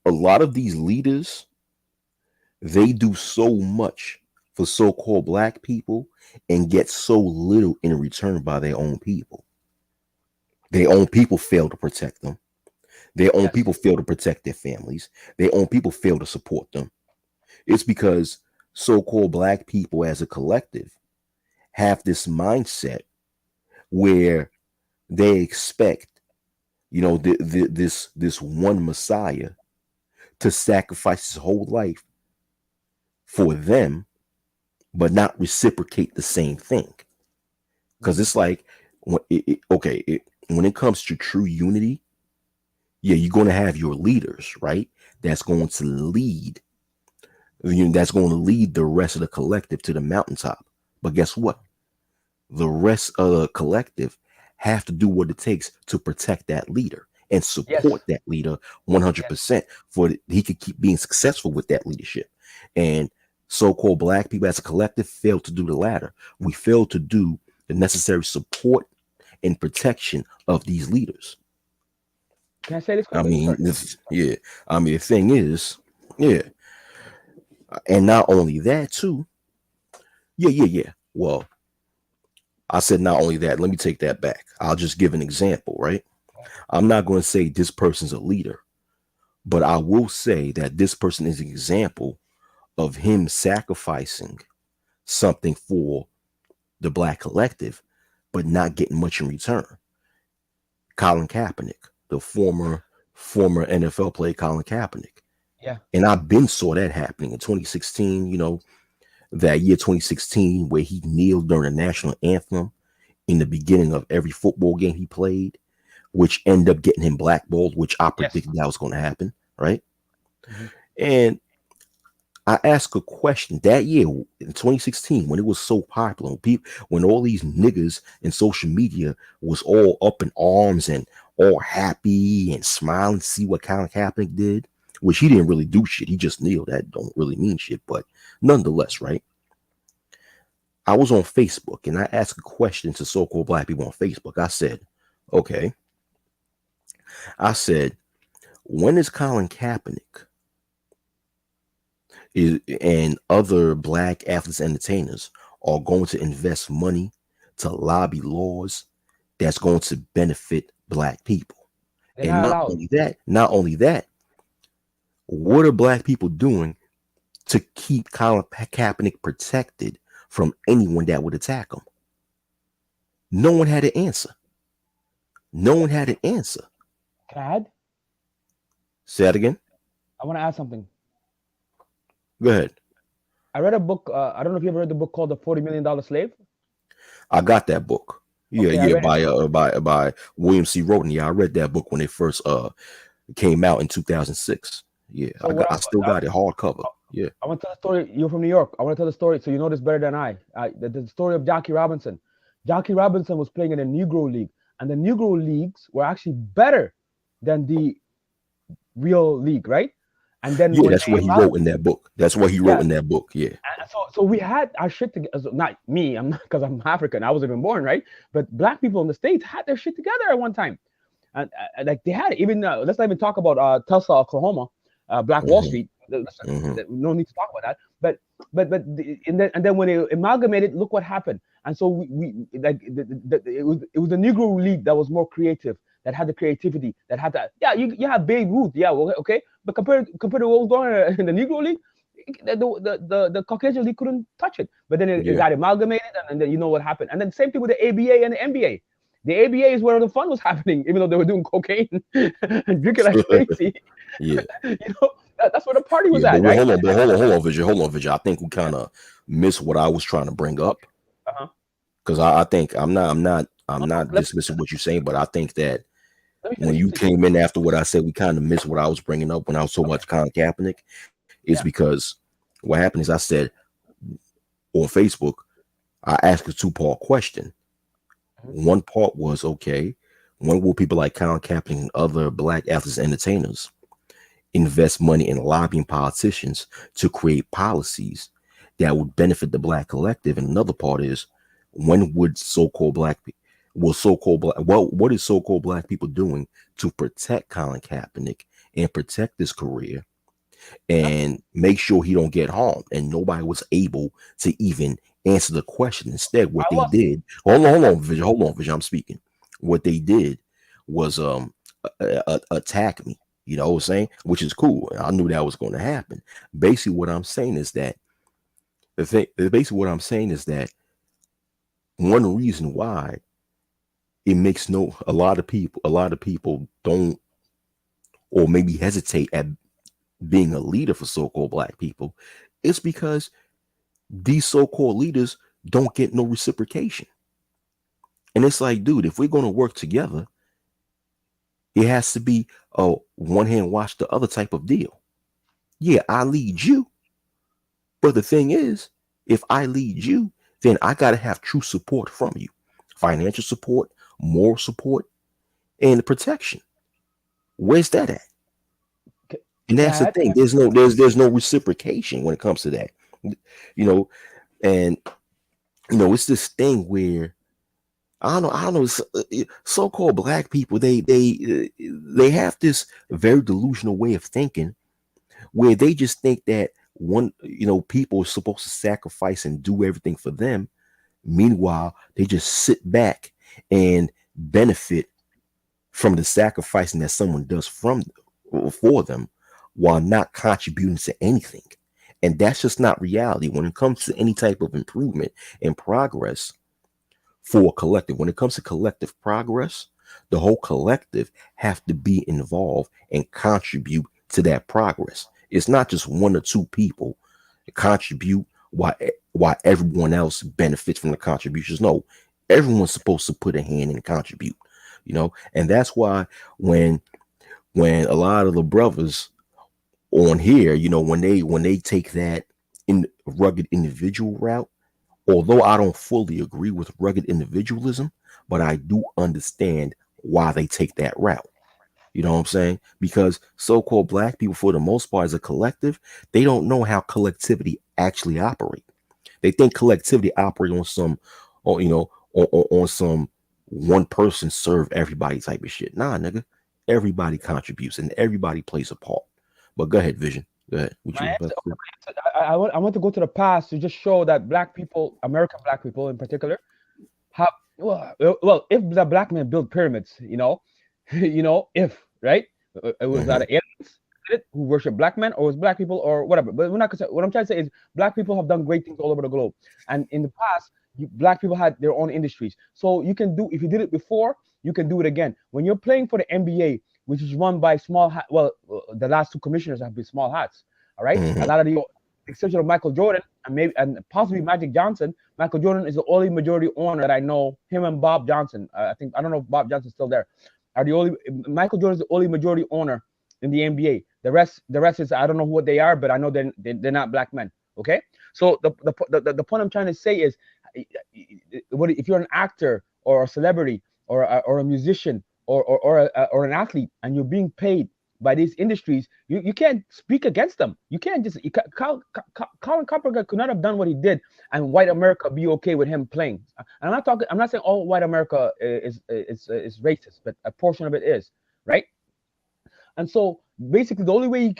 Speaker 1: A lot of these leaders, they do so much for so-called black people and get so little in return by their own people. Their own people fail to protect them. Their own
Speaker 2: Yes.
Speaker 1: people fail to protect their families. Their own people fail to support them. It's because so-called black people as a collective have this mindset where they expect, this one Messiah to sacrifice his whole life for them, but not reciprocate the same thing. Because it's like, when it comes to true unity, yeah, you're going to have your leaders, right? That's going to lead, that's going to lead the rest of the collective to the mountaintop. But guess what? The rest of the collective have to do what it takes to protect that leader and
Speaker 2: Yes.
Speaker 1: support that leader
Speaker 2: Yes.
Speaker 1: 100% he could keep being successful with that leadership. And so-called black people as a collective fail to do the latter. We fail to do the necessary support and protection of these leaders.
Speaker 2: Can I say this
Speaker 1: I
Speaker 2: quickly?
Speaker 1: mean,
Speaker 2: Sorry.
Speaker 1: yeah. I mean, the thing is, yeah, and not only that too. Yeah. Well, I said not only that. Let me take that back. I'll just give an example, right? I'm not going to say this person's a leader, but I will say that this person is an example of him sacrificing something for the black collective, but not getting much in return. Colin Kaepernick, the former NFL player Colin Kaepernick.
Speaker 2: Yeah.
Speaker 1: And I've been saw that happening in 2016, that year 2016, where he kneeled during the national anthem in the beginning of every football game he played, which ended up getting him blackballed, which I
Speaker 2: Yes.
Speaker 1: predicted that was going to happen, right?
Speaker 2: Mm-hmm.
Speaker 1: And I asked a question that year in 2016 when it was so popular, when all these niggas in social media was all up in arms and all happy and smiling to see what Colin Kaepernick did, which he didn't really do shit. He just kneeled. That don't really mean shit, but nonetheless, right? I was on Facebook and I asked a question to so-called black people on Facebook. I said, okay, I said, when is Colin Kaepernick and other black athletes and entertainers are going to invest money to lobby laws that's going to benefit black people?
Speaker 2: They're
Speaker 1: And
Speaker 2: not allowed.
Speaker 1: not only that, what are black people doing to keep Colin Kaepernick protected from anyone that would attack him? No one had an answer. No one had an answer.
Speaker 2: Can I add?
Speaker 1: Say that again.
Speaker 2: I want to add something.
Speaker 1: Go ahead.
Speaker 2: I read a book. I don't know if you ever read the book called The $40 Million Slave.
Speaker 1: I got that book. Yeah,
Speaker 2: Okay, I
Speaker 1: yeah,
Speaker 2: read it.
Speaker 1: by William C. Roden. Yeah, I read that book when it first came out in 2006. Yeah,
Speaker 2: So
Speaker 1: I still got it hardcover. Yeah.
Speaker 2: I want to tell the story. You're from New York. I want to tell the story so you know this better than I. The story of Jackie Robinson. Jackie Robinson was playing in a Negro League, and the Negro Leagues were actually better than the real league, right? And then
Speaker 1: Yeah,
Speaker 2: when
Speaker 1: that's
Speaker 2: they
Speaker 1: what he wrote in that book. That's what he
Speaker 2: yeah,
Speaker 1: wrote in that book. Yeah.
Speaker 2: so we had our shit together. Not me, I'm not because I'm African. I wasn't even born, right? But black people in the states had their shit together at one time, and like they had it. Even let's not even talk about Tulsa, Oklahoma, Black Wall
Speaker 1: Hmm.
Speaker 2: Street. Listen,
Speaker 1: Hmm.
Speaker 2: no need to talk about that. And then when they amalgamated, look what happened. And so we like it was the Negro League that was more creative, that had the creativity, that had that. Yeah, you have Babe Ruth, yeah, well, okay, but compared to what was going on in the Negro League, the Caucasian League couldn't touch it. But then it
Speaker 1: Yeah.
Speaker 2: got amalgamated, and then you know what happened. And then same thing with the ABA and the NBA. The ABA is where the fun was happening, even though they were doing cocaine and drinking like crazy.
Speaker 1: Yeah.
Speaker 2: That's where the party was
Speaker 1: Yeah. But
Speaker 2: at, right?
Speaker 1: hold on, Vigil. Hold on, Vigil. I think we kind of missed what I was trying to bring up,
Speaker 2: Okay. Uh-huh.
Speaker 1: because I think I'm not
Speaker 2: Let,
Speaker 1: dismissing what you're saying, but I think that
Speaker 2: let me
Speaker 1: when
Speaker 2: finish,
Speaker 1: you
Speaker 2: please.
Speaker 1: came in after what I said, we kind of missed what I was bringing up when I was so
Speaker 2: Okay.
Speaker 1: much Colin Kaepernick. Is
Speaker 2: Yeah.
Speaker 1: because what happened is I said on Facebook, I asked a two-part question.
Speaker 2: Mhm.
Speaker 1: One part was, okay, when will people like Colin Kaepernick and other black athletes and entertainers invest money in lobbying politicians to create policies that would benefit the black collective? And another part is, when would so-called black people will so-called black what is so-called black people doing to protect Colin Kaepernick and protect his career
Speaker 2: Nothing.
Speaker 1: and make sure he don't get harmed? And nobody was able to even answer the question. Instead, what
Speaker 2: I
Speaker 1: they
Speaker 2: was.
Speaker 1: did, hold on, Vision, I'm speaking. What they did was attack me. You know what I'm saying? Which is cool. I knew that was going to happen. Basically, what I'm saying is that one reason why it makes no a lot of people don't or maybe hesitate at being a leader for so-called black people, it's because these so-called leaders don't get no reciprocation. And it's like, dude, if we're going to work together, it has to be a one hand wash the other type of deal. Yeah, I lead you, but the thing is, if I lead you, then I got to have true support from you, financial support, moral support, and protection. Where's that at?
Speaker 2: Can,
Speaker 1: And
Speaker 2: can
Speaker 1: that's
Speaker 2: I
Speaker 1: the
Speaker 2: add?
Speaker 1: thing. There's no reciprocation when it comes to that. You know, and it's this thing where I don't know. So-called black people, they have this very delusional way of thinking where they just think that people are supposed to sacrifice and do everything for them. Meanwhile, they just sit back and benefit from the sacrificing that someone does for them while not contributing to anything. And that's just not reality when it comes to any type of improvement and progress for a collective. When it comes to collective progress, the whole collective have to be involved and contribute to that progress. It's not just one or two people contribute while everyone else benefits from the contributions. No, everyone's supposed to put a hand and contribute. And that's why when a lot of the brothers on here, when they take that in rugged individual route, although I don't fully agree with rugged individualism, but I do understand why they take that route. You know what I'm saying? Because so-called black people, for the most part, as a collective, they don't know how collectivity actually operate. They think collectivity operate on some, or on some one person serve everybody type of shit. Nah, nigga. everybody contributes and everybody plays a part. But go ahead, Vision. Go ahead. What
Speaker 2: My
Speaker 1: you about
Speaker 2: answer,
Speaker 1: to
Speaker 2: okay, my answer, I want to go to the past to just show that black people, American black people in particular, have well, if the black man built pyramids, if right, it
Speaker 1: say?
Speaker 2: was either aliens did it who worship black men, or it was black people, or whatever. But we're not concerned. What I'm trying to say is, black people have done great things all over the globe, and in the past, black people had their own industries. So you can do, if you did it before, you can do it again. When you're playing for the NBA, which is run by small hat, well, the last two commissioners have been small hats. All right, a
Speaker 1: Hmm.
Speaker 2: lot of the exception of Michael Jordan and maybe and possibly Magic Johnson. Michael Jordan is the only majority owner that I know. Him and Bob Johnson. I think, I don't know if Bob Johnson's still there. Are the only Michael Jordan is the only majority owner in the NBA. The rest is, I don't know what they are, but I know they're not black men. Okay, so the point I'm trying to say is, what if you're an actor or a celebrity or a musician or an athlete, and you're being paid by these industries, you can't speak against them. You can't just Colin Kaepernick could not have done what he did, and white America be okay with him playing. And I'm not saying all white America is racist, but a portion of it is, right? And so basically, the only way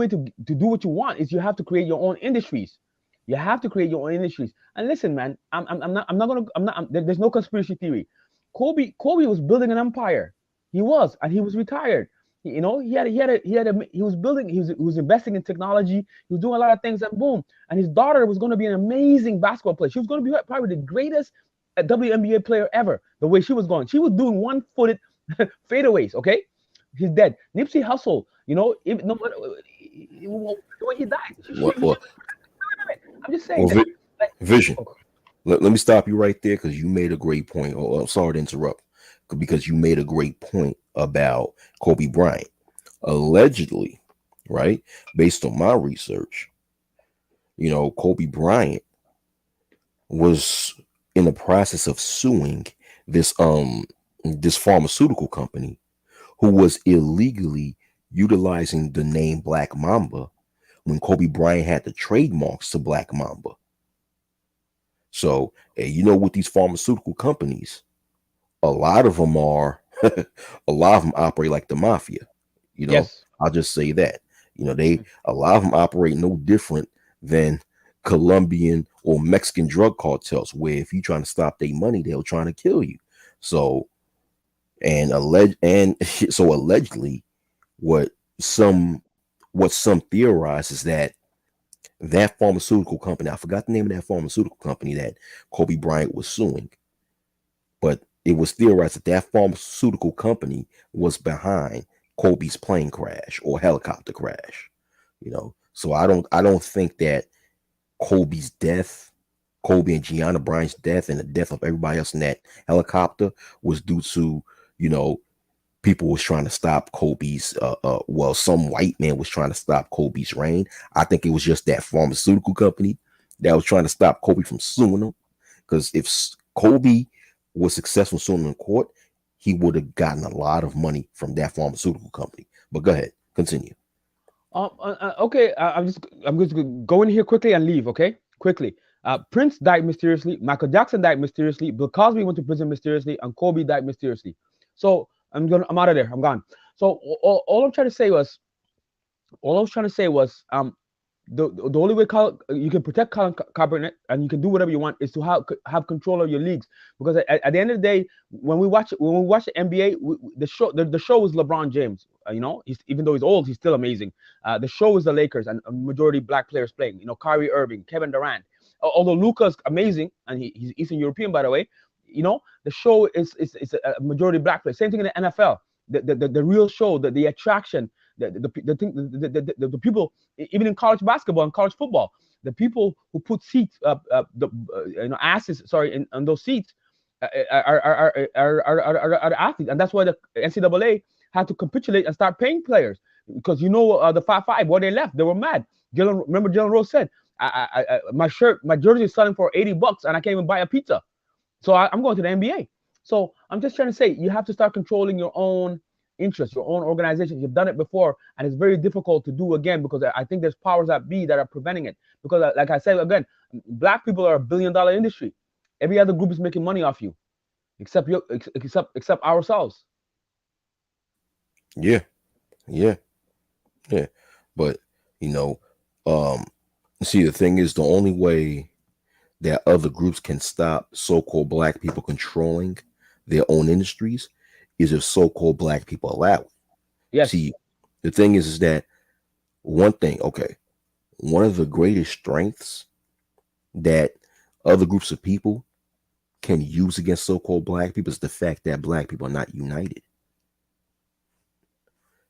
Speaker 2: to do what you want is you have to create your own industries. You have to create your own industries. And listen, man, I'm not gonna I'm not I'm, there's no conspiracy theory. Kobe was building an empire. He was, and he was retired. He was building, he was investing in technology. He was doing a lot of things, and boom, and his daughter was going to be an amazing basketball player. She was going to be probably the greatest WNBA player ever. The way she was going, she was doing one-footed fadeaways. Okay, he's dead. Nipsey Hussle, even no, when he died,
Speaker 1: What? What?
Speaker 2: I'm just saying
Speaker 1: Well,
Speaker 2: that. Like,
Speaker 1: Vision.
Speaker 2: oh,
Speaker 1: Let me stop you right there because you made a great point. Oh, I'm sorry to interrupt, because you made a great point about Kobe Bryant. Allegedly, right? Based on my research, Kobe Bryant was in the process of suing this pharmaceutical company who was illegally utilizing the name Black Mamba when Kobe Bryant had the trademarks to Black Mamba. So, with these pharmaceutical companies, a lot of them are, a lot of them operate like the mafia. You know,
Speaker 2: yes.
Speaker 1: I'll just say that. A lot of them operate no different than Colombian or Mexican drug cartels, where if you're trying to stop their money, they're trying to kill you. So, so allegedly, what some some theorize is that pharmaceutical company, I forgot the name of that pharmaceutical company that Kobe Bryant was suing, but it was theorized that pharmaceutical company was behind Kobe's plane crash or helicopter crash. So I don't think that Kobe's death, Kobe and Gianna Bryant's death, and the death of everybody else in that helicopter was due to, you know, people was trying to stop Kobe's some white man was trying to stop Kobe's reign. I think it was just that pharmaceutical company that was trying to stop Kobe from suing them. Because if Kobe was successful suing in court, he would have gotten a lot of money from that pharmaceutical company. But go ahead, continue.
Speaker 2: Okay, I'm just gonna go in here quickly and leave. Okay, quickly. Prince died mysteriously. Michael Jackson died mysteriously. Bill Cosby went to prison mysteriously, and Kobe died mysteriously. So I'm out of there. I'm gone. So all I'm trying to say was, the only way you can protect Colin Kaepernick and you can do whatever you want is to have control of your leagues, because at the end of the day, when we watch the NBA, the show is LeBron James. Even though he's old, he's still amazing. The show is the Lakers and a majority black players playing. Kyrie Irving, Kevin Durant. Although Luka's amazing and he's Eastern European, by the way. The show is a majority black players. Same thing in the NFL. The real show, the attraction, the thing, the people, even in college basketball and college football, the people who put seats, asses, sorry, on those seats, are the athletes, and that's why the NCAA had to capitulate and start paying players, because the 5-5, where they left, they were mad. Remember Jalen Rose said, my jersey is selling for $80 and I can't even buy a pizza. So I'm going to the NBA. So I'm just trying to say, you have to start controlling your own interests, your own organization. You've done it before, and it's very difficult to do again, because I think there's powers that be that are preventing it. Because, like I said again, black people are $1 billion industry. Every other group is making money off you, except ourselves.
Speaker 1: Yeah, yeah, yeah. But you know, um, see, the thing is, the only way that other groups can stop so-called black people controlling their own industries is if so-called black people allow it.
Speaker 2: Yes.
Speaker 1: See, the thing is that one thing, okay, one of the greatest strengths that other groups of people can use against so-called black people is the fact that black people are not united.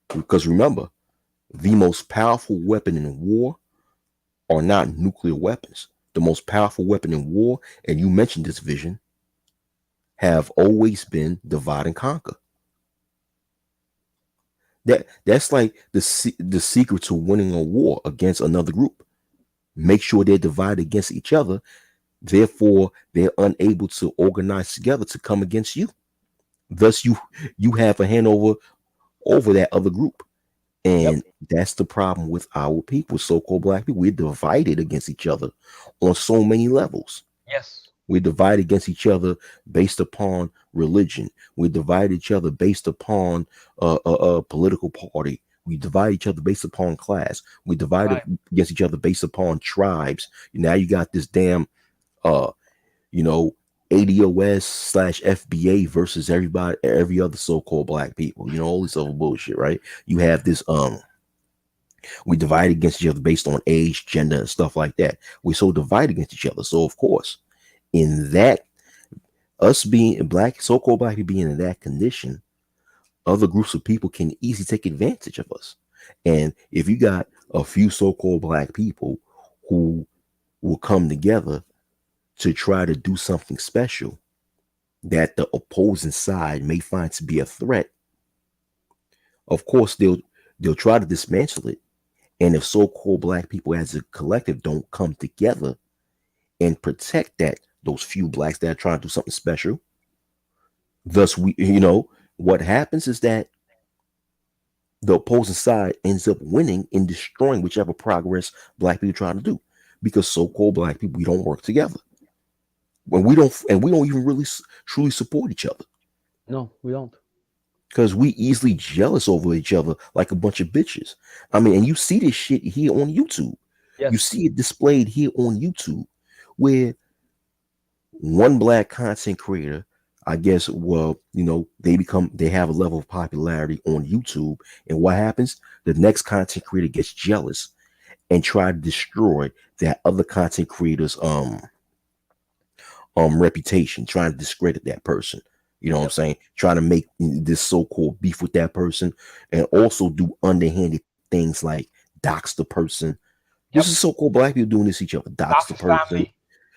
Speaker 1: Because remember, the most powerful weapon in war are not nuclear weapons. The most powerful weapon in war, and you mentioned this vision, have always been divide and conquer. That's like the secret to winning a war against another group. Make sure they're divided against each other. Therefore, they're unable to organize together to come against you. Thus, you have a handover over that other group.
Speaker 2: Yep.
Speaker 1: And that's the problem with our people, so-called black people. We're divided against each other on so many levels.
Speaker 2: Yes.
Speaker 1: We're divided against each other based upon religion. We divide each other based upon a political party. We divide each other based upon class. We divide
Speaker 2: Right.
Speaker 1: against each other based upon tribes. Now you got this damn, uh, you know, ADOS slash FBA versus every other so-called black people. You know, all this other bullshit, right? You have this we divide against each other based on age, gender, and stuff like that. We're so divided against each other. So of course, in that us being black, so-called black people being in that condition, other groups of people can easily take advantage of us. And if you got a few so-called black people who will come together to try to do something special that the opposing side may find to be a threat, of course they'll try to dismantle it. And if so-called black people as a collective don't come together and protect that those few blacks that are trying to do something special, thus we what happens is that the opposing side ends up winning and destroying whichever progress black people trying to do, because so-called black people, we don't work together when we don't even really truly support each other,
Speaker 2: No, we don't.
Speaker 1: because we easily jealous over each other like a bunch of bitches. I mean, and you see this shit here on YouTube. You
Speaker 2: Yes.
Speaker 1: see it displayed here on YouTube, where one black content creator, I guess, well, they have a level of popularity on YouTube, and what happens? The next content creator gets jealous and try to destroy that other content creator's reputation, trying to discredit that person. You know what I'm
Speaker 2: Yep.
Speaker 1: saying? Trying to make this so-called beef with that person, and also do underhanded things like dox the person. This is
Speaker 2: Yep.
Speaker 1: so-called black people doing this to each other. Dox
Speaker 2: Dox
Speaker 1: the
Speaker 2: his
Speaker 1: person,
Speaker 2: family.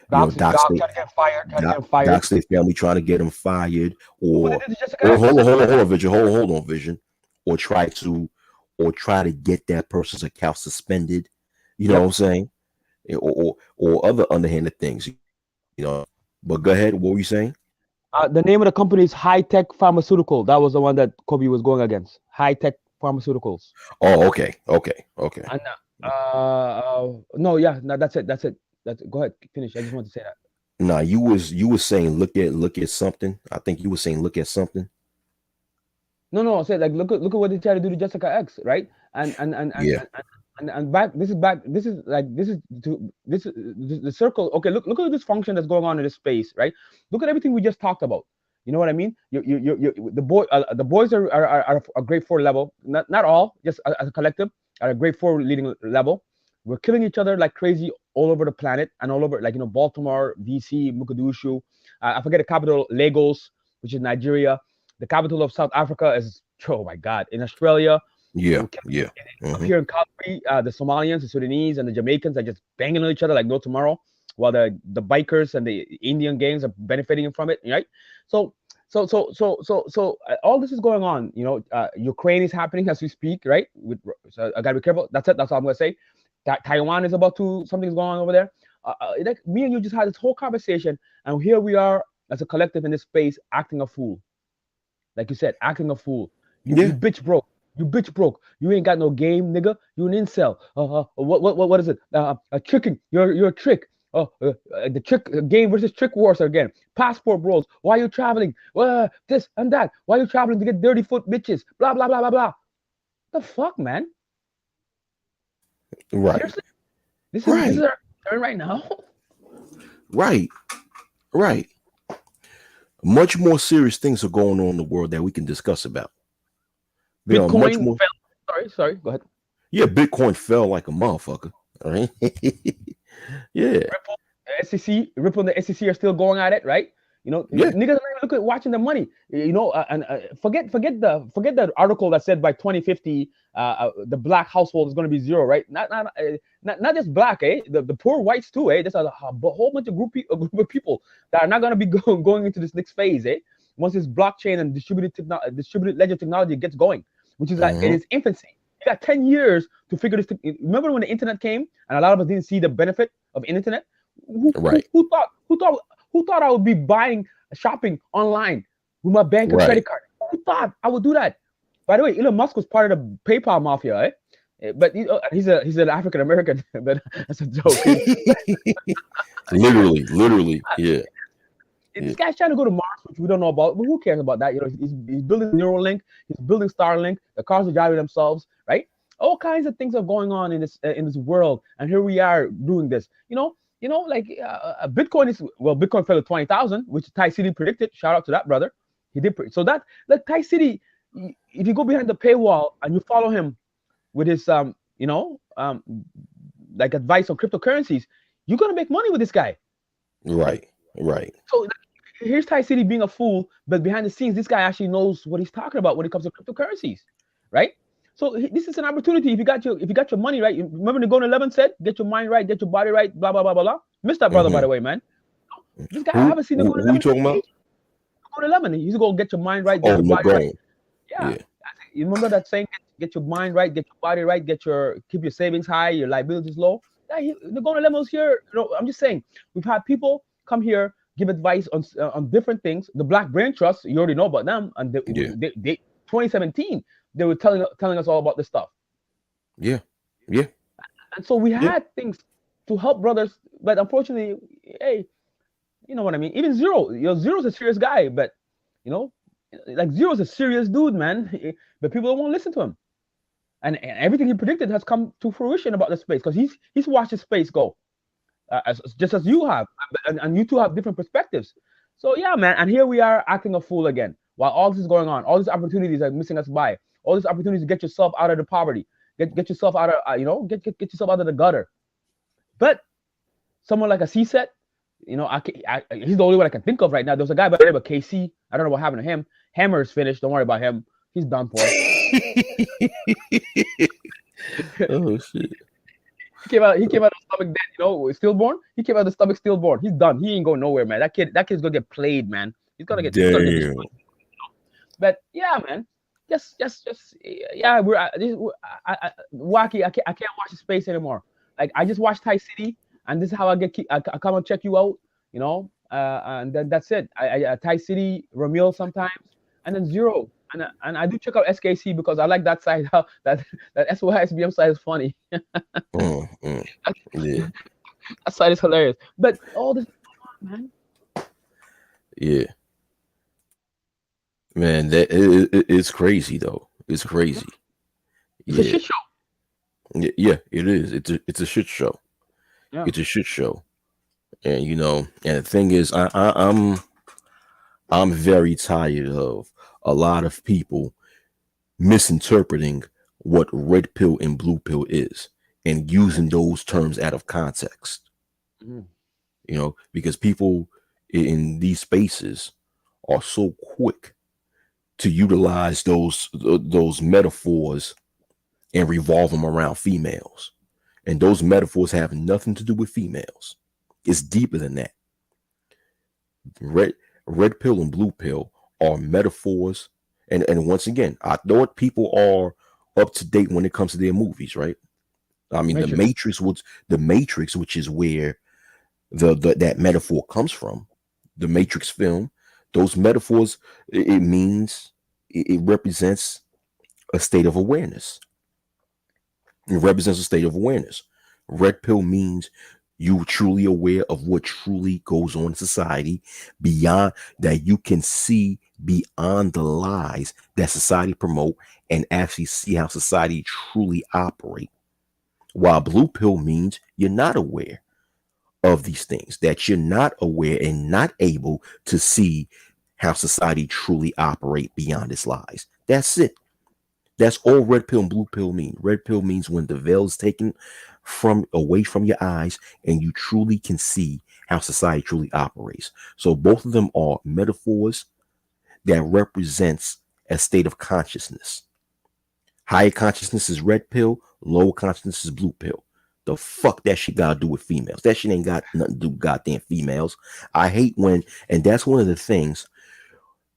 Speaker 2: Dox his
Speaker 1: dox
Speaker 2: dog.
Speaker 1: they
Speaker 2: Trying to get him fired. Trying to get him fired.
Speaker 1: dox their family, trying to get them fired,
Speaker 2: Look what they
Speaker 1: or
Speaker 2: did to Jessica
Speaker 1: or
Speaker 2: X.
Speaker 1: hold on, Vision, hold on, Vision, or try to get that person's account suspended. You know what I'm
Speaker 2: Yep.
Speaker 1: saying? Or other underhanded things. But go ahead. What were you saying?
Speaker 2: The name of the company is High Tech Pharmaceutical. That was the one that Kobe was going against. High Tech Pharmaceuticals.
Speaker 1: Oh, okay.
Speaker 2: And no, yeah, no, that's it. That's it. That's it. Go ahead, finish. I just want to say that.
Speaker 1: Nah, you was saying look at something. I think you were saying look at something.
Speaker 2: No, no, I said like look at what they tried to do to Jessica X, right?
Speaker 1: Yeah,
Speaker 2: And back. This is back. This is like this is the circle. Okay, look at this function that's going on in this space, right? Look at everything we just talked about. You know what I mean? The boys are a grade four level. Not all, just as a collective, at a grade four leading level. We're killing each other like crazy all over the planet and all over, like Baltimore, DC, Mogadishu. I forget the capital, Lagos, which is Nigeria. The capital of South Africa is, oh my God, in Australia.
Speaker 1: yeah,
Speaker 2: And
Speaker 1: yeah.
Speaker 2: up
Speaker 1: Hmm.
Speaker 2: here in Calgary, the Somalians, the Sudanese, and the Jamaicans are just banging on each other like no tomorrow, while the bikers and the Indian gangs are benefiting from it, right? So, all this is going on. Ukraine is happening as we speak, right? So I gotta be careful. That's it. That's all I'm gonna say. Taiwan is about to something's going on over there. Like me and you just had this whole conversation, and here we are as a collective in this space acting a fool, like you said, acting a fool. You
Speaker 1: Yeah,
Speaker 2: bitch broke. You bitch broke. You ain't got no game, nigga. You an incel. What is it? Tricking. You're a trick. The trick game versus trick wars again. Passport bros. Why you traveling? This and that. Why you traveling to get dirty foot bitches? Blah blah blah blah blah. The fuck, man?
Speaker 1: Right.
Speaker 2: Seriously? This is
Speaker 1: Right.
Speaker 2: our turn right now?
Speaker 1: Right. Right. Much more serious things are going on in the world that we can discuss about. There are much
Speaker 2: Bitcoin
Speaker 1: more.
Speaker 2: fell. Sorry, go ahead.
Speaker 1: Yeah, Bitcoin fell like a motherfucker. All right. Yeah.
Speaker 2: Ripple, Ripple and the SEC are still going at it, right?
Speaker 1: Yeah.
Speaker 2: Niggas are not look at watching the money. And forget the article that said by 2050 the black household is going to be zero, right? Not just black, eh? The poor whites too, eh? There's a whole bunch of a group of people that are not going to be going into this next phase, eh? Once this blockchain and distributed ledger technology gets going, which is in
Speaker 1: Hmm.
Speaker 2: its infancy. You got 10 years to figure this. Remember when the internet came and a lot of us didn't see the benefit of internet? Who, who,
Speaker 1: Right.
Speaker 2: who thought who thought who thought I would be buying shopping online with my bank and
Speaker 1: Right.
Speaker 2: credit card? Who thought I would do that? By the way, Elon Musk was part of the PayPal mafia, eh? But he's an African American, but that's a joke.
Speaker 1: Literally. Yeah. Yeah.
Speaker 2: This guy's trying to go to Mars, which we don't know about. But who cares about that? He's building Neuralink, he's building Starlink. The cars are driving themselves, right? All kinds of things are going on in this world, and here we are doing this. Like Bitcoin Bitcoin fell to 20,000, which Ty City predicted. Shout out to that brother. He did so that like Ty City. If you go behind the paywall and you follow him with his like advice on cryptocurrencies, you're gonna make money with this guy.
Speaker 1: Right. Right.
Speaker 2: So here's Ty City being a fool, but behind the scenes, this guy actually knows what he's talking about when it comes to cryptocurrencies, right? So this is an opportunity. If you got your money right, remember the Golden 11 said, "Get your mind right, get your body right." Blah blah blah blah blah. Missed that brother, by
Speaker 1: Hmm.
Speaker 2: the way, man. This guy, I
Speaker 1: Who,
Speaker 2: haven't seen the
Speaker 1: who
Speaker 2: Golden
Speaker 1: who you
Speaker 2: 11
Speaker 1: talking
Speaker 2: in
Speaker 1: about?
Speaker 2: ages. Golden 11. He's gonna get your mind right, get
Speaker 1: Oh,
Speaker 2: your
Speaker 1: no,
Speaker 2: body right.
Speaker 1: go.
Speaker 2: Yeah,
Speaker 1: Yeah.
Speaker 2: you remember that saying? Get your mind right, get your body right, keep your savings high, your liabilities low. Yeah, the Golden 11 is here. I'm just saying, we've had people come here give advice on different things. The Black Brain Trust, you already know about them, and
Speaker 1: Yeah.
Speaker 2: they 2017 they were telling us all about this stuff,
Speaker 1: Yeah. Yeah.
Speaker 2: and so we
Speaker 1: Yeah.
Speaker 2: had things to help brothers, but unfortunately, hey, you know what I mean. Even Zero's a serious guy, but you know, like Zero's a serious dude, man. But people don't want to listen to him, and everything he predicted has come to fruition about the space because he's watched the space go. Just as you have, and you two have different perspectives. So yeah, man, and here we are acting a fool again. While all this is going on, all these opportunities are missing us by. All these opportunities to get yourself out of the poverty, get yourself out of get yourself out of the gutter. But someone like a CSET, he's the only one I can think of right now. There's a guy by the name of KC. I don't know what happened to him. Hammer is finished. Don't worry about him. He's done for.
Speaker 1: Oh shit.
Speaker 2: He came out of the stomach dead, stillborn. He came out of the stomach stillborn. He's done. He ain't going nowhere, man. That kid's gonna get played, man. He's gonna get
Speaker 1: Damn.
Speaker 2: destroyed. But yeah, man. Just yeah. Wacky. I can't watch the space anymore. Like I just watched Thai City, and this is how I come and check you out, and then that's it. I Thai City, Ramil sometimes, and then Zero. And I do check out SKC because I like that side. How that SYSBM side is funny.
Speaker 1: Mm. Yeah.
Speaker 2: That side is hilarious. But all this, man,
Speaker 1: Yeah. Man, it's crazy though. It's crazy.
Speaker 2: it's a
Speaker 1: Yeah.
Speaker 2: shit show.
Speaker 1: Yeah, it is. It's a shit show.
Speaker 2: Yeah,
Speaker 1: It's a shit show. And and the thing is, I'm very tired of a lot of people misinterpreting what red pill and blue pill is and using those terms out of context.
Speaker 2: Mhm.
Speaker 1: Because people in these spaces are so quick to utilize those metaphors and revolve them around females. And those metaphors have nothing to do with females. It's deeper than that. Red red pill and blue pill are metaphors. And once again, I thought people are up to date when it comes to their movies, right? I mean,
Speaker 2: Matrix.
Speaker 1: The Matrix, which is where that metaphor comes from, the Matrix film. Those metaphors, it means it represents a state of awareness. It represents a state of awareness. Red pill means You truly aware of what truly goes on in society beyond that you can see beyond the lies that society promote and actually see how society truly operate. While blue pill means you're not aware of these things, that you're not aware and not able to see how society truly operate beyond its lies. That's it. That's all red pill and blue pill mean. Red pill means when the veil is taken from away from your eyes and you truly can see how society truly operates. So both of them are metaphors that represents a state of consciousness. Higher consciousness is red pill, lower consciousness is blue pill. The fuck that shit gotta do with females? That shit ain't got nothing to do with goddamn females. I hate when, and that's one of the things,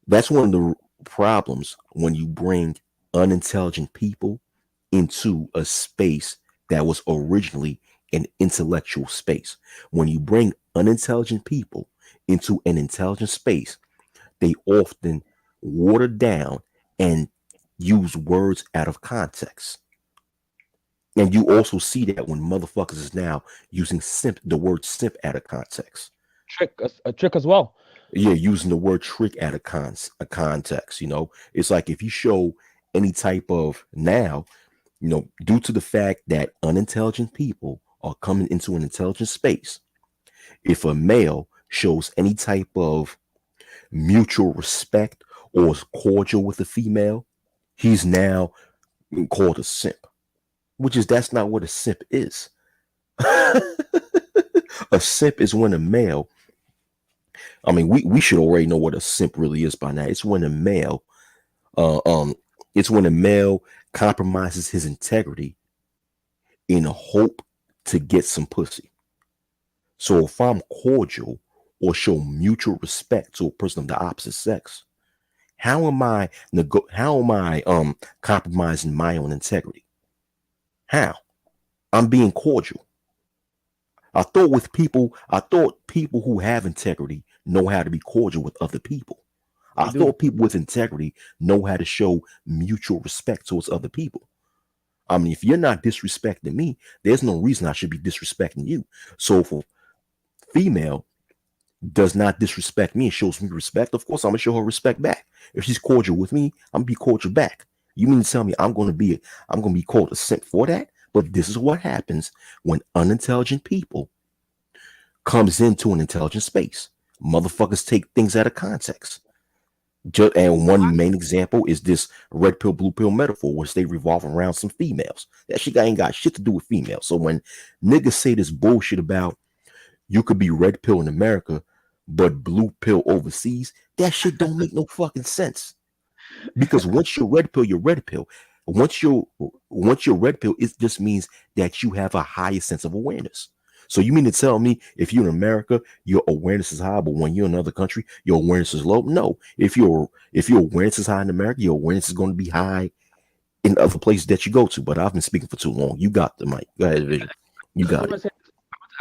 Speaker 1: that's one of the problems when you bring unintelligent people into a space that was originally an intellectual space. When you bring unintelligent people into an intelligent space, they often water down and use words out of context. And you also see that when motherfuckers is now using simp, the word simp out of context.
Speaker 2: A trick as well.
Speaker 1: Yeah, using the word trick out of a context. It's like if you show any type of now, due to the fact that unintelligent people are coming into an intelligent space, if a male shows any type of mutual respect or is cordial with a female, he's now called a simp, which is that's not what a simp is. A simp is when a male, I mean, we should already know what a simp really is by now. It's when a male, uh, um, it's when a male compromises his integrity in a hope to get some pussy. So if I'm cordial or show mutual respect to a person of the opposite sex, how am I compromising my own integrity? How? I'm being cordial. I thought people who have integrity know how to be cordial with other people.
Speaker 2: They
Speaker 1: I
Speaker 2: do.
Speaker 1: thought people with integrity know how to show mutual respect towards other people. I mean, if you're not disrespecting me, there's no reason I should be disrespecting you. So if a female does not disrespect me and shows me respect, of course I'm gonna show her respect back. If she's cordial with me, I'm gonna be cordial back. You mean to tell me I'm gonna be called a simp for that? But this is what happens when unintelligent people comes into an intelligent space. Motherfuckers take things out of context. And one main example is this red pill, blue pill metaphor, which they revolve around some females. That shit ain't got shit to do with females. So when niggas say this bullshit about you could be red pill in America, but blue pill overseas, that shit don't make no fucking sense. Because once you're red pill, you're red pill. Once you're red pill, it just means that you have a higher sense of awareness. So you mean to tell me if you're in America, your awareness is high, but when you're in another country, your awareness is low? No. If your awareness is high in America, your awareness is going to be high in other places that you go to. But I've been speaking for too long. You got the mic. Go ahead, Vision. You
Speaker 2: I
Speaker 1: got
Speaker 2: want
Speaker 1: it.
Speaker 2: to say,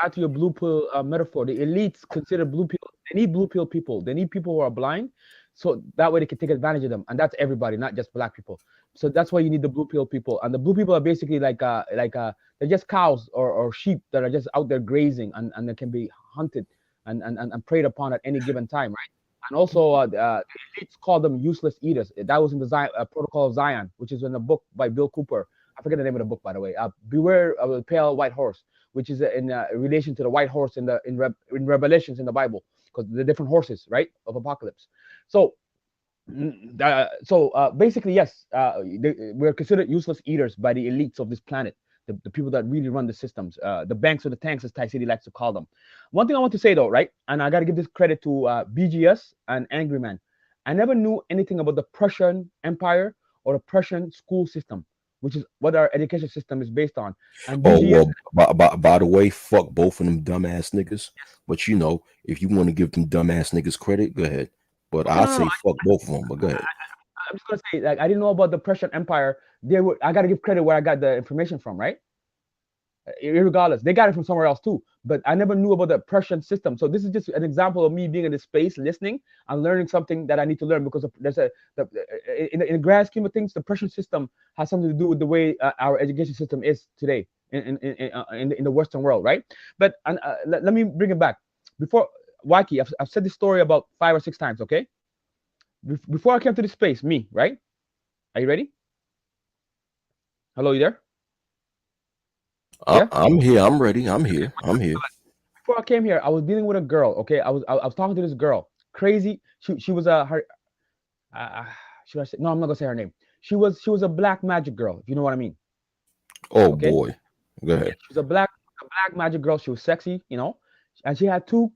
Speaker 2: add to your blue pill metaphor. The elites consider blue pill. They need blue pill people. They need people who are blind, so that way they can take advantage of them. And that's everybody, not just black people. So that's why you need the blue pill people. And the blue people are basically they're just cows or sheep that are just out there grazing and they can be hunted and preyed upon at any given time, right? And also, the elites call them useless eaters. That was in the Protocol of Zion, which is in a book by Bill Cooper. I forget the name of the book, by the way. Beware of the pale white horse, which is in relation to the white horse in Revelations in the Bible, because the different horses, right, of apocalypse. So, basically, yes, we're considered useless eaters by the elites of this planet, the people that really run the systems, the banks or the tanks, as Ty City likes to call them. One thing I want to say though, right, and I got to give this credit to BGS and Angry Man. I never knew anything about the Prussian Empire or the Prussian school system, which is what our education system is based on. And
Speaker 1: Oh
Speaker 2: BGS,
Speaker 1: well, by the way, fuck both of them dumbass niggas. But if you want to give them dumbass niggas credit, go ahead. But
Speaker 2: okay,
Speaker 1: I
Speaker 2: no, no,
Speaker 1: say fuck both of them. But go ahead.
Speaker 2: I'm just gonna say, like, I didn't know about the Prussian Empire. I got to give credit where I got the information from, right? Irregardless, they got it from somewhere else too. But I never knew about the oppression system. So this is just an example of me being in this space, listening and learning something that I need to learn, because there's in the grand scheme of things, the oppression system has something to do with the way our education system is today in the Western world, right? But let me bring it back. Before Waiki, I've said this story about 5 or 6 times. Okay, before I came to this space, me, right? Are you ready? Hello, you there? Yeah.
Speaker 3: I'm here. I'm ready. I'm here. I'm here.
Speaker 2: Before I came here, I was dealing with a girl. Okay, I was talking to this girl. Crazy. She was her. Uh, should I say? No, I'm not gonna say her name. She was a black magic girl. If you know what I mean.
Speaker 3: Oh
Speaker 2: Okay.
Speaker 3: boy. Go
Speaker 2: Yeah,
Speaker 3: ahead.
Speaker 2: she was a black magic girl. She was sexy, and she had 2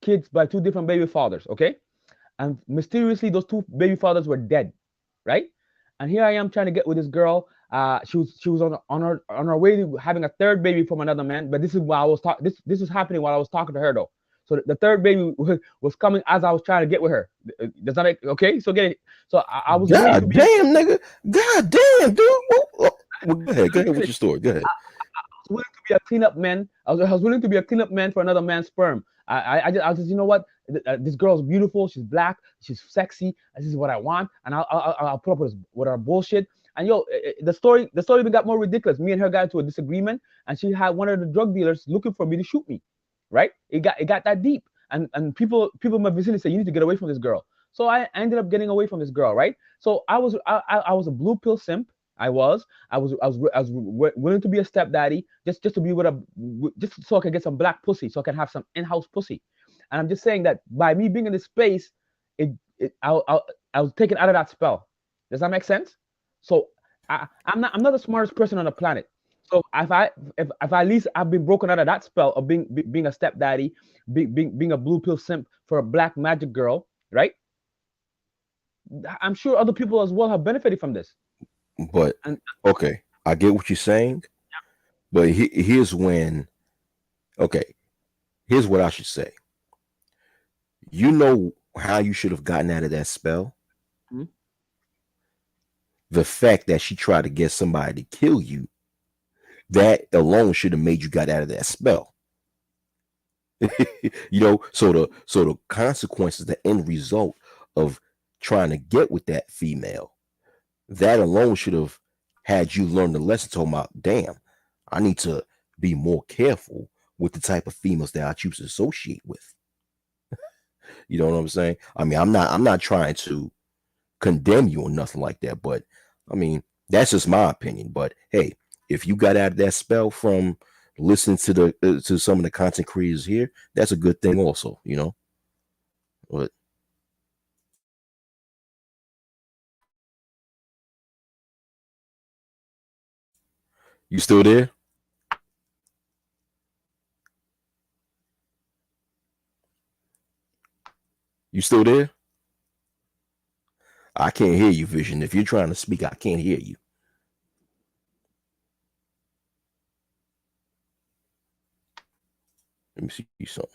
Speaker 2: kids by 2 different baby fathers. Okay, and mysteriously those 2 baby fathers were dead, right? And here I am trying to get with this girl. She was on her way to having a third baby from another man. But this is while I was talking. This was happening while I was talking to her though. So the third baby was coming as I was trying to get with her. Does that make okay? So get it. So I was willing to
Speaker 3: God
Speaker 2: be a
Speaker 3: damn, nigga. God damn, dude. Well, go ahead. Go
Speaker 2: let me
Speaker 3: ahead with
Speaker 2: finish.
Speaker 3: your story. Go ahead.
Speaker 2: Willing to be a cleanup man. I was willing to be a cleanup man for another man's sperm. I just you know what? This girl's beautiful. She's black. She's sexy. This is what I want, and I'll put up with her bullshit. And the story even got more ridiculous. Me and her got into a disagreement, and she had one of the drug dealers looking for me to shoot me. Right? It got that deep, and people in my vicinity say you need to get away from this girl. So I ended up getting away from this girl. Right? So I was a blue pill simp. I was willing to be a stepdaddy just to be with just so I can get some black pussy, so I can have some in-house pussy. And I'm just saying that by me being in this space, I was taken out of that spell. Does that make sense? So I'm not the smartest person on the planet. So if at least I've been broken out of that spell of being a stepdaddy, being a blue pill simp for a black magic girl, right? I'm sure other people as well have benefited from this.
Speaker 3: But
Speaker 2: And
Speaker 3: okay, I get what you're saying. But here's when. Okay, here's what I should say. You know how you should have gotten out of that spell?
Speaker 2: Mhm.
Speaker 3: The fact that she tried to get somebody to kill you, that alone should have made you got out of that spell. So the consequences, the end result of trying to get with that female, that alone should have had you learn the lesson. Talking about, damn, I need to be more careful with the type of females that I choose to associate with. You know what I'm saying? I mean, I'm not trying to condemn you or nothing like that, but I mean, that's just my opinion. But hey, if you got out of that spell from listening to some of the content creators here, that's a good thing also, But you still there? You still there? I can't hear you, Vision. If you're trying to speak, I can't hear you. Let me see something.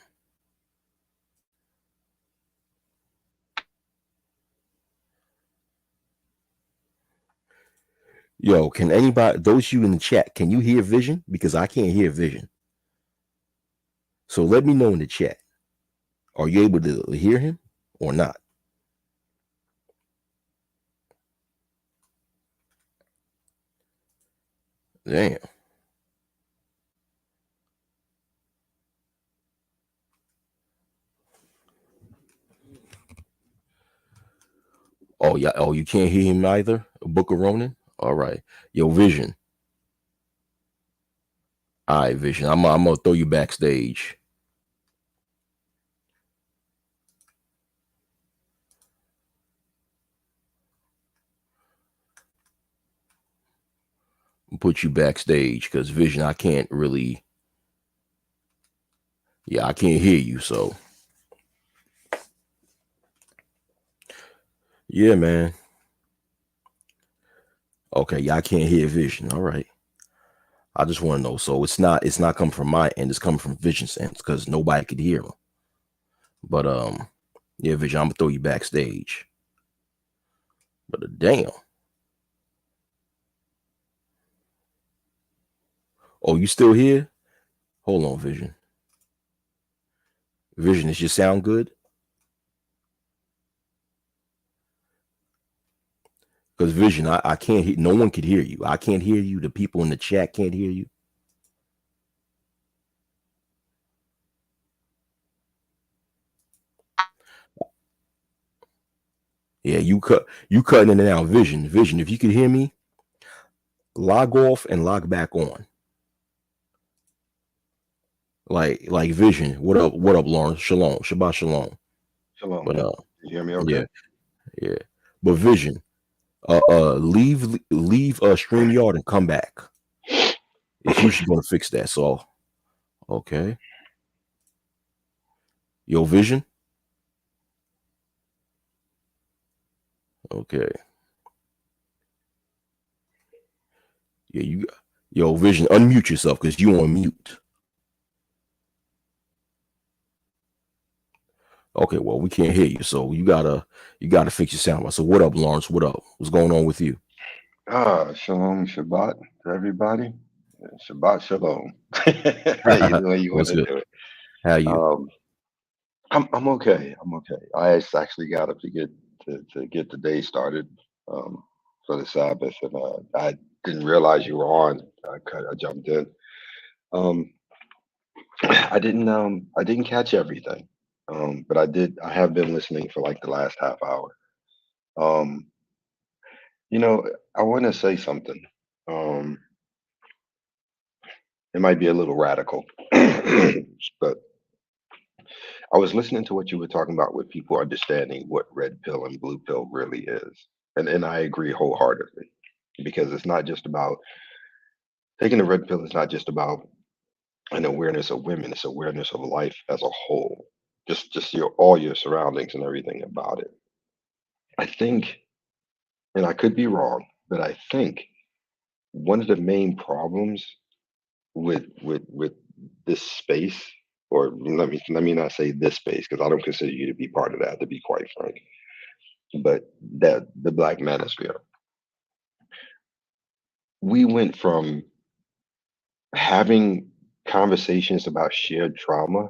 Speaker 3: Yo, can anybody, those you in the chat, can you hear Vision? Because I can't hear Vision. So let me know in the chat. Are you able to hear him or not? Damn. Oh yeah. Oh, you can't hear him either. Book of Ronan. All right. Yo, Vision. All right, Vision. I'm gonna throw you backstage. Put you backstage because Vision, I can't really. Yeah, I can't hear you. So yeah, man. Okay, yeah, I can't hear Vision. All right. I just want to know. So it's not coming from my end. It's coming from Vision's end because nobody could hear him. But yeah, Vision, I'm gonna throw you backstage. But damn. Oh, you still here? Hold on, Vision. Vision, does your sound good? Because Vision, I can't hear. No one could hear you. I can't hear you. The people in the chat can't hear you. Yeah, you cutting in and out. Vision. If you could hear me, log off and log back on. Like Vision. What up? What up, Lawrence? Shalom. Shabbat shalom.
Speaker 4: Shalom.
Speaker 3: But
Speaker 4: You hear me
Speaker 3: yeah,
Speaker 4: okay?
Speaker 3: yeah. But Vision, leave StreamYard and come back. It's usually going to fix that. So okay. Yo, Vision. Okay. Yeah, yo, Vision, unmute yourself because you on mute. Okay, well, we can't hear you, so you gotta fix your sound. So what up, Lawrence? What up? What's going on with you?
Speaker 4: Shalom, Shabbat to everybody. Shabbat Shalom. Either way you want
Speaker 3: What's
Speaker 4: to
Speaker 3: good?
Speaker 4: do it.
Speaker 3: How you?
Speaker 4: Um, I'm okay. I'm okay. Actually got up to get the day started um, for the Sabbath, and I didn't realize you were on. I jumped in. Um, I didn't catch everything, but I did. I have been listening for like the last half hour. Um, you know, I want to say something. Um, It might be a little radical, but I was listening to what you were talking about with people understanding what red pill and blue pill really is. And I agree wholeheartedly because it's not just about taking the red pill, it's not just about an awareness of women, it's awareness of life as a whole. Just your all your surroundings and everything about it. I think, and I could be wrong, but I think one of the main problems with this space, or let me not say this space because I don't consider you to be part of that, to be quite frank. But that the Black Manosphere, we went from having conversations about shared trauma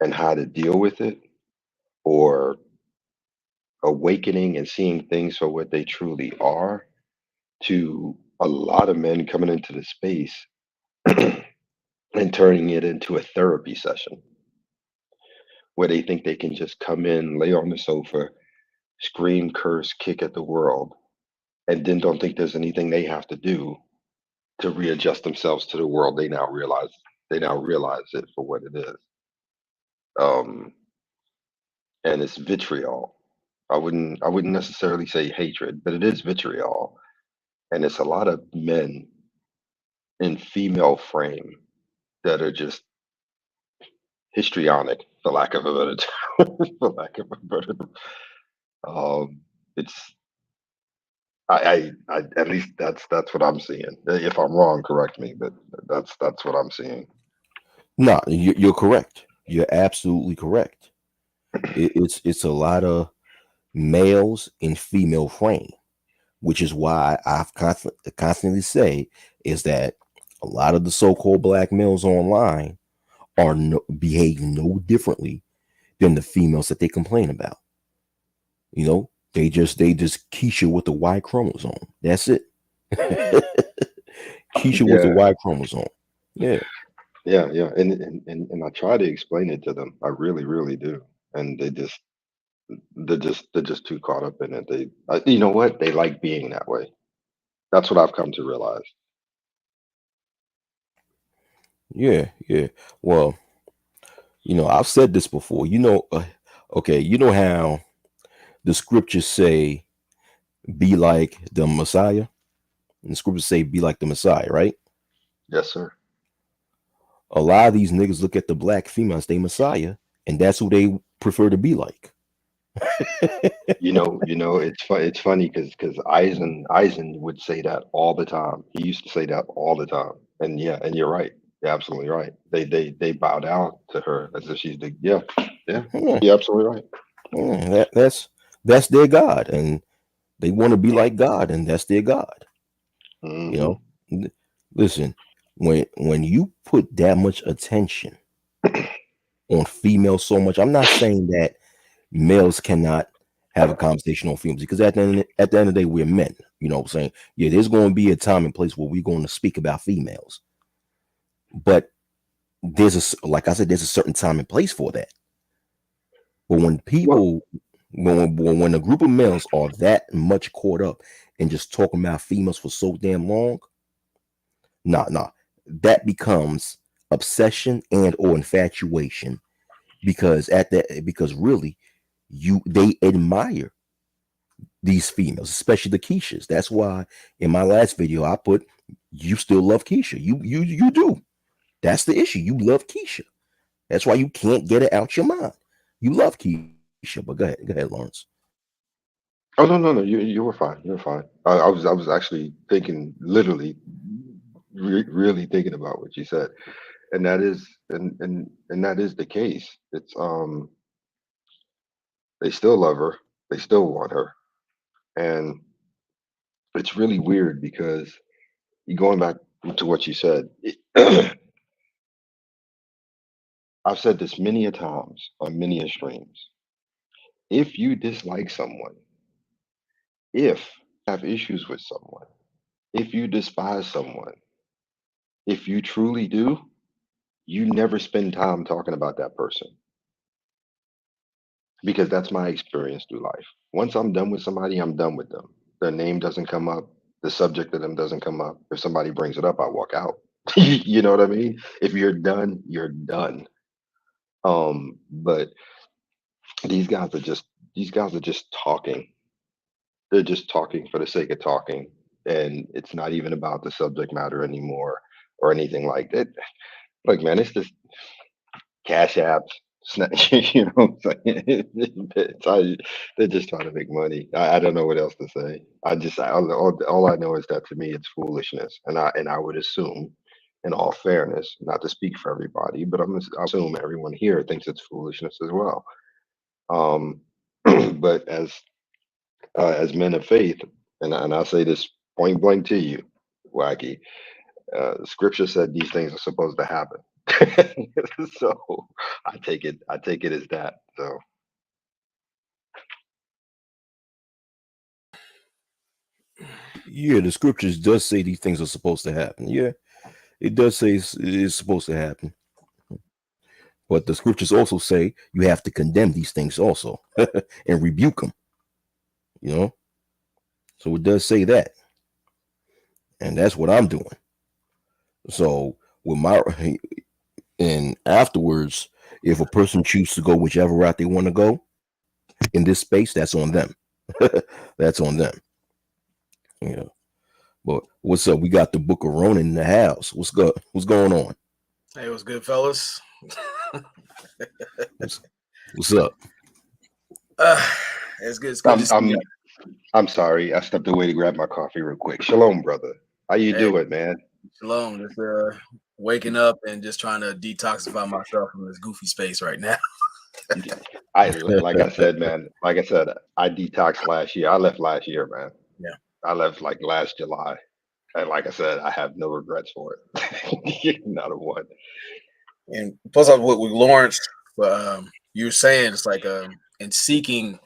Speaker 4: and how to deal with it, or awakening and seeing things for what they truly are, to a lot of men coming into the space and turning it into a therapy session where they think they can just come in, lay on the sofa, scream, curse, kick at the world, and then don't think there's anything they have to do to readjust themselves to the world. They now realize it for what it is. Um, and it's vitriol. I wouldn't necessarily say hatred, but it is vitriol. And it's a lot of men in female frame that are just histrionic, for lack of a better term. For lack of a better it's I at least that's what I'm seeing. If I'm wrong, correct me, but that's what I'm seeing.
Speaker 3: No, you're correct. You're absolutely correct. It's a lot of males in female frame, which is why I've constantly say is that a lot of the so-called black males online are behave no differently than the females that they complain about. They just Keisha with the Y chromosome. That's it. Keisha with the
Speaker 4: Yeah,
Speaker 3: Y chromosome. Yeah.
Speaker 4: yeah. And I try to explain it to them. I really, really do. And they're just too caught up in it. You know what? They like being that way. That's what I've come to realize.
Speaker 3: Yeah. Yeah. Well, I've said this before. Okay, you know how the scriptures say, be like the Messiah? And the scriptures say, be like the Messiah, right?
Speaker 4: Yes, sir.
Speaker 3: A lot of these niggas look at the black females, they Messiah, and that's who they prefer to be like.
Speaker 4: It's funny because Eisen would say that all the time. He used to say that all the time. And yeah, and you're right. You're absolutely right. They bow down to her as if she's the yeah.
Speaker 3: Yeah,
Speaker 4: You're absolutely right.
Speaker 3: yeah, that's their God, and they want to be like God, and that's their God. You
Speaker 4: Hmm.
Speaker 3: know, Listen, when you put that much attention on females so much, I'm not saying that males cannot have a conversation on females because at the end of the day, we're men. You know what I'm saying? Yeah, there's going to be a time and place where we're going to speak about females, but like I said, there's a certain time and place for that. But when
Speaker 4: Well,
Speaker 3: people, when a group of males are that much caught up in just talking about females for so damn long, nah, that becomes obsession and or infatuation because really they admire these females, especially the Keishas. That's why in my last video I put you still love Keisha. You do. That's the issue. You love Keisha. That's why you can't get it out your mind. You love Keisha, but go ahead, Lawrence.
Speaker 4: oh no, no, no, you were fine. You were fine. I was actually thinking, literally, really thinking about what you said, and that is, and that is the case. It's they still love her, they still want her, and it's really weird because you going back to what you said. I've said this many a times on many a streams. If you dislike someone, if have issues with someone, if you despise someone, if you truly do, you never spend time talking about that person because that's my experience through life. Once I'm done with somebody, I'm done with them. Their name doesn't come up, the subject of them doesn't come up. If somebody brings it up, I walk out. You know what I mean? If you're done, you're done. But these guys are just these guys are just talking. They're just talking for the sake of talking, and it's not even about the subject matter anymore or anything like that. Look, man, it's just cash apps. You know what I'm saying? They're just trying to make money. I don't know what else to say. All I know is that to me it's foolishness, and I would assume, in all fairness, not to speak for everybody, but I assume everyone here thinks it's foolishness as well. Um, but as men of faith, and I say this point blank to you, Wacky, scripture said these things are supposed to happen. So I take it as that. So
Speaker 3: Yeah, the scriptures does say these things are supposed to happen. Yeah, it does say it's supposed to happen. But the scriptures also say you have to condemn these things also and rebuke them, you know? So it does say that. And that's what I'm doing. So with my and afterwards, if a person chooses to go whichever route they want to go in this space, that's on them. That's on them. You know. But what's up? We got the Book of Ronan in the house. What's going on?
Speaker 5: Hey, what's good, fellas?
Speaker 3: What's, what's up?
Speaker 5: Uh, it's good. It's good to
Speaker 4: I'm
Speaker 5: see you.
Speaker 4: I'm I'm sorry. I stepped away to grab my coffee real quick. Shalom, brother. How you
Speaker 5: Hey,
Speaker 4: doing, man?
Speaker 5: shalom. Just waking up and just trying to detoxify myself from this goofy space right now.
Speaker 4: Like I said, man. Like I said, I detoxed last year. I left last year, man.
Speaker 5: Yeah.
Speaker 4: I left like last July, and like I said, I have no regrets for it. Not a one.
Speaker 5: And plus, I was with Lawrence, but you were saying it's like in seeking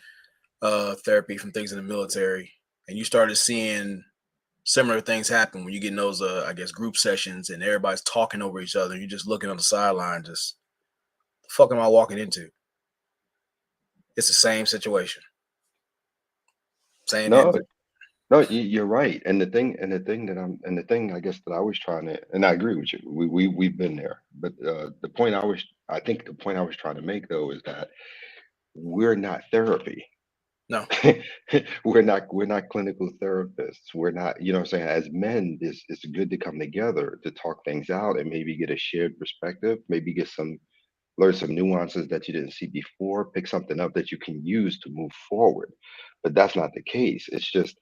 Speaker 5: therapy from things in the military, and you started seeing similar things happen when you get in those I guess group sessions and everybody's talking over each other. And you're just looking on the sideline, just the fuck am I walking into? It's the same situation, same damn
Speaker 4: No,
Speaker 5: thing.
Speaker 4: no, you're right. And the thing I guess that I was trying to, and I agree with you. We've been there. But I think the point I was trying to make though is that we're not therapy.
Speaker 5: No,
Speaker 4: We're not clinical therapists. We're not, you know what I'm saying? As men, it's good to come together to talk things out and maybe get a shared perspective, maybe learn some nuances that you didn't see before, pick something up that you can use to move forward. But that's not the case. It's just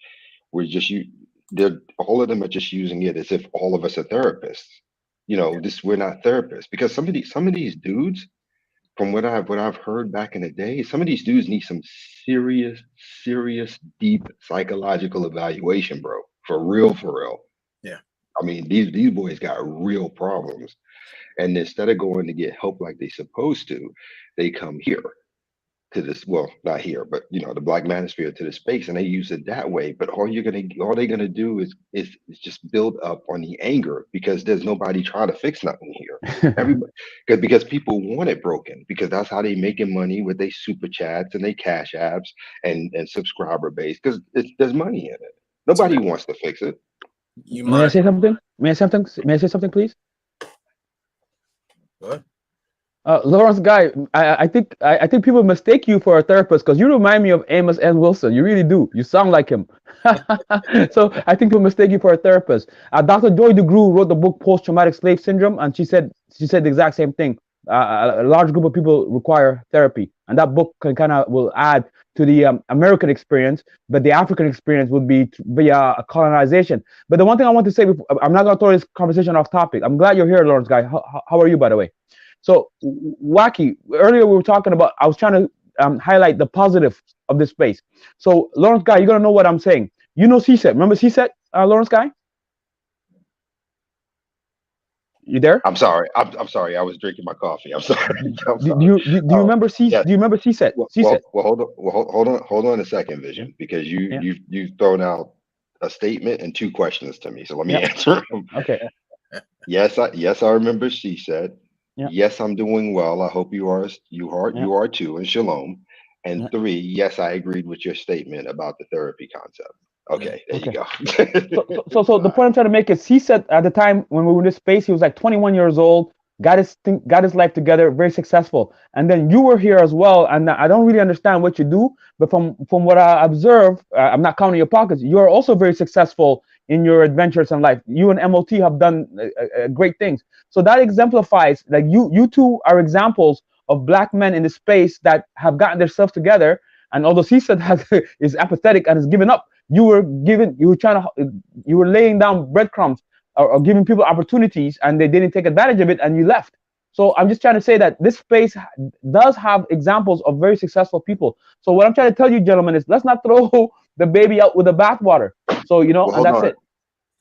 Speaker 4: we're just you they're all of them are just using it as if all of us are therapists. This we're not therapists because some of these dudes, from what I've heard back in the day, some of these dudes need some serious, serious, deep psychological evaluation, bro. For real, for real.
Speaker 5: yeah,
Speaker 4: I mean, these boys got real problems, and instead of going to get help like they supposed to, they come here to this, well, not here, but the black manosphere, to the space, and they use it that way. But all they're gonna do is just build up on the anger, because there's nobody trying to fix nothing here. Everybody, because people want it broken, because that's how they making money with their super chats and they cash apps and subscriber base, because there's money in it.
Speaker 5: So
Speaker 4: Nobody wants to fix it.
Speaker 5: you
Speaker 2: May I
Speaker 5: mind?
Speaker 2: say something? May I say something? May I say something, please?
Speaker 5: What?
Speaker 2: Lawrence Guy, I think people mistake you for a therapist because you remind me of Amos N. Wilson. You really do. You sound like him. So I think people mistake you for a therapist. Dr. Joy DeGruy wrote the book Post Traumatic Slave Syndrome, and she said the exact same thing. A large group of people require therapy, and that book can kind of will add to the American experience, but the African experience would be via colonization. But the one thing I want to say, I'm not going to throw this conversation off topic. I'm glad you're here, Lawrence Guy. How are you, by the way? So, Wacky, earlier we were talking about, I was trying to highlight the positive of this space. So, Lawrence Guy, you're going to know what I'm saying. You know CSET. Remember CSET, Lawrence Guy? You there?
Speaker 4: I'm sorry. I'm sorry. I was drinking my coffee. I'm sorry. I'm
Speaker 2: Do
Speaker 4: sorry.
Speaker 2: you remember
Speaker 4: Yeah.
Speaker 2: Do you remember CSET? CSET.
Speaker 4: Hold on a second, Vision, because you've thrown out a statement and two questions to me. So let me answer them.
Speaker 2: Okay.
Speaker 4: Yes, I remember she said.
Speaker 2: Yeah.
Speaker 4: Yes, I'm doing well. I hope you are too, and shalom. And three, yes, I agreed with your statement about the therapy concept. Okay, there you go.
Speaker 2: So the point I'm trying to make is CSET at the time when we were in this space, he was like 21 years old, got his life together, very successful. And then you were here as well, and I don't really understand what you do, but from what I observe, I'm not counting your pockets. You are also very successful in your adventures in life. You and MOT have done great things. So that exemplifies, like, you two are examples of black men in the space that have gotten themselves together. And although CSET is apathetic and has given up, you were laying down breadcrumbs or giving people opportunities, and they didn't take advantage of it, and you left. So I'm just trying to say that this space does have examples of very successful people. So what I'm trying to tell you, gentlemen, is let's not throw the baby out with the bathwater. So and that's it.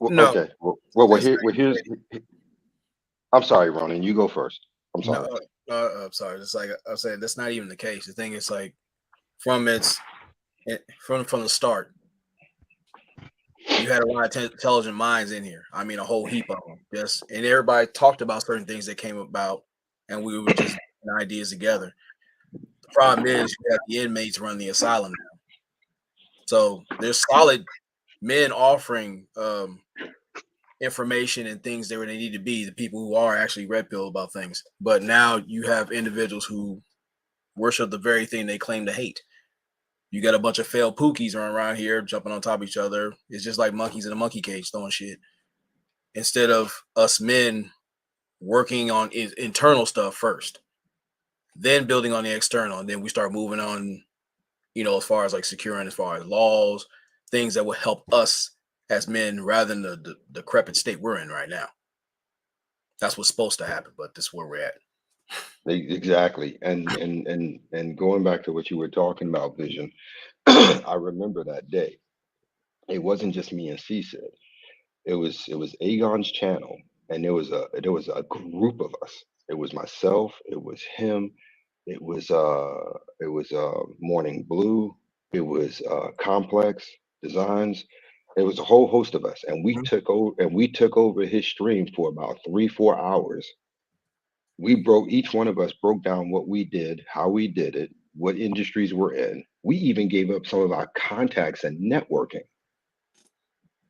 Speaker 5: No.
Speaker 4: Okay. Here's. I'm sorry, Ronan. You go first. I'm sorry.
Speaker 5: I'm sorry. It's like I'm saying, that's not even the case. The thing is, like, from the start, you had a lot of intelligent minds in here. I mean, a whole heap of them. Yes, and everybody talked about certain things that came about, and we were just putting ideas together. The problem is, you have the inmates run the asylum now, so there's solid men offering information and things where they need to be, the people who are actually red pill about things. But now you have individuals who worship the very thing they claim to hate. You got a bunch of failed pookies running around here jumping on top of each other. It's just like monkeys in a monkey cage throwing shit. Instead of us men working on internal stuff first, then building on the external, and then we start moving on, as far as like securing, as far as laws, things that will help us as men rather than the decrepit state we're in right now. That's what's supposed to happen, but this is where we're at.
Speaker 4: Exactly. And going back to what you were talking about, Vision, I remember that day. It wasn't just me and CSID. It was Aegon's channel, and there was a group of us. It was myself, it was him, it was Morning Blue, it was Complex Designs. It was a whole host of us, and we took over his stream for about 3-4 hours. Each one of us broke down what we did, how we did it, what industries we're in. We even gave up some of our contacts and networking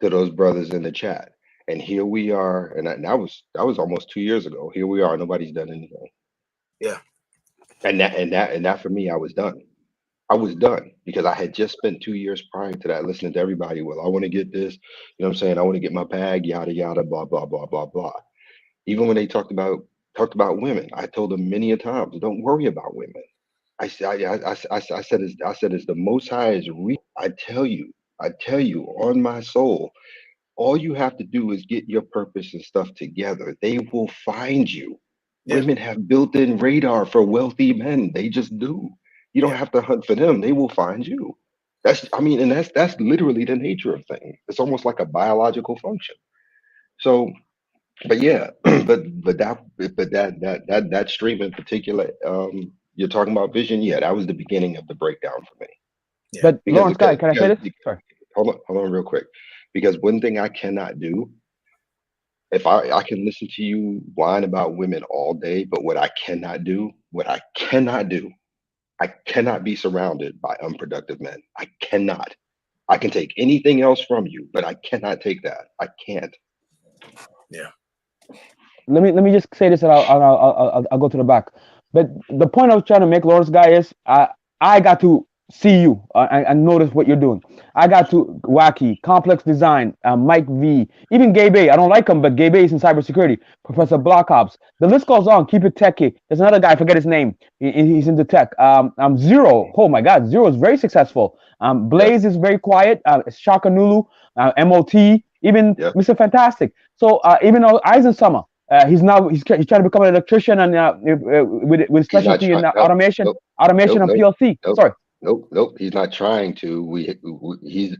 Speaker 4: to those brothers in the chat. And here we are, and that was almost 2 years ago. Here we are, nobody's done anything.
Speaker 5: Yeah.
Speaker 4: And that for me, I was done. I was done because I had just spent 2 years prior to that listening to everybody. Well, I want to get this, you know what I'm saying? I want to get my bag, yada yada, blah blah blah blah blah. Even when they talked about women, I told them many a times, don't worry about women. I said it's the Most High is real. I tell you on my soul, all you have to do is get your purpose and stuff together. They will find you.
Speaker 5: Yeah.
Speaker 4: Women have built-in radar for wealthy men. They just do. You don't have to hunt for them. They will find you. That's literally the nature of things. It's almost like a biological function. So, but yeah, but that stream in particular, you're talking about Vision. Yeah, that was the beginning of the breakdown for me.
Speaker 5: Yeah.
Speaker 2: But
Speaker 4: Because
Speaker 2: Lawrence, guy,
Speaker 4: because
Speaker 2: can I say
Speaker 4: because,
Speaker 2: this?
Speaker 4: because
Speaker 2: Sorry.
Speaker 4: hold on real quick. Because one thing I cannot do, if I can listen to you whine about women all day, but what I cannot do, I cannot be surrounded by unproductive men. I cannot. I can take anything else from you, but I cannot take that. I can't.
Speaker 5: Yeah.
Speaker 2: Let me just say this, and I'll go to the back. But the point I was trying to make, Lawrence, guy, is I got to see you and notice what you're doing. I got to Wacky, Complex Design, Mike V, even Gabe. I don't like him, but Gabe is in cybersecurity. Professor Block Ops. The list goes on. Keep it techy. There's another guy. I forget his name. He's into tech. Zero. Oh my God, Zero is very successful.
Speaker 4: Yep.
Speaker 2: Blaze is very quiet. Shaka Nulu, MOT, even
Speaker 4: Yep.
Speaker 2: Mr. Fantastic. So even though Eisen Summer. He's trying to become an electrician and with
Speaker 4: He's not
Speaker 2: specialty in
Speaker 4: trying. Nope.
Speaker 2: automation,
Speaker 4: Nope.
Speaker 2: automation
Speaker 4: Nope.
Speaker 2: and
Speaker 4: Nope.
Speaker 2: PLC.
Speaker 4: Nope.
Speaker 2: Sorry.
Speaker 4: Nope. He's not trying to. He's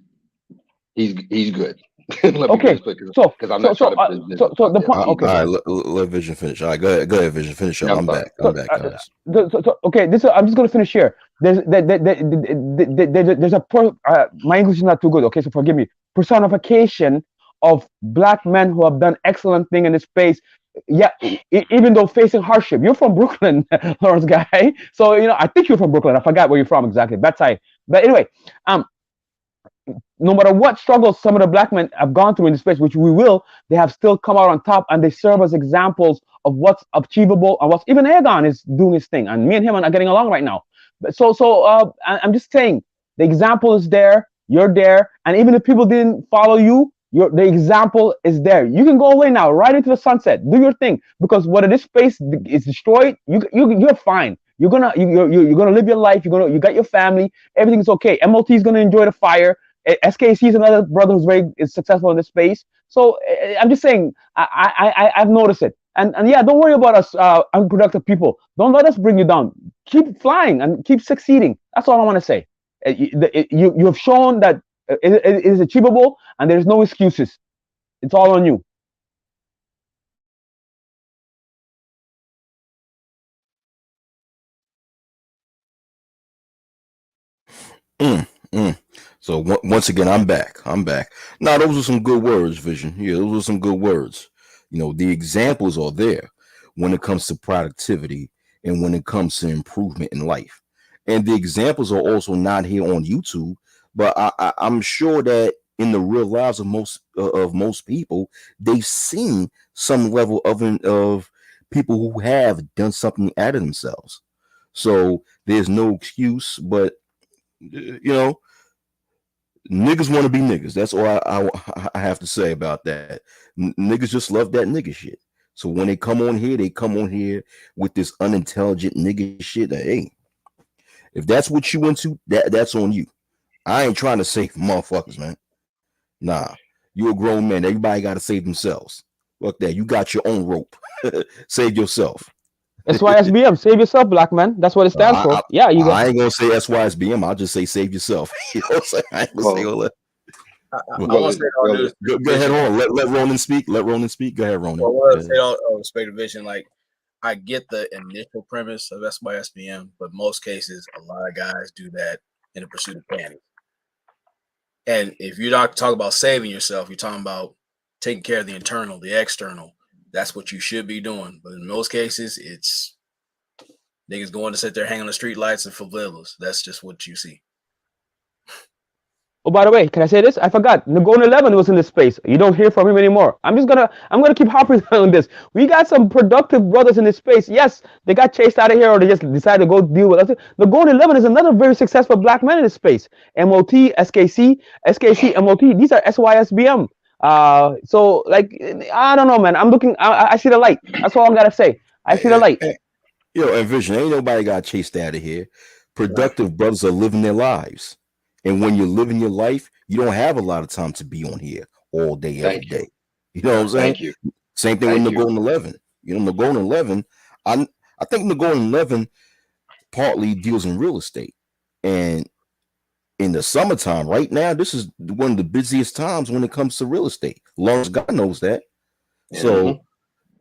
Speaker 4: good. Let me
Speaker 2: Okay.
Speaker 4: just put
Speaker 2: So
Speaker 4: because I'm
Speaker 2: so
Speaker 4: not trying
Speaker 2: so
Speaker 4: to put his
Speaker 2: so
Speaker 4: business
Speaker 2: so
Speaker 4: out
Speaker 2: the
Speaker 4: there,
Speaker 2: point.
Speaker 4: but
Speaker 3: All
Speaker 4: he's
Speaker 2: Okay.
Speaker 3: right,
Speaker 4: good.
Speaker 3: let Vision finish. All right, go ahead, Vision, finish
Speaker 4: Yeah,
Speaker 3: up.
Speaker 4: I'm sorry.
Speaker 3: I'm back, guys.
Speaker 2: Okay. This I'm just gonna finish here. There's my English is not too good. Okay, so forgive me. Personification of black men who have done excellent thing in this space. Yeah, even though facing hardship. You're from Brooklyn, Lawrence guy. So I think you're from Brooklyn. I forgot where you're from exactly. That's I. But anyway, um, no matter what struggles some of the black men have gone through in this space, which we will, they have still come out on top, and they serve as examples of what's achievable and what's even Aegon is doing his thing, and me and him are getting along right now. But I'm just saying the example is there, you're there, and even if people didn't follow you, the example is there. You can go away now, right into the sunset, do your thing, because whether this space is destroyed, you're fine. You're gonna live your life. You got your family. Everything's okay. MOT is gonna enjoy the fire. SKC is another brother who's very is successful in this space. So I'm just saying, I've noticed it. And yeah, don't worry about us unproductive people. Don't let us bring you down. Keep flying and keep succeeding. That's all I want to say. You have shown that it is achievable and there's no excuses. It's all on you.
Speaker 3: Mm, mm. So once again, I'm back. I'm back. Now, those are some good words, Vision. Yeah, those are some good words. The examples are there when it comes to productivity and when it comes to improvement in life. And the examples are also not here on YouTube, but I'm sure that in the real lives of most people, they've seen some level of people who have done something out of themselves. So there's no excuse, but niggas want to be niggas. That's all I have to say about that. Niggas just love that nigga shit. So when they come on here with this unintelligent nigga shit. That, hey, if that's what you into, that's on you. I ain't trying to save motherfuckers, man. Nah, you a grown man. Everybody got to save themselves. Fuck that. You got your own rope. Save yourself.
Speaker 2: SYSBM, save yourself, black man. That's what it stands
Speaker 3: I,
Speaker 2: for. Yeah, you got.
Speaker 3: I ain't gonna say SYSBM. I'll just say save yourself. You know what I'm saying? I ain't gonna say
Speaker 4: Well,
Speaker 3: all that.
Speaker 5: I
Speaker 3: Well,
Speaker 5: want to say all due
Speaker 3: go,
Speaker 5: respect
Speaker 3: go
Speaker 5: to
Speaker 3: ahead
Speaker 5: Vision.
Speaker 3: on. Let Ronan speak. Let Ronan speak. Go ahead, Ronan.
Speaker 5: Well, I want
Speaker 3: Go
Speaker 5: to
Speaker 3: ahead.
Speaker 5: say all respect to Vision. Like, I get the initial premise of SYSBM, but most cases, a lot of guys do that in the pursuit of panties. And if you're not talking about saving yourself, you're talking about taking care of the internal, the external. That's what you should be doing. But in most cases, it's niggas going to sit there hanging on the street lights and favelas. That's just what you see.
Speaker 2: Oh, by the way, can I say this? I forgot. Nagone 11 was in this space. You don't hear from him anymore. I'm gonna keep harping on this. We got some productive brothers in this space. Yes, they got chased out of here, or they just decided to go deal with us. Nagone 11 is another very successful black man in this space. MOT, SKC, MOT. These are SYSBM. So like, I don't know, man. I'm looking. I see the light. That's all I'm gotta say. I see the light.
Speaker 3: And Vision, ain't nobody got chased out of here. Productive brothers are living their lives. And when you're living your life, you don't have a lot of time to be on here all day, every
Speaker 4: thank
Speaker 3: day.
Speaker 4: you.
Speaker 3: You know what I'm saying?
Speaker 4: Thank you.
Speaker 3: Same thing with
Speaker 4: Thank you.
Speaker 3: Nagorno 11. Nagorno 11, I think Nagorno 11 partly deals in real estate. And in the summertime, right now, this is one of the busiest times when it comes to real estate. Lawrence God knows that.
Speaker 1: So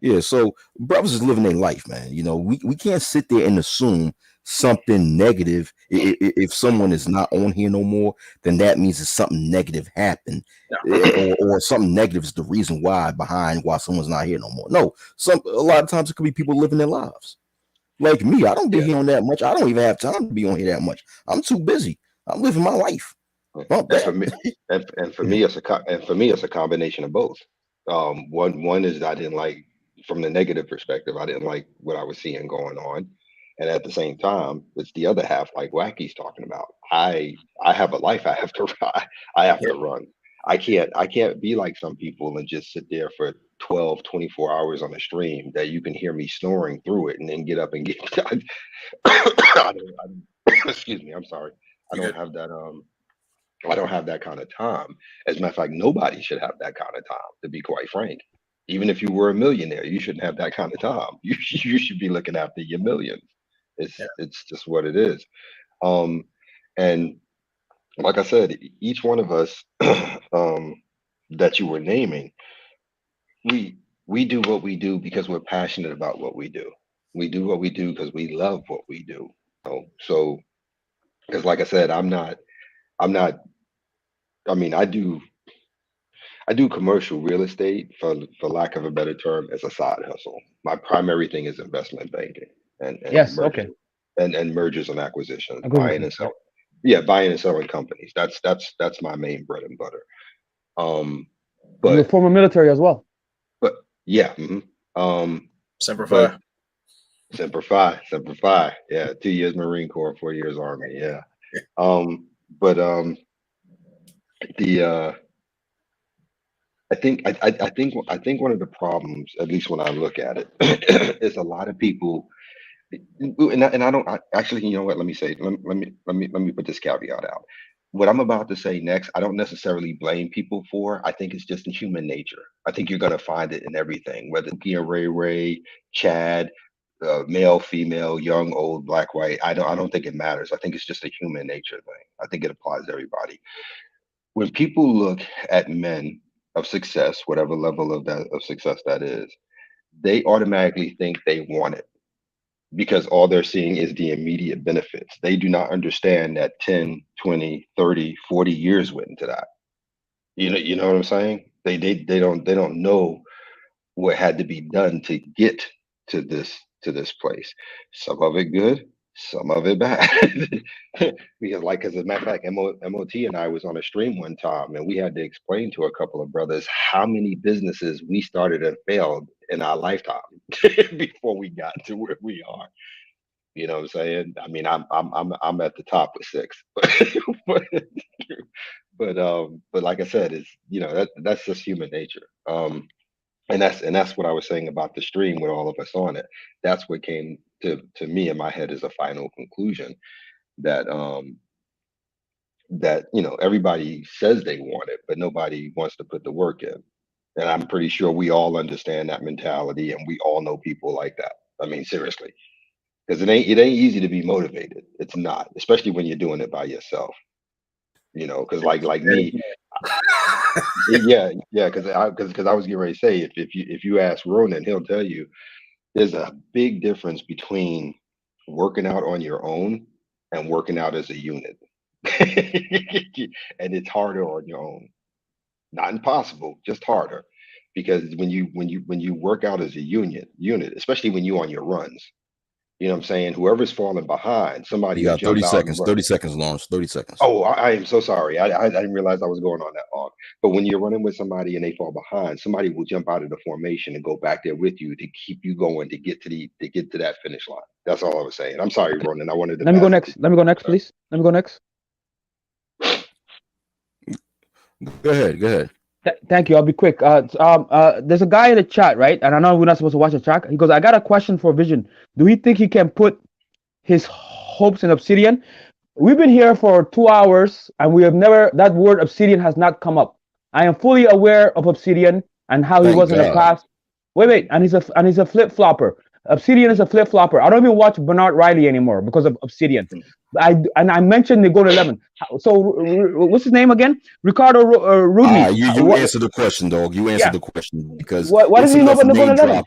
Speaker 1: yeah, so brothers is living their life, man. You know, we can't sit there and assume something negative. If someone is not on here no more, then that means that something negative happened, or something negative is the reason why someone's not here no more. No, a lot of times it could be people living their lives. Like me, I don't be here on that much. I don't even have time to be on here that much. I'm too busy. I'm living my life. Bump
Speaker 4: And for
Speaker 1: that.
Speaker 4: me, and for
Speaker 1: Yeah.
Speaker 4: me, it's a combination of both. One is I didn't like, from the negative perspective, I didn't like what I was seeing going on, and at the same time, it's the other half, like Wacky's talking about. I have a life I have to I have to run. I can't be like some people and just sit there for 12, 24 hours on a stream that you can hear me snoring through it and then get up and get. Excuse me. I'm sorry. I
Speaker 5: You
Speaker 4: don't
Speaker 5: good?
Speaker 4: have that. I don't have that kind of time. As a matter of fact, nobody should have that kind of time, to be quite frank. Even if you were a millionaire, you shouldn't have that kind of time. You should be looking after your millions.
Speaker 5: Yeah.
Speaker 4: It's just what it is. Um, and like I said, each one of us that you were naming, we do what we do because we're passionate about what we do. We do what we do because we love what we do. So, because like I said, I'm not. I mean, I do commercial real estate, for lack of a better term, as a side hustle. My primary thing is investment banking and
Speaker 2: Yes.
Speaker 4: mergers
Speaker 2: Okay.
Speaker 4: and mergers and acquisitions, buying and
Speaker 2: Acquisition. Yeah.
Speaker 4: selling. Yeah, buying and selling companies. That's my main bread and butter. Um,
Speaker 2: And you're
Speaker 4: but
Speaker 2: former military as well.
Speaker 4: but yeah,
Speaker 5: Semper
Speaker 4: but
Speaker 5: Fi.
Speaker 4: Semper Fi. Yeah, 2 years Marine Corps, 4 years Army. Yeah. But the I think one of the problems, at least when I look at it, is a lot of people. And I don't actually, you know what? Let me say, let me put this caveat out. What I'm about to say next, I don't necessarily blame people for. I think it's just in human nature. I think you're gonna find it in everything, whether Kia Ray, Chad, male, female, young, old, black, white. I don't think it matters. I think it's just a human nature thing. I think it applies to everybody. When people look at men of success, whatever level of success that is, they automatically think they want it because all they're seeing is the immediate benefits. They do not understand that 10, 20, 30, 40 years went into that. You know what I'm saying? They don't know what had to be done to get to this place. Some of it good, some of it bad. Because, like, as a matter of fact, MOT and I was on a stream one time, and we had to explain to a couple of brothers how many businesses we started and failed in our lifetime before we got to where we are. You know what I'm saying? I mean, I'm at the top with six, but but like I said, it's, that's just human nature. And that's what I was saying about the stream with all of us on it. That's what came to me in my head as a final conclusion, that everybody says they want it, but nobody wants to put the work in. And I'm pretty sure we all understand that mentality, and we all know people like that. I mean, seriously, because it ain't easy to be motivated. It's not, especially when you're doing it by yourself. Because like me, yeah, because I was getting ready to say, if you ask Ronan, he'll tell you there's a big difference between working out on your own and working out as a unit. And it's harder on your own. Not impossible, just harder. Because when you work out as a unit, especially when you on your runs, you know what I'm saying? Whoever's falling behind, somebody
Speaker 1: You
Speaker 4: will
Speaker 1: got 30
Speaker 4: jump out and
Speaker 1: seconds.
Speaker 4: run.
Speaker 1: 30 seconds, Lawrence. 30 seconds.
Speaker 4: Oh, I am so sorry. I didn't realize I was going on that long. But when you're running with somebody and they fall behind, somebody will jump out of the formation and go back there with you to keep you going, to get to that finish line. That's all I was saying. I'm sorry, Ronan. I wanted to
Speaker 2: Let me go
Speaker 4: pass it to
Speaker 2: next. Let me go next,
Speaker 4: you.
Speaker 2: please. Let me go next.
Speaker 1: Go ahead. Go ahead.
Speaker 2: Thank you. I'll be quick. There's a guy in the chat, right? And I know we're not supposed to watch the chat. He goes, "I got a question for Vision. Do he think he can put his hopes in Obsidian?" We've been here for 2 hours, and we have never. That word Obsidian has not come up. I am fully aware of Obsidian and how he
Speaker 1: Thank
Speaker 2: was in the
Speaker 1: God.
Speaker 2: past. Wait, and he's a flip flopper. Obsidian is a flip flopper. I don't even watch Bernard Riley anymore because of Obsidian. I mentioned they go to 11. So what's his name again? Ricardo Rudney.
Speaker 3: You answered the question, dog. You answered
Speaker 2: Yeah.
Speaker 3: the question because
Speaker 2: Why
Speaker 3: it's
Speaker 2: does he know
Speaker 3: enough
Speaker 2: about the go to
Speaker 3: name
Speaker 2: 11?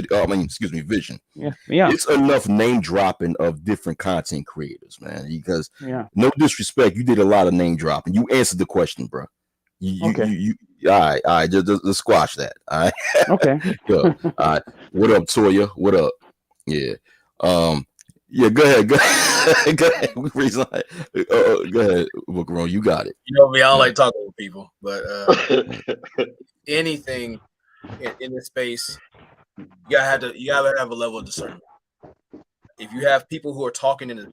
Speaker 3: dropping.
Speaker 2: Yeah.
Speaker 3: Excuse me, Vision.
Speaker 2: Yeah.
Speaker 3: It's enough name dropping of different content creators, man. Because
Speaker 2: Yeah.
Speaker 3: no disrespect, you did a lot of name dropping. You answered the question, bro. You all right, just squash that. All right.
Speaker 2: Okay.
Speaker 3: Yo, all right. What up, Toya? What up? Yeah. Yeah, go ahead. Go ahead. Go ahead. Go ahead, Bookerone. You got it.
Speaker 5: You know me, I don't like talking with people, but anything in this space, you gotta have a level of discernment. If you have people who are talking in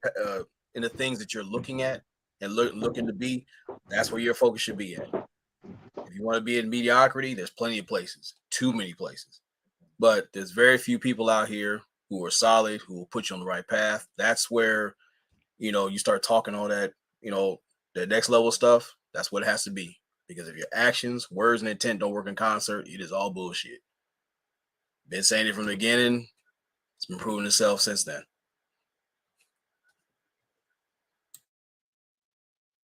Speaker 5: the things that you're looking at and looking to be, that's where your focus should be at. If you want to be in mediocrity, there's plenty of places, too many places. But there's very few people out here who are solid, who will put you on the right path. That's where, you start talking all that, the next level stuff. That's what it has to be. Because if your actions, words, and intent don't work in concert, it is all bullshit. Been saying it from the beginning. It's been proving itself since then.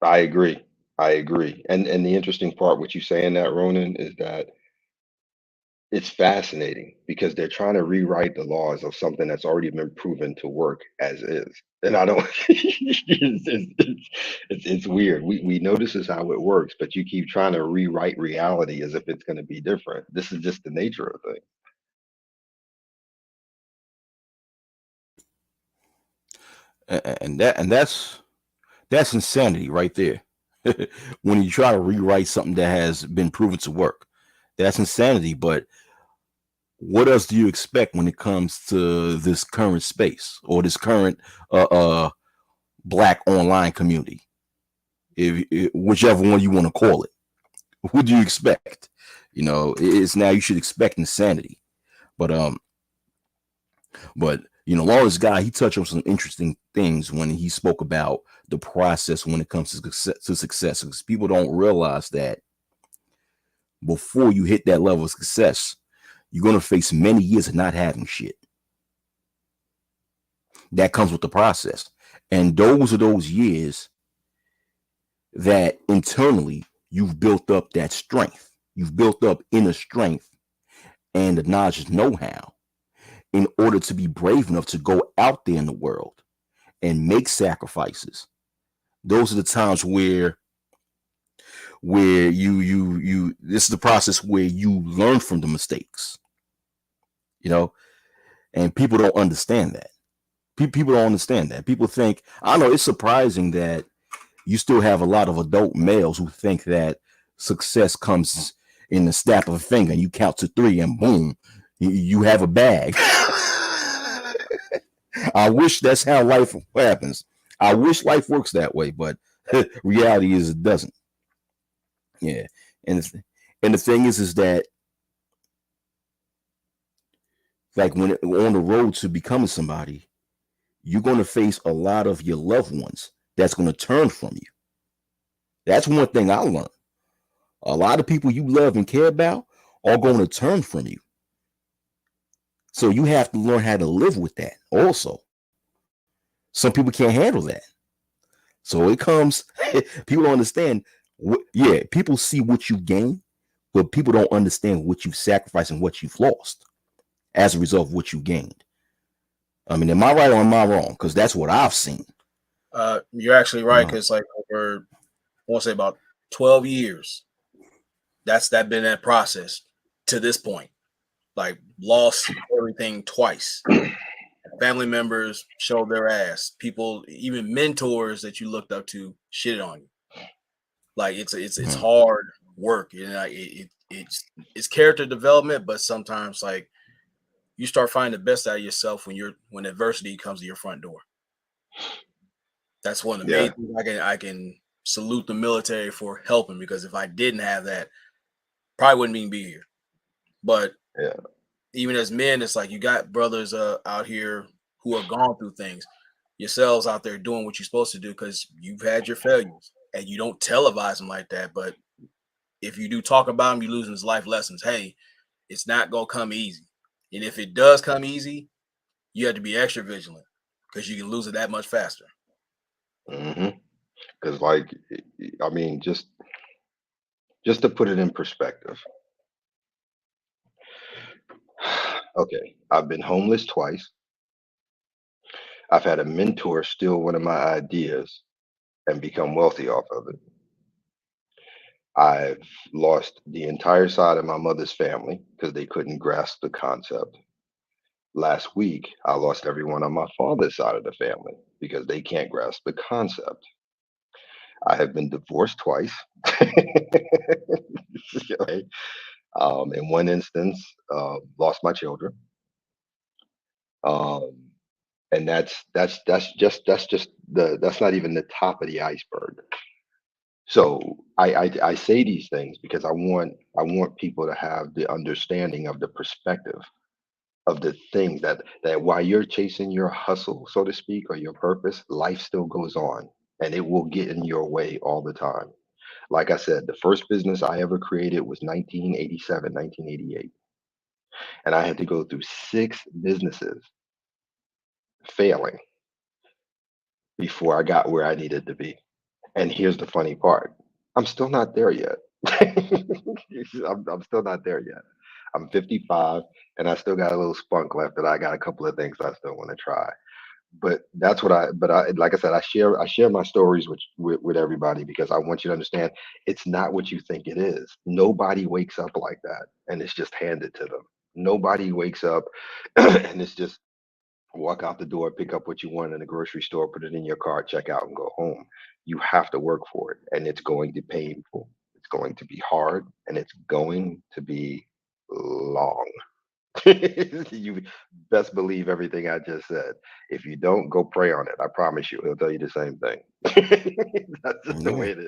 Speaker 4: I agree. And the interesting part, what you saying that, Ronan, is that it's fascinating because they're trying to rewrite the laws of something that's already been proven to work as is. And I don't, it's weird. We know this is how it works, but you keep trying to rewrite reality as if it's going to be different. This is just the nature of things.
Speaker 3: And that's insanity right there. When you try to rewrite something that has been proven to work, that's insanity. But what else do you expect when it comes to this current space or this current black online community? Whichever one you want to call it, what do you expect? It's now you should expect insanity. But Lawrence Guy, he touched on some interesting things when he spoke about the process when it comes to success, because people don't realize that before you hit that level of success, you're going to face many years of not having shit. That comes with the process. And those are those years that internally you've built up that strength. You've built up inner strength and the knowledge and know-how in order to be brave enough to go out there in the world and make sacrifices. Those are the times where you this is the process where you learn from the mistakes, and people don't understand that. People don't understand that. People think, I don't know, it's surprising that you still have a lot of adult males who think that success comes in the snap of a finger and you count to 3 and boom, you have a bag. I wish that's how life happens. I wish life works that way, but reality is it doesn't. Yeah. And the thing is that like when on the road to becoming somebody, you're going to face a lot of your loved ones that's going to turn from you. That's one thing I learned. A lot of people you love and care about are going to turn from you. So you have to learn how to live with that also. Some people can't handle that. So it comes, people don't understand. People see what you gain, but people don't understand what you've sacrificed and what you've lost as a result of what you gained. I mean, am I right or am I wrong? Because that's what I've seen.
Speaker 5: You're actually right, because like over, I want to say about 12 years, that's been that process to this point. Like lost everything twice. Family members showed their ass. People, even mentors that you looked up to, shitted on you. Like it's hard work, it's character development, but sometimes like you start finding the best out of yourself when adversity comes to your front door. That's one of the main things I can salute the military for helping, because if I didn't have that, probably wouldn't even be here. But even as men, it's like you got brothers out here who are gone through things, yourselves out there doing what you're supposed to do because you've had your failures, and you don't televise them like that. But if you do talk about them, you're losing his life lessons. Hey, it's not going to come easy. And if it does come easy, you have to be extra vigilant, because you can lose it that much faster.
Speaker 4: Because, like, I mean, just to put it in perspective. Okay, I've been homeless twice. I've had a mentor steal one of my ideas and become wealthy off of it. I've lost the entire side of my mother's family because they couldn't grasp the concept. Last week, I lost everyone on my father's side of the family because they can't grasp the concept. I have been divorced twice. Okay. In one instance, lost my children. Um, and that's not even the top of the iceberg. So I say these things because I want people to have the understanding of the perspective of the things that while you're chasing your hustle, so to speak, or your purpose, life still goes on and it will get in your way all the time. Like I said, the first business I ever created was 1987, 1988. And I had to go through six businesses failing before I got where I needed to be. And here's the funny part. I'm still not there yet. I'm still not there yet. I'm 55 and I still got a little spunk left that I got a couple of things I still want to try. But that's what I like I said, I share my stories with everybody because I want you to understand it's not what you think it is. Nobody wakes up like that and it's just handed to them. Nobody wakes up and it's just walk out the door, pick up what you want in the grocery store, put it in your car, check out, and go home. You have to work for it, and it's going to be painful. It's going to be hard, and it's going to be long. You best believe everything I just said. If you don't, go pray on it. I promise you, he'll tell you the same thing. That's just the
Speaker 1: Yeah.
Speaker 4: way it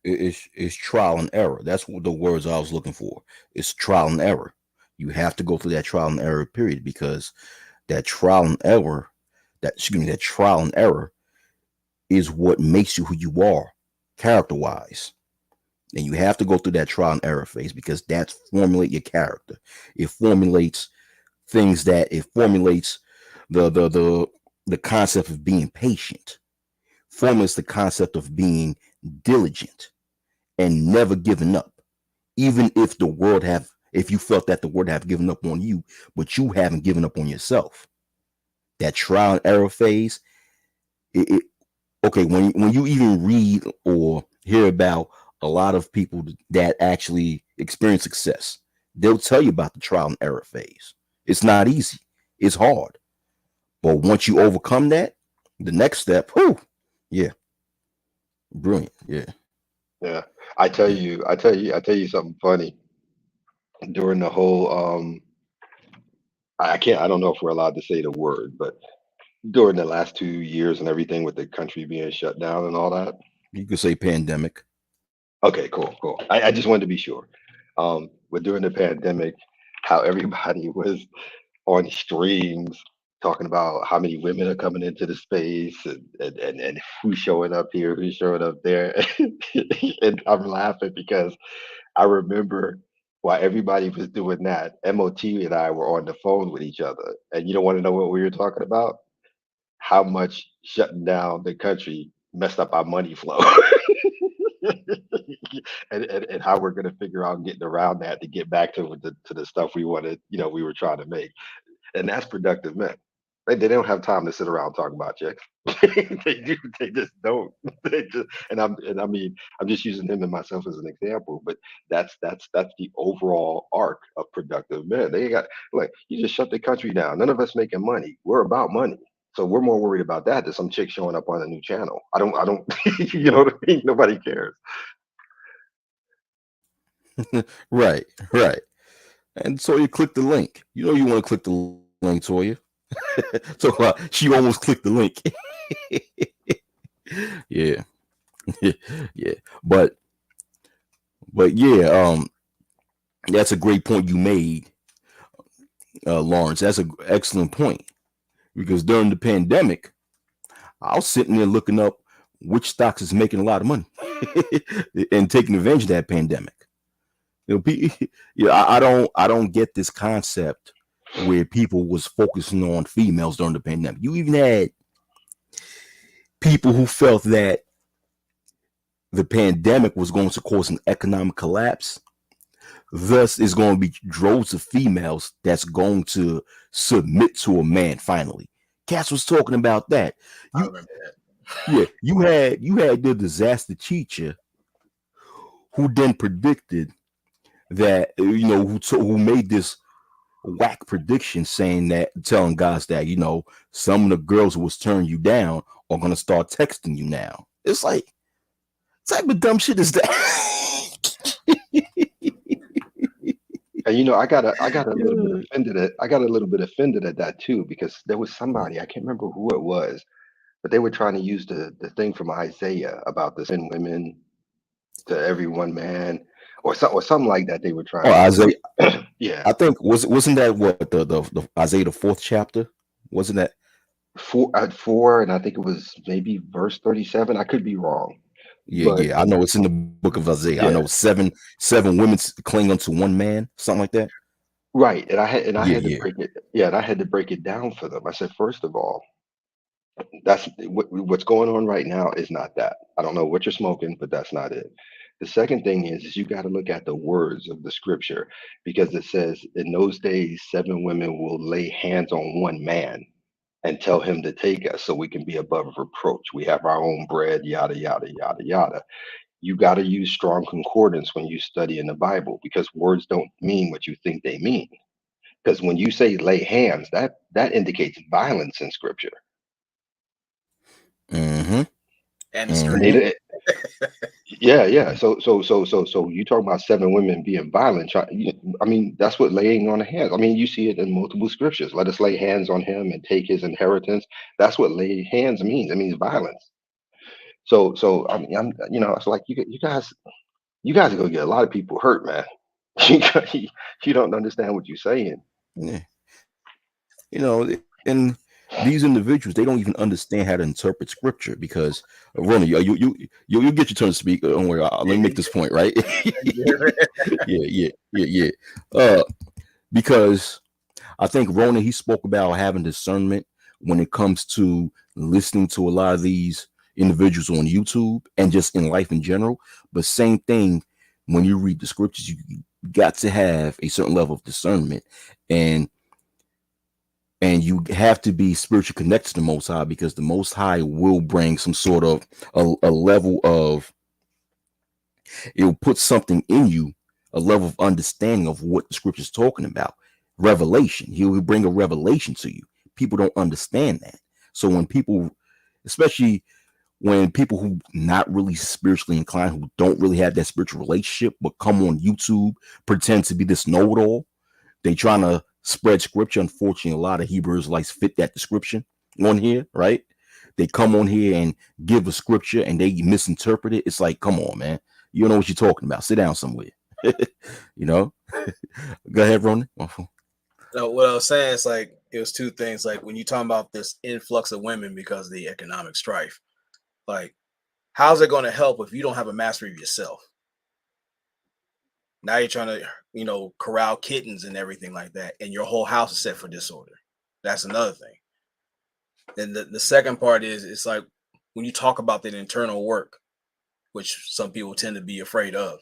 Speaker 4: is.
Speaker 1: It's trial and error. That's what the words I was looking for. It's trial and error. You have to go through that trial and error period because that trial and error, that trial and error is what makes you who you are, character wise. And you have to go through that trial and error phase because that's formulate your character. It formulates it formulates the concept of being patient, formulates the concept of being diligent and never giving up. Even if if you felt that the world have given up on you, but you haven't given up on yourself. That trial and error phase, it okay, when you even read or hear about a lot of people that actually experience success, they'll tell you about the trial and error phase. It's not easy. It's hard. But once you overcome that, the next step, whew, yeah, brilliant. Yeah.
Speaker 4: Yeah.
Speaker 1: Yeah.
Speaker 4: I tell you something funny. During the whole I don't know if we're allowed to say the word, but during the last 2 years and everything with the country being shut down and all that.
Speaker 1: You could say pandemic.
Speaker 4: Okay, cool, cool. I just wanted to be sure. But during the pandemic, how everybody was on streams talking about how many women are coming into the space and who's showing up here, who's showing up there. And I'm laughing because I remember while everybody was doing that, MOT and I were on the phone with each other. And you don't want to know what we were talking about? How much shutting down the country messed up our money flow. And how we're going to figure out getting around that to get back to the stuff we wanted, we were trying to make. And that's productive men. They don't have time to sit around and talk about chicks. They just don't. They just, and I mean, I'm just using him and myself as an example, but that's the overall arc of productive men. They got like you just shut the country down. None of us making money. We're about money. So we're more worried about that than some chick showing up on a new channel. I don't you know what I mean? Nobody cares.
Speaker 1: Right, right. And so you click the link. You know you want to click the link, Toya. So she almost clicked the link. Yeah, yeah. But yeah, that's a great point you made, Lawrence. That's an excellent point because during the pandemic, I was sitting there looking up which stocks is making a lot of money and taking advantage of that pandemic. Yeah, I don't get this concept where people was focusing on females during the pandemic. You even had
Speaker 3: people who felt that the pandemic was going to cause an economic collapse. Thus, is going to be droves of females that's going to submit to a man finally. Cass was talking about that.
Speaker 5: I
Speaker 3: You,
Speaker 5: remember that.
Speaker 3: yeah, you had the disaster teacher who then predicted that who made this whack prediction saying that telling guys that some of the girls who was turning you down are gonna start texting you now. It's like type of dumb shit is that?
Speaker 4: And I got a little bit
Speaker 3: Yeah.
Speaker 4: offended at I got a little bit offended at that too, because there was somebody, I can't remember who it was, but they were trying to use the thing from Isaiah about the 7 women to every one man, or something like that. They were
Speaker 3: Oh,
Speaker 4: trying to
Speaker 3: Isaiah,
Speaker 4: yeah,
Speaker 3: I think wasn't that what the Isaiah the fourth chapter? Wasn't that?
Speaker 4: four, and I think it was maybe verse 37. I could be wrong,
Speaker 3: Yeah,
Speaker 4: but
Speaker 3: yeah. I know it's in the book of Isaiah. I
Speaker 4: yeah,
Speaker 3: know seven women cling unto one man, something like that.
Speaker 4: right. And I
Speaker 3: Yeah,
Speaker 4: had to
Speaker 3: yeah.
Speaker 4: break it. Yeah, and I had to break it down for them. I said, first of all, what's going on right now is not that. I don't know what you're smoking, but that's not it. The second thing is you got to look at the words of the scripture, because it says in those days 7 women will lay hands on one man and tell him to take us so we can be above reproach. We have our own bread, yada yada yada yada. You got to use strong concordance when you study in the Bible, because words don't mean what you think they mean. Because when you say lay hands, that indicates violence in scripture.
Speaker 3: Mm-hmm.
Speaker 5: And the
Speaker 3: Mm-hmm.
Speaker 5: script.
Speaker 4: They, yeah, yeah. So you talk about 7 women being violent. I mean, that's what laying on the hands. I mean, you see it in multiple scriptures. Let us lay hands on him and take his inheritance. That's what lay hands means. It means violence. So I mean, it's like you guys are gonna get a lot of people hurt, man. You don't understand what you're saying.
Speaker 3: Yeah. And these individuals, they don't even understand how to interpret scripture because Ronnie, you get your turn to speak. Don't worry, let me make this point, right? Yeah. Uh, because I think Rona, he spoke about having discernment when it comes to listening to a lot of these individuals on YouTube and just in life in general. But same thing when you read the scriptures, you got to have a certain level of discernment, and you have to be spiritually connected to the Most High, because the Most High will bring some sort of a level of, it will put something in you, a level of understanding of what the scripture is talking about. Revelation. He will bring a revelation to you. People don't understand that. So when people, especially when people who not really spiritually inclined, who don't really have that spiritual relationship, but come on YouTube, pretend to be this know-it-all, they trying to spread scripture. Unfortunately, a lot of Hebrew Israelites fit that description on here, right? They come on here and give a scripture and they misinterpret it. It's like, come on, man. You don't know what you're talking about. Sit down somewhere. you know? Go ahead, Ronan.
Speaker 5: No, what I was saying is like it was two things. Like when you talking about this influx of women because of the economic strife, like how's it going to help if you don't have a mastery of yourself? Now you're trying to, corral kittens and everything like that, and your whole house is set for disorder. That's another thing. Then the second part is it's like when you talk about that internal work, which some people tend to be afraid of,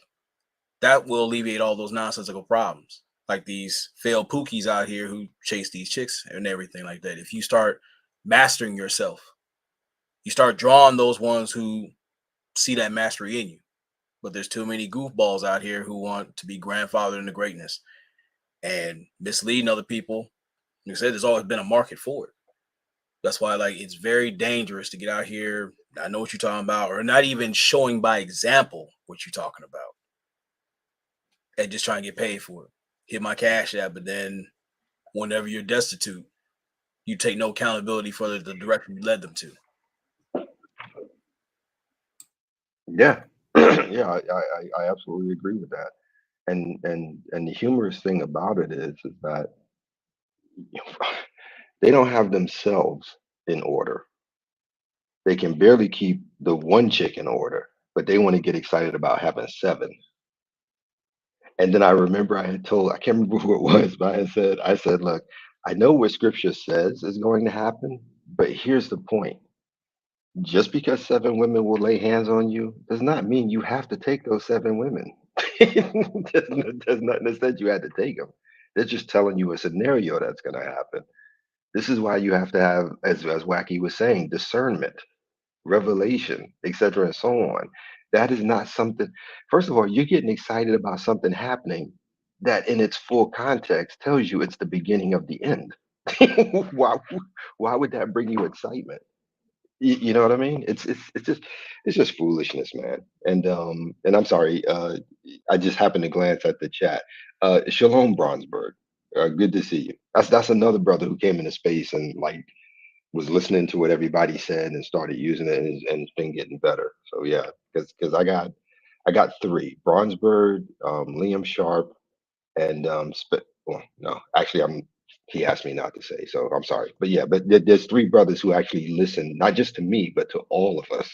Speaker 5: that will alleviate all those nonsensical problems. Like these failed pookies out here who chase these chicks and everything like that. If you start mastering yourself, you start drawing those ones who see that mastery in you. But there's too many goofballs out here who want to be grandfathered into greatness and misleading other people. Like I said, there's always been a market for it. That's why, like, it's very dangerous to get out here. I know what you're talking about, or not even showing by example what you're talking about, and just trying to get paid for it. Hit my cash app, but then whenever you're destitute, you take no accountability for the direction you led them to.
Speaker 4: Yeah, yeah, I absolutely agree with that. And the humorous thing about it is that they don't have themselves in order. They can barely keep the one chick in order, but they want to get excited about having 7. And then I remember I can't remember who it was, but I said, look, I know what scripture says is going to happen, but here's the point. Just because 7 women will lay hands on you does not mean you have to take those 7 women. There's nothing that said you had to take them. They're just telling you a scenario that's going to happen. This is why you have to have, as Wacky was saying, discernment, revelation, etc., and so on. That is not something. First of all, you're getting excited about something happening that, in its full context, tells you it's the beginning of the end. why? Why would that bring you excitement? You know what I mean? It's just foolishness, man. And I'm sorry, I just happened to glance at the chat. Shalom Bronsberg, good to see you. That's another brother who came into space and like was listening to what everybody said and started using it, and it's been getting better. So yeah, because I got three: Bronsberg, Liam Sharp, and well, no, actually, he asked me not to say, so I'm sorry. But yeah, but there's three brothers who actually listen, not just to me, but to all of us,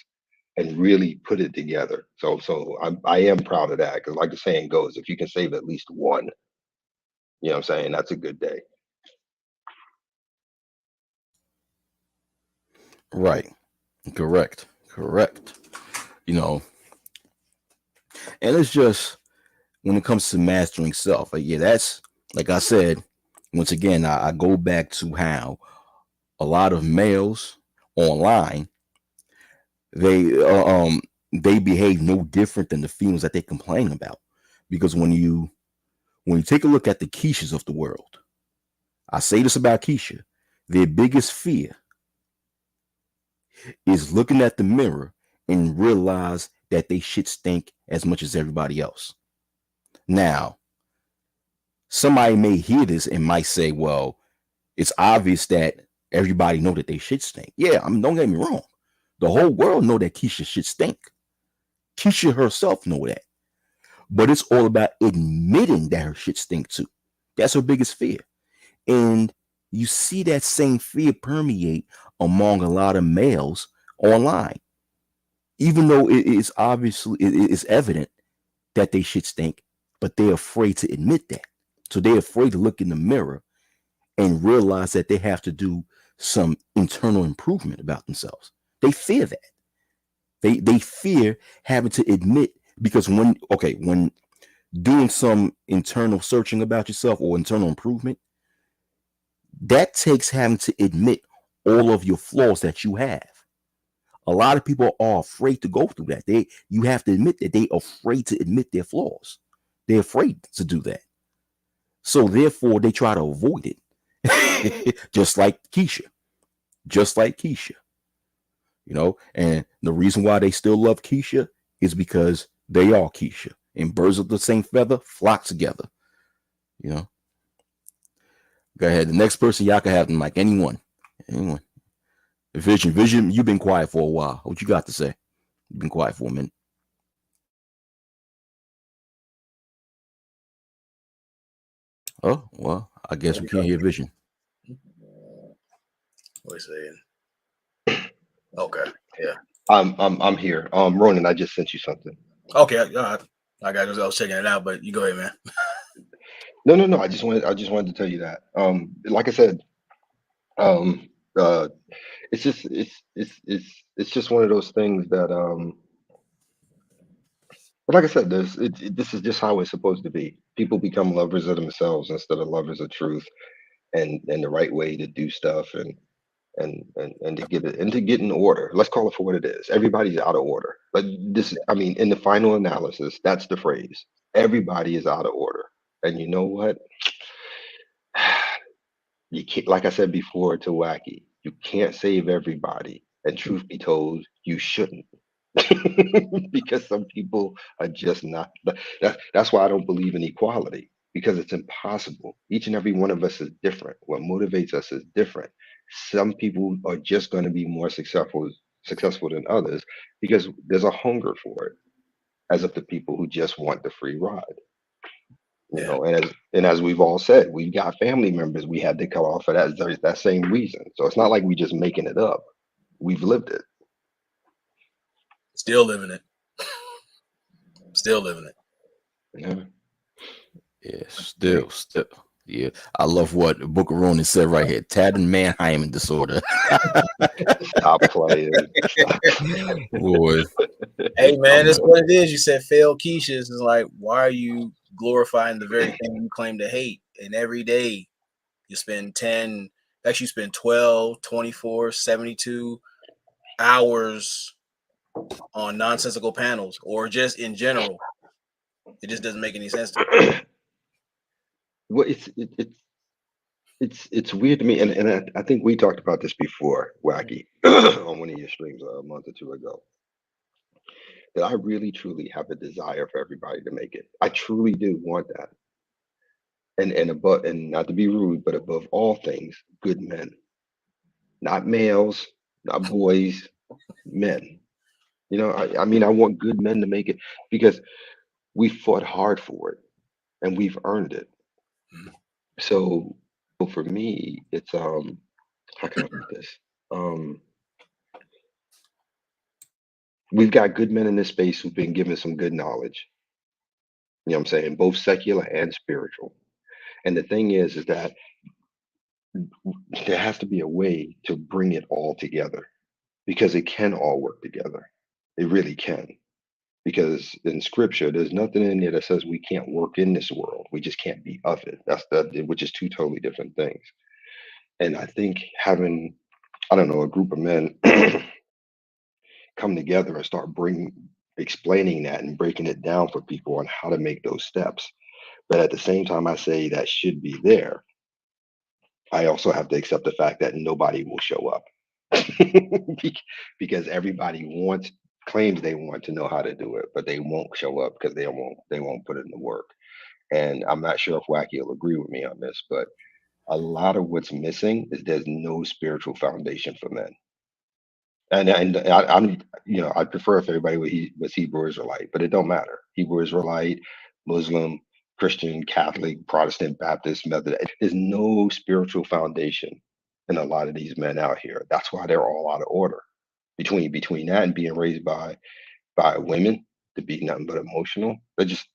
Speaker 4: and really put it together. So I am proud of that, because like the saying goes, if you can save at least one, you know what I'm saying, that's a good day.
Speaker 3: Right. Correct. Correct. You know, and it's just when it comes to mastering self, yeah, that's like I said, once again, I go back to how a lot of males online, they they behave no different than the females that they complain about. Because when you take a look at the Keishas of the world, I say this about Keisha, their biggest fear is looking at the mirror and realize that they shit stink as much as everybody else. Now, somebody may hear this and might say, well, it's obvious that everybody know that they shit stink. Yeah, I mean, don't get me wrong. The whole world know that Keisha shit stink. Keisha herself know that. But it's all about admitting that her shit stink too. That's her biggest fear. And you see that same fear permeate among a lot of males online. Even though it is obviously it is evident that they shit stink, but they're afraid to admit that. So they're afraid to look in the mirror and realize that they have to do some internal improvement about themselves. They fear that. They fear having to admit, because when doing some internal searching about yourself or internal improvement, that takes having to admit all of your flaws that you have. A lot of people are afraid to go through that. You have to admit that they're afraid to admit their flaws. They're afraid to do that. So therefore they try to avoid it. Just like Keisha. Just like Keisha. And the reason why they still love Keisha is because they are Keisha. And birds of the same feather flock together. You know. Go ahead. The next person, y'all can have them, like anyone. Anyone. Vision, you've been quiet for a while. What you got to say? You've been quiet for a minute. Oh, well, I guess we can't hear Vision.
Speaker 5: Wait a second. Okay. Yeah.
Speaker 4: I'm here. Ronan, I just sent you something.
Speaker 5: Okay. I was checking it out, but you go ahead, man.
Speaker 4: No. I just wanted to tell you that. Like I said, um, it's just one of those things that but like I said, this is just how it's supposed to be. People become lovers of themselves instead of lovers of truth, and the right way to do stuff, and to get it and to get in order. Let's call it for what it is. Everybody's out of order. But I mean, in the final analysis, that's the phrase. Everybody is out of order. And you know what? You can't, like I said before to Wacky, you can't save everybody. And truth be told, you shouldn't. Because some people are just not. That's why I don't believe in equality, because it's impossible. Each and every one of us is different. What motivates us is different. Some people are just going to be more successful than others because there's a hunger for it, as of the people who just want the free ride.
Speaker 5: Yeah.
Speaker 4: And as we've all said, we've got family members we had to cut off for that same reason. So it's not like we just making it up. We've lived it.
Speaker 5: Still living it. Still living it.
Speaker 4: Yeah.
Speaker 3: Yeah, still. Yeah, I love what Book of Ronan said right here. Tatten Manheim disorder.
Speaker 4: Stop playing. Stop.
Speaker 3: Boy,
Speaker 5: Hey man,
Speaker 3: I'm
Speaker 5: that's
Speaker 3: not.
Speaker 5: what it is. You said failed quiches is like, why are you glorifying the very thing you claim to hate? And every day you spend 10, actually you spend 12, 24, 72 hours on nonsensical panels or just in general. It just doesn't make any sense to me.
Speaker 4: Well, it's weird to me, and I think we talked about this before, Wacky, on one of your streams a month or two ago. That I really truly have a desire for everybody to make it. I truly do want that, and above, and not to be rude, but above all things, good men, not males, not boys, men. You know, I mean, I want good men to make it because we fought hard for it and we've earned it.
Speaker 5: Mhm.
Speaker 4: So for me, it's how can I put this? Um, we've got good men in this space who've been given some good knowledge. You know what I'm saying? Both secular and spiritual. And the thing is that there has to be a way to bring it all together because it can all work together. It really can. Because in scripture, there's nothing in there that says we can't work in this world. We just can't be of it. That's that, which is two totally different things. And I think having, I don't know, a group of men come together and start bringing, explaining that and breaking it down for people on how to make those steps. But at the same time, I say that should be there. I also have to accept the fact that nobody will show up because everybody wants claims they want to know how to do it, but they won't show up because they won't put in the work. And I'm not sure if Wacky will agree with me on this, but a lot of what's missing is there's no spiritual foundation for men. I'm I prefer if everybody was Hebrew Israelite, but it don't matter. Hebrew Israelite, Muslim, Christian, Catholic, Protestant, Baptist, Methodist. There's no spiritual foundation in a lot of these men out here. That's why they're all out of order. Between that and being raised by women to be nothing but emotional, they're just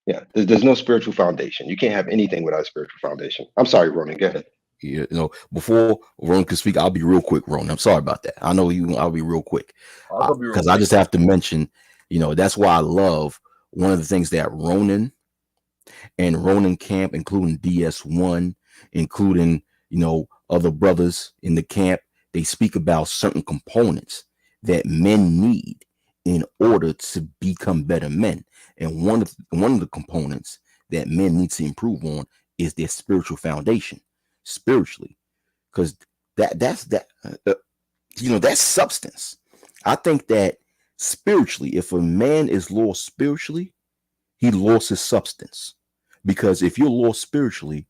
Speaker 4: yeah. There's no spiritual foundation. You can't have anything without a spiritual foundation. I'm sorry, Ronan. Go ahead.
Speaker 3: You know, before Ron can speak, I'll be real quick, Ron. I'm sorry about that. I know you. I'll be real quick
Speaker 5: I'll go be real
Speaker 3: because I
Speaker 5: quick.
Speaker 3: just have to mention, that's why I love one of the things that Ronan and Ronan Camp, including DS1, including, other brothers in the camp, they speak about certain components that men need in order to become better men. And one of the components that men need to improve on is their spiritual foundation, spiritually, because that's substance. I think that spiritually, if a man is lost spiritually, he lost his substance. Because if you're lost spiritually,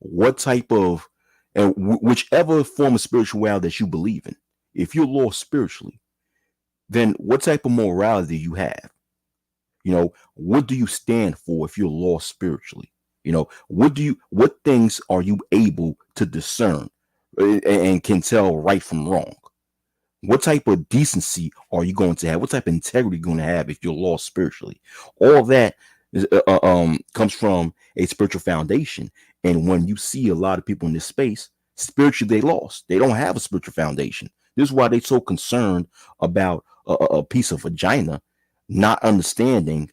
Speaker 3: what type of, and whichever form of spirituality that you believe in, if you're lost spiritually, then what type of morality do you have? What do you stand for if you're lost spiritually? What things are you able to discern and can tell right from wrong? What type of decency are you going to have? What type of integrity are you going to have if you're lost spiritually? All that comes from a spiritual foundation. And when you see a lot of people in this space, spiritually they lost. They don't have a spiritual foundation. This is why they're so concerned about a piece of vagina, not understanding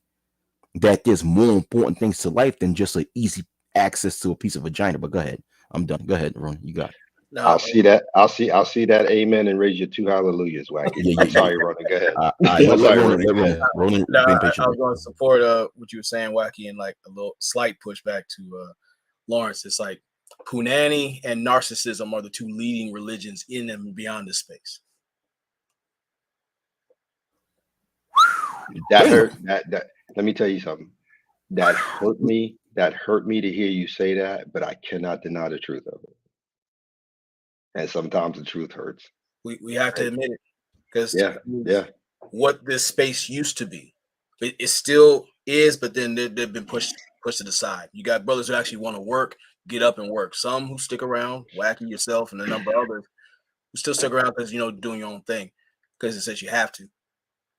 Speaker 3: that there's more important things to life than just an easy access to a piece of vagina. But go ahead. I'm done. Go ahead, Ron. You got it.
Speaker 5: Now,
Speaker 4: I'll see that. I'll see that. Amen. And raise your two hallelujahs, Wacky.
Speaker 3: Yeah,
Speaker 4: I'm
Speaker 3: yeah,
Speaker 4: sorry, Ronan. Go ahead.
Speaker 3: let,
Speaker 4: I'm
Speaker 3: let
Speaker 4: sorry,
Speaker 3: Ronan,
Speaker 4: Ronan.
Speaker 3: let
Speaker 4: Go ahead.
Speaker 3: Being
Speaker 5: I
Speaker 3: patient.
Speaker 5: was going to support what you were saying, Wacky, and like a little slight pushback to Lawrence. It's like punani and narcissism are the two leading religions in and beyond this space.
Speaker 4: That
Speaker 3: Damn.
Speaker 4: hurt. That. Let me tell you something. That hurt me. That hurt me to hear you say that, but I cannot deny the truth of it. And sometimes the truth hurts.
Speaker 5: We have to admit it because
Speaker 4: Yeah. Yeah.
Speaker 5: what this space used to be, it still is, but then they've been pushed to the side. You got brothers who actually want to work, get up and work. Some who stick around, Wacky yourself, and a number of others who still stick around because doing your own thing because it says you have to.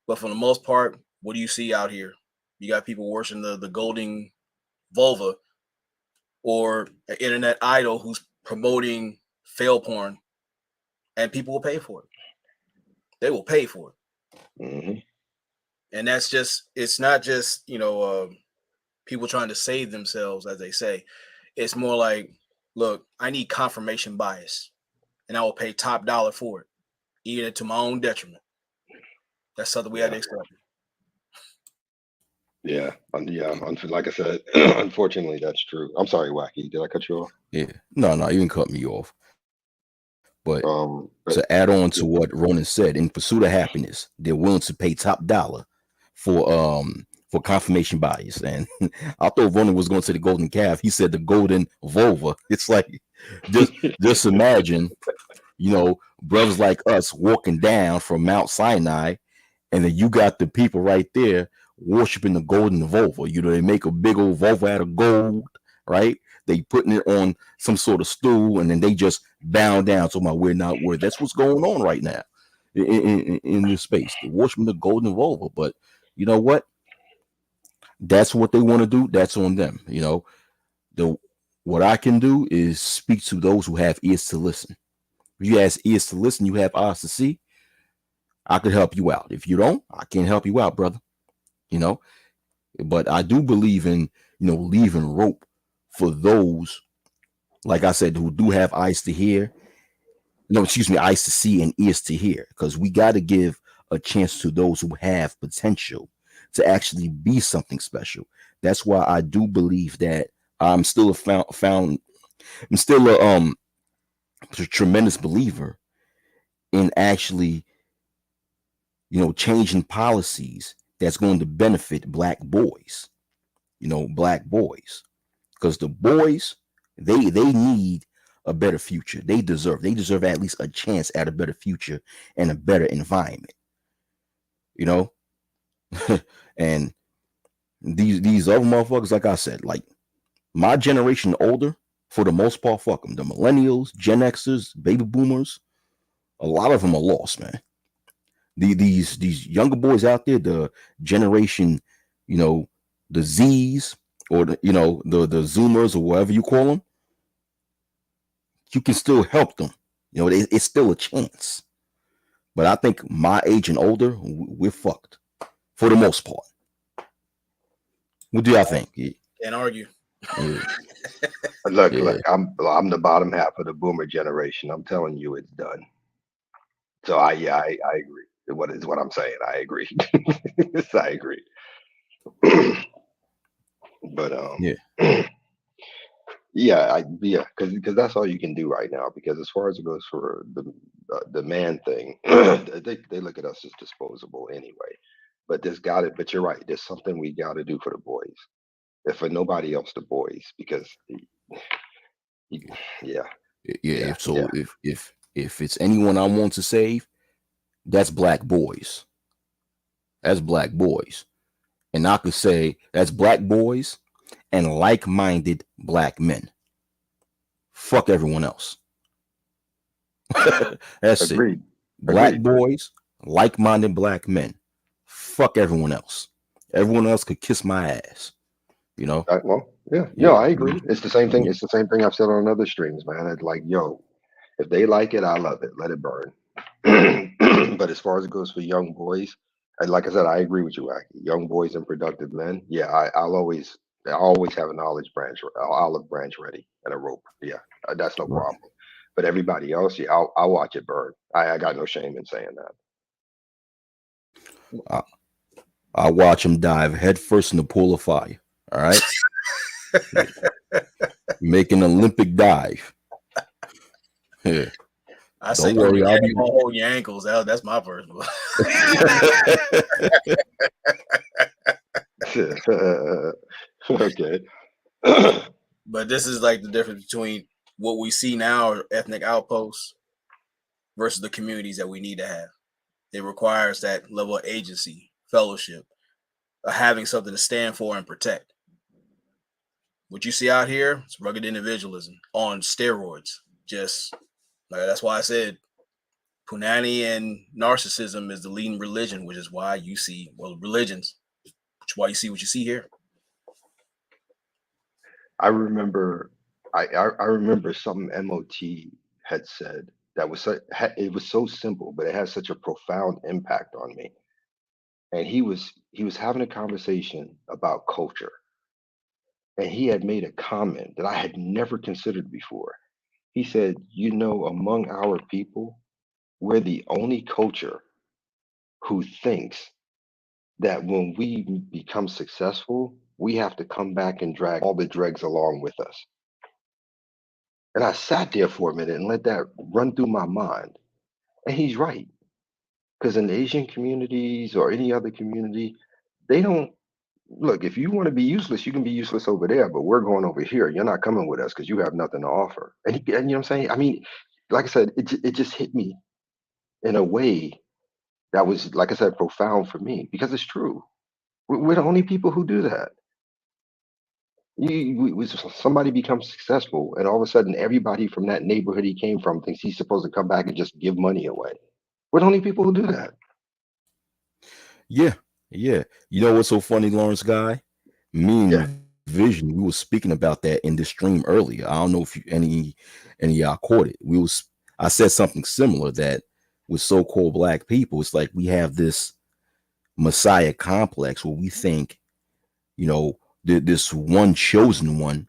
Speaker 5: But for the most part, what do you see out here? You got people worshiping the golden vulva or an internet idol who's promoting fail porn, and people will pay for it. They will pay for it.
Speaker 4: Mm-hmm.
Speaker 5: And that's just, it's not just, people trying to save themselves, as they say. It's more like, look, I need confirmation bias, and I will pay top dollar for it, even to my own detriment. That's something we had to accept.
Speaker 4: Yeah, like I said, unfortunately, that's true. I'm sorry, Wacky. Did I cut you off?
Speaker 3: Yeah. No, you didn't cut me off. But
Speaker 4: But
Speaker 3: to add on to what Ronan said, in pursuit of happiness, they're willing to pay top dollar for confirmation bias. And I thought Ronan was going to the golden calf. He said the golden vulva. It's like just imagine, brothers like us walking down from Mount Sinai, and then you got the people right there worshiping the golden vulva. They make a big old vulva out of gold, right? They putting it on some sort of stool, and then they just bow down to my we're not worth. That's what's going on right now in this space. They're worshiping the golden vulva. But you know what? That's what they want to do. That's on them. What I can do is speak to those who have ears to listen. If you have ears to listen, you have eyes to see. I could help you out. If you don't, I can't help you out, brother. But I do believe in, leaving rope for those, like I said, who do have eyes to hear. No, excuse me, eyes to see and ears to hear, because we got to give a chance to those who have potential to actually be something special. That's why I do believe that I'm still I'm still a tremendous believer in actually, changing policies that's going to benefit black boys. Black boys, because the boys, they need a better future. They deserve at least a chance at a better future and a better environment. And these other motherfuckers, like I said, like my generation older, for the most part, fuck them. The millennials, Gen Xers, baby boomers, a lot of them are lost, man. These younger boys out there, the generation, the Z's, or the Zoomers, or whatever you call them, you can still help them. It's still a chance. But I think my age and older, we're fucked for the most part. What do y'all think?
Speaker 5: Can't argue.
Speaker 3: Yeah.
Speaker 4: Look, I'm the bottom half of the boomer generation. I'm telling you, it's done. So I agree. What I'm saying? I agree. I agree. But because that's all you can do right now. Because as far as it goes for the man thing, they look at us as disposable anyway. But but you're right. There's something we got to do for the boys, if for nobody else, the boys, because
Speaker 3: So if it's anyone I want to save, that's black boys. That's black boys. And I could say that's black boys and like-minded black men. Fuck everyone else. That's
Speaker 4: Agreed.
Speaker 3: it. Black boys, like-minded black men. Fuck everyone else. Everyone else could kiss my ass.
Speaker 4: No, I agree. It's the same thing. It's the same thing I've said on other streams, man. It's like, if they like it, I love it. Let it burn. But as far as it goes for young boys, and like I said, I agree with you, Aki. Young boys and productive men. Yeah, I'll always have an olive branch ready and a rope. Yeah, that's no problem. But everybody else, I'll watch it burn. I got no shame in saying that.
Speaker 3: I watch them dive headfirst in the pool of fire. All right, make an Olympic dive. Yeah.
Speaker 5: I say, don't worry, I'll be holding your ankles. That's my first one.
Speaker 4: Okay.
Speaker 5: But this is like the difference between what we see now, or ethnic outposts, versus the communities that we need to have. It requires that level of agency, fellowship, having something to stand for and protect. What you see out here is rugged individualism on steroids. Just like that's why I said punani and narcissism is the leading religion, which is why you see religions, which is why you see what you see here.
Speaker 4: I remember, I remember something MOT had said that was it was so simple, but it had such a profound impact on me. And he was having a conversation about culture, and he had made a comment that I had never considered before. He said, "You know, among our people, we're the only culture who thinks that when we become successful, we have to come back and drag all the dregs along with us." And I sat there for a minute and let that run through my mind. And he's right. Because in Asian communities or any other community, they don't look, if you want to be useless, you can be useless over there, but we're going over here. You're not coming with us because you have nothing to offer. And you know what I'm saying? I mean, like I said, it just hit me in a way that was, like I said, profound for me because it's true. We're the only people who do that. Somebody becomes successful, and all of a sudden, everybody from that neighborhood he came from thinks he's supposed to come back and just give money away. We're the only people who do that.
Speaker 3: Yeah, yeah. You know what's so funny, Lawrence guy? Me
Speaker 4: Yeah,
Speaker 3: and Vision, we were speaking about that in this stream earlier. I don't know if any of y'all caught it. I said something similar that with so-called black people, it's like we have this messiah complex where we think, this one chosen one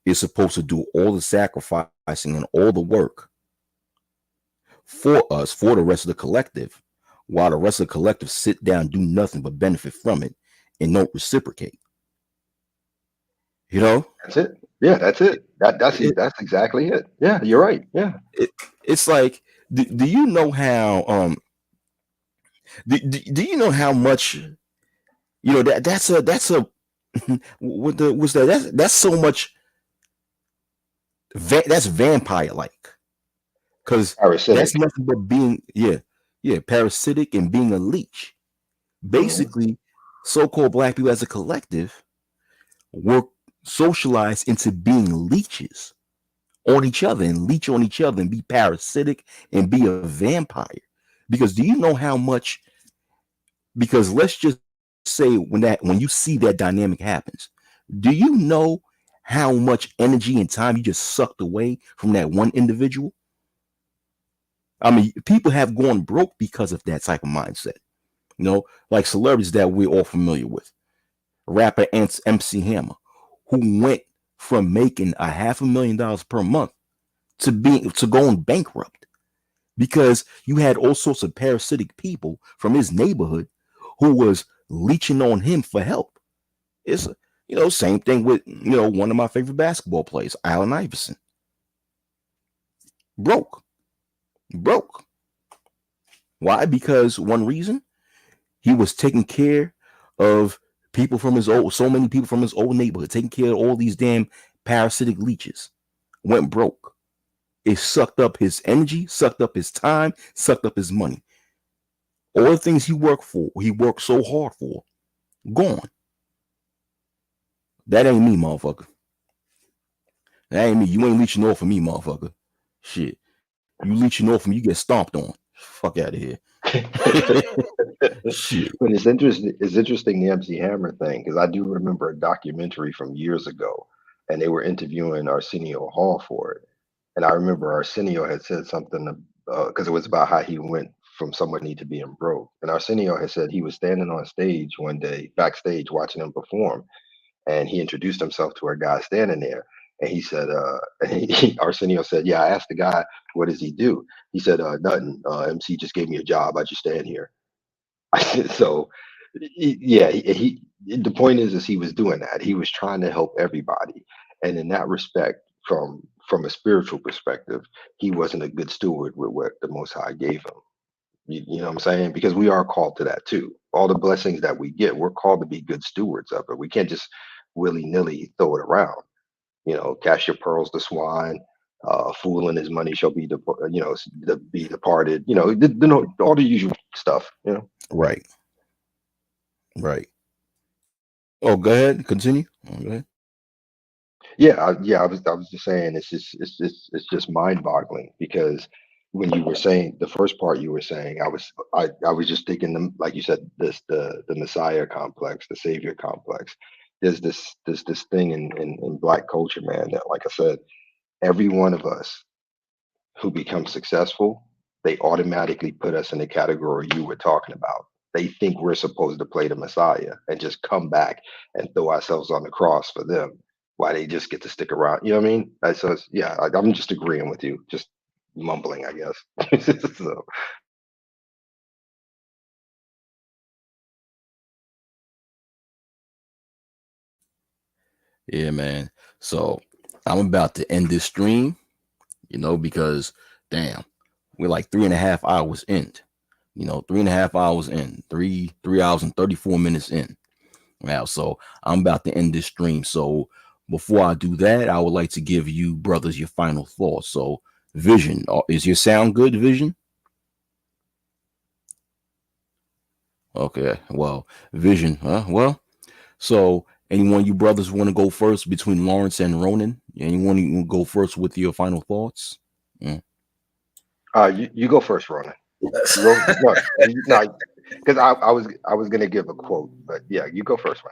Speaker 3: is supposed to do all the sacrificing and all the work for us, for the rest of the collective, while the rest of the collective sit down, do nothing but benefit from it and don't reciprocate. You know,
Speaker 4: that's it. Yeah, that's it.
Speaker 3: it,
Speaker 4: That's exactly it. Yeah, you're right. Yeah,
Speaker 3: it it's like, do you know how do you know how much that's a what the what's that that's so much that's vampire like, because that's
Speaker 4: parasitic.
Speaker 3: nothing but being, yeah, parasitic and being a leech.
Speaker 4: Hmm.
Speaker 3: Basically, so-called black people as a collective were socialized into being leeches on each other and leech on each other and be parasitic and be a vampire. Because do you know how much? Because let's just say when you see that dynamic happens, do you know how much energy and time you just sucked away from that one individual? I mean, people have gone broke because of that type of mindset. Like celebrities that we're all familiar with. Rapper MC Hammer, who went from making $500,000 per month to going bankrupt because you had all sorts of parasitic people from his neighborhood who was leeching on him for help. It's same thing with one of my favorite basketball players, Allen Iverson. Broke, broke. Why? Because one reason, he was taking care of so many people from his old neighborhood, taking care of all these damn parasitic leeches. Went broke. It sucked up his energy, sucked up his time, sucked up his money. All the things he worked so hard for, gone. That ain't me, motherfucker. That ain't me. You ain't leeching off of me, motherfucker. Shit. You leeching off of me, you get stomped on. Fuck out of here. Shit.
Speaker 4: But it's interesting. It's interesting the MC Hammer thing because I do remember a documentary from years ago, and they were interviewing Arsenio Hall for it. And I remember Arsenio had said something because it was about how he went from somebody to being broke. And Arsenio had said he was standing on stage one day, backstage, watching him perform, and he introduced himself to a guy standing there. And he said, Arsenio said, "Yeah, I asked the guy, what does he do?" He said, "Nothing. MC just gave me a job. I just stand here." So yeah, the point is he was doing that. He was trying to help everybody, and in that respect, from a spiritual perspective, he wasn't a good steward with what the Most High gave him. You know what I'm saying? Because we are called to that too. All the blessings that we get, we're called to be good stewards of it. We can't just willy nilly throw it around. Cast your pearls to swine. Fool and his money shall be, be departed. All the usual stuff.
Speaker 3: Right. Right. Oh, go ahead. Continue. Oh, go ahead.
Speaker 4: Yeah. I was just saying it's just mind-boggling because when you were saying the first part you were saying, I was just thinking like you said, the Messiah complex, the Savior complex. there's this thing in black culture, man, that, like I said, every one of us who becomes successful, they automatically put us in the category you were talking about. They think we're supposed to play the Messiah and just come back and throw ourselves on the cross for them, why they just get to stick around. You know what I mean? So yeah, I'm just agreeing with you, just mumbling, I guess. So,
Speaker 3: Yeah, man. So I'm about to end this stream, because damn, we're like 3.5 hours in. 3.5 hours in, 3 hours and 34 minutes in. Now, so I'm about to end this stream. So before I do that, I would like to give you brothers your final thoughts. So, Vision, is your sound good, Vision? Okay, well, Vision, huh? Well, so anyone you brothers want to go first between Lawrence and Ronan? Anyone you go first with your final thoughts? Mm.
Speaker 4: you go first, Ronan. You go no, because I was gonna give a quote, but yeah, you go first,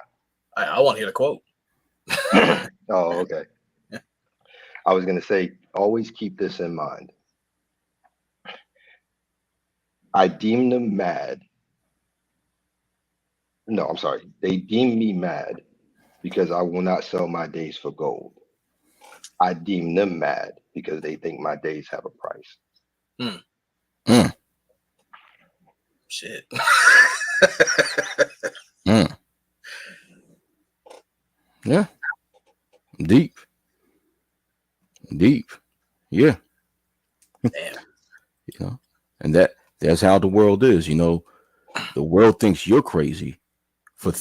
Speaker 5: I want to hear the quote.
Speaker 4: man. Oh, okay. I was gonna say, always keep this in mind. I deem them mad. No, I'm sorry. They deem me mad because I will not sell my days for gold. I deem them mad because they think my days have a price.
Speaker 5: Hmm.
Speaker 3: Mm.
Speaker 5: Shit.
Speaker 3: Mm. Yeah, deep, deep. Yeah,
Speaker 5: Damn.
Speaker 3: And that's how the world is. The world thinks you're crazy for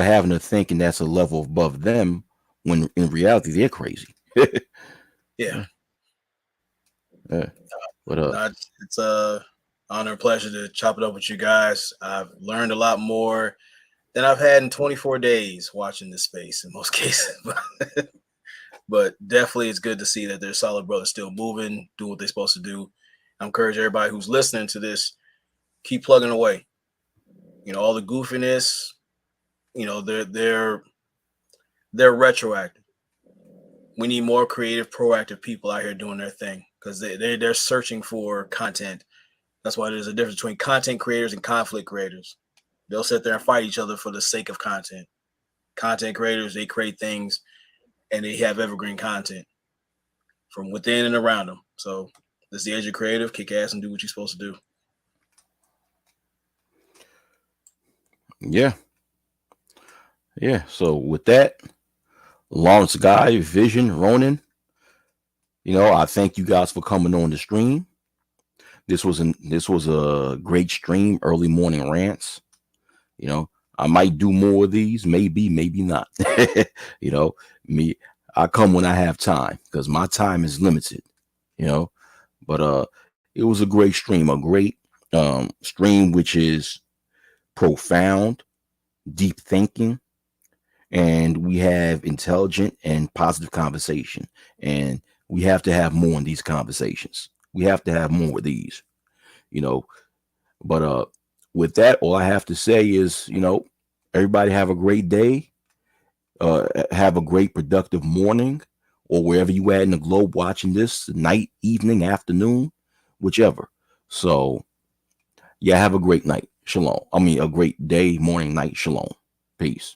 Speaker 3: having a thinking that's a level above them, when in reality they're crazy.
Speaker 5: Yeah.
Speaker 3: Yeah. But
Speaker 5: No, it's a honor and pleasure to chop it up with you guys. I've learned a lot more than I've had in 24 days watching this space in most cases. But definitely it's good to see that there's solid brothers still moving, doing what they're supposed to do. I encourage everybody who's listening to this, keep plugging away. All the goofiness, they're retroactive. We need more creative, proactive people out here doing their thing, because they're searching for content. That's why there's a difference between content creators and conflict creators. They'll sit there and fight each other for the sake of content. Content creators, they create things and they have evergreen content from within and around them. So this is the age of creative. Kick ass and do what you're supposed to do.
Speaker 3: yeah, So with that, Lawrence Guy, Vision, Ronan, I thank you guys for coming on the stream. This was a great stream, early morning rants. I might do more of these, maybe not. Me, I come when I have time because my time is limited. But it was a great stream, a great stream which is profound, deep thinking, and we have intelligent and positive conversation, and we have to have more in these conversations. We have to have more of these. you know but with that, all I have to say is, everybody have a great day, have a great productive morning, or wherever you at in the globe watching this, night, evening, afternoon, whichever. So yeah, have a great night. Shalom. I mean, a great day, morning, night. Shalom. Peace.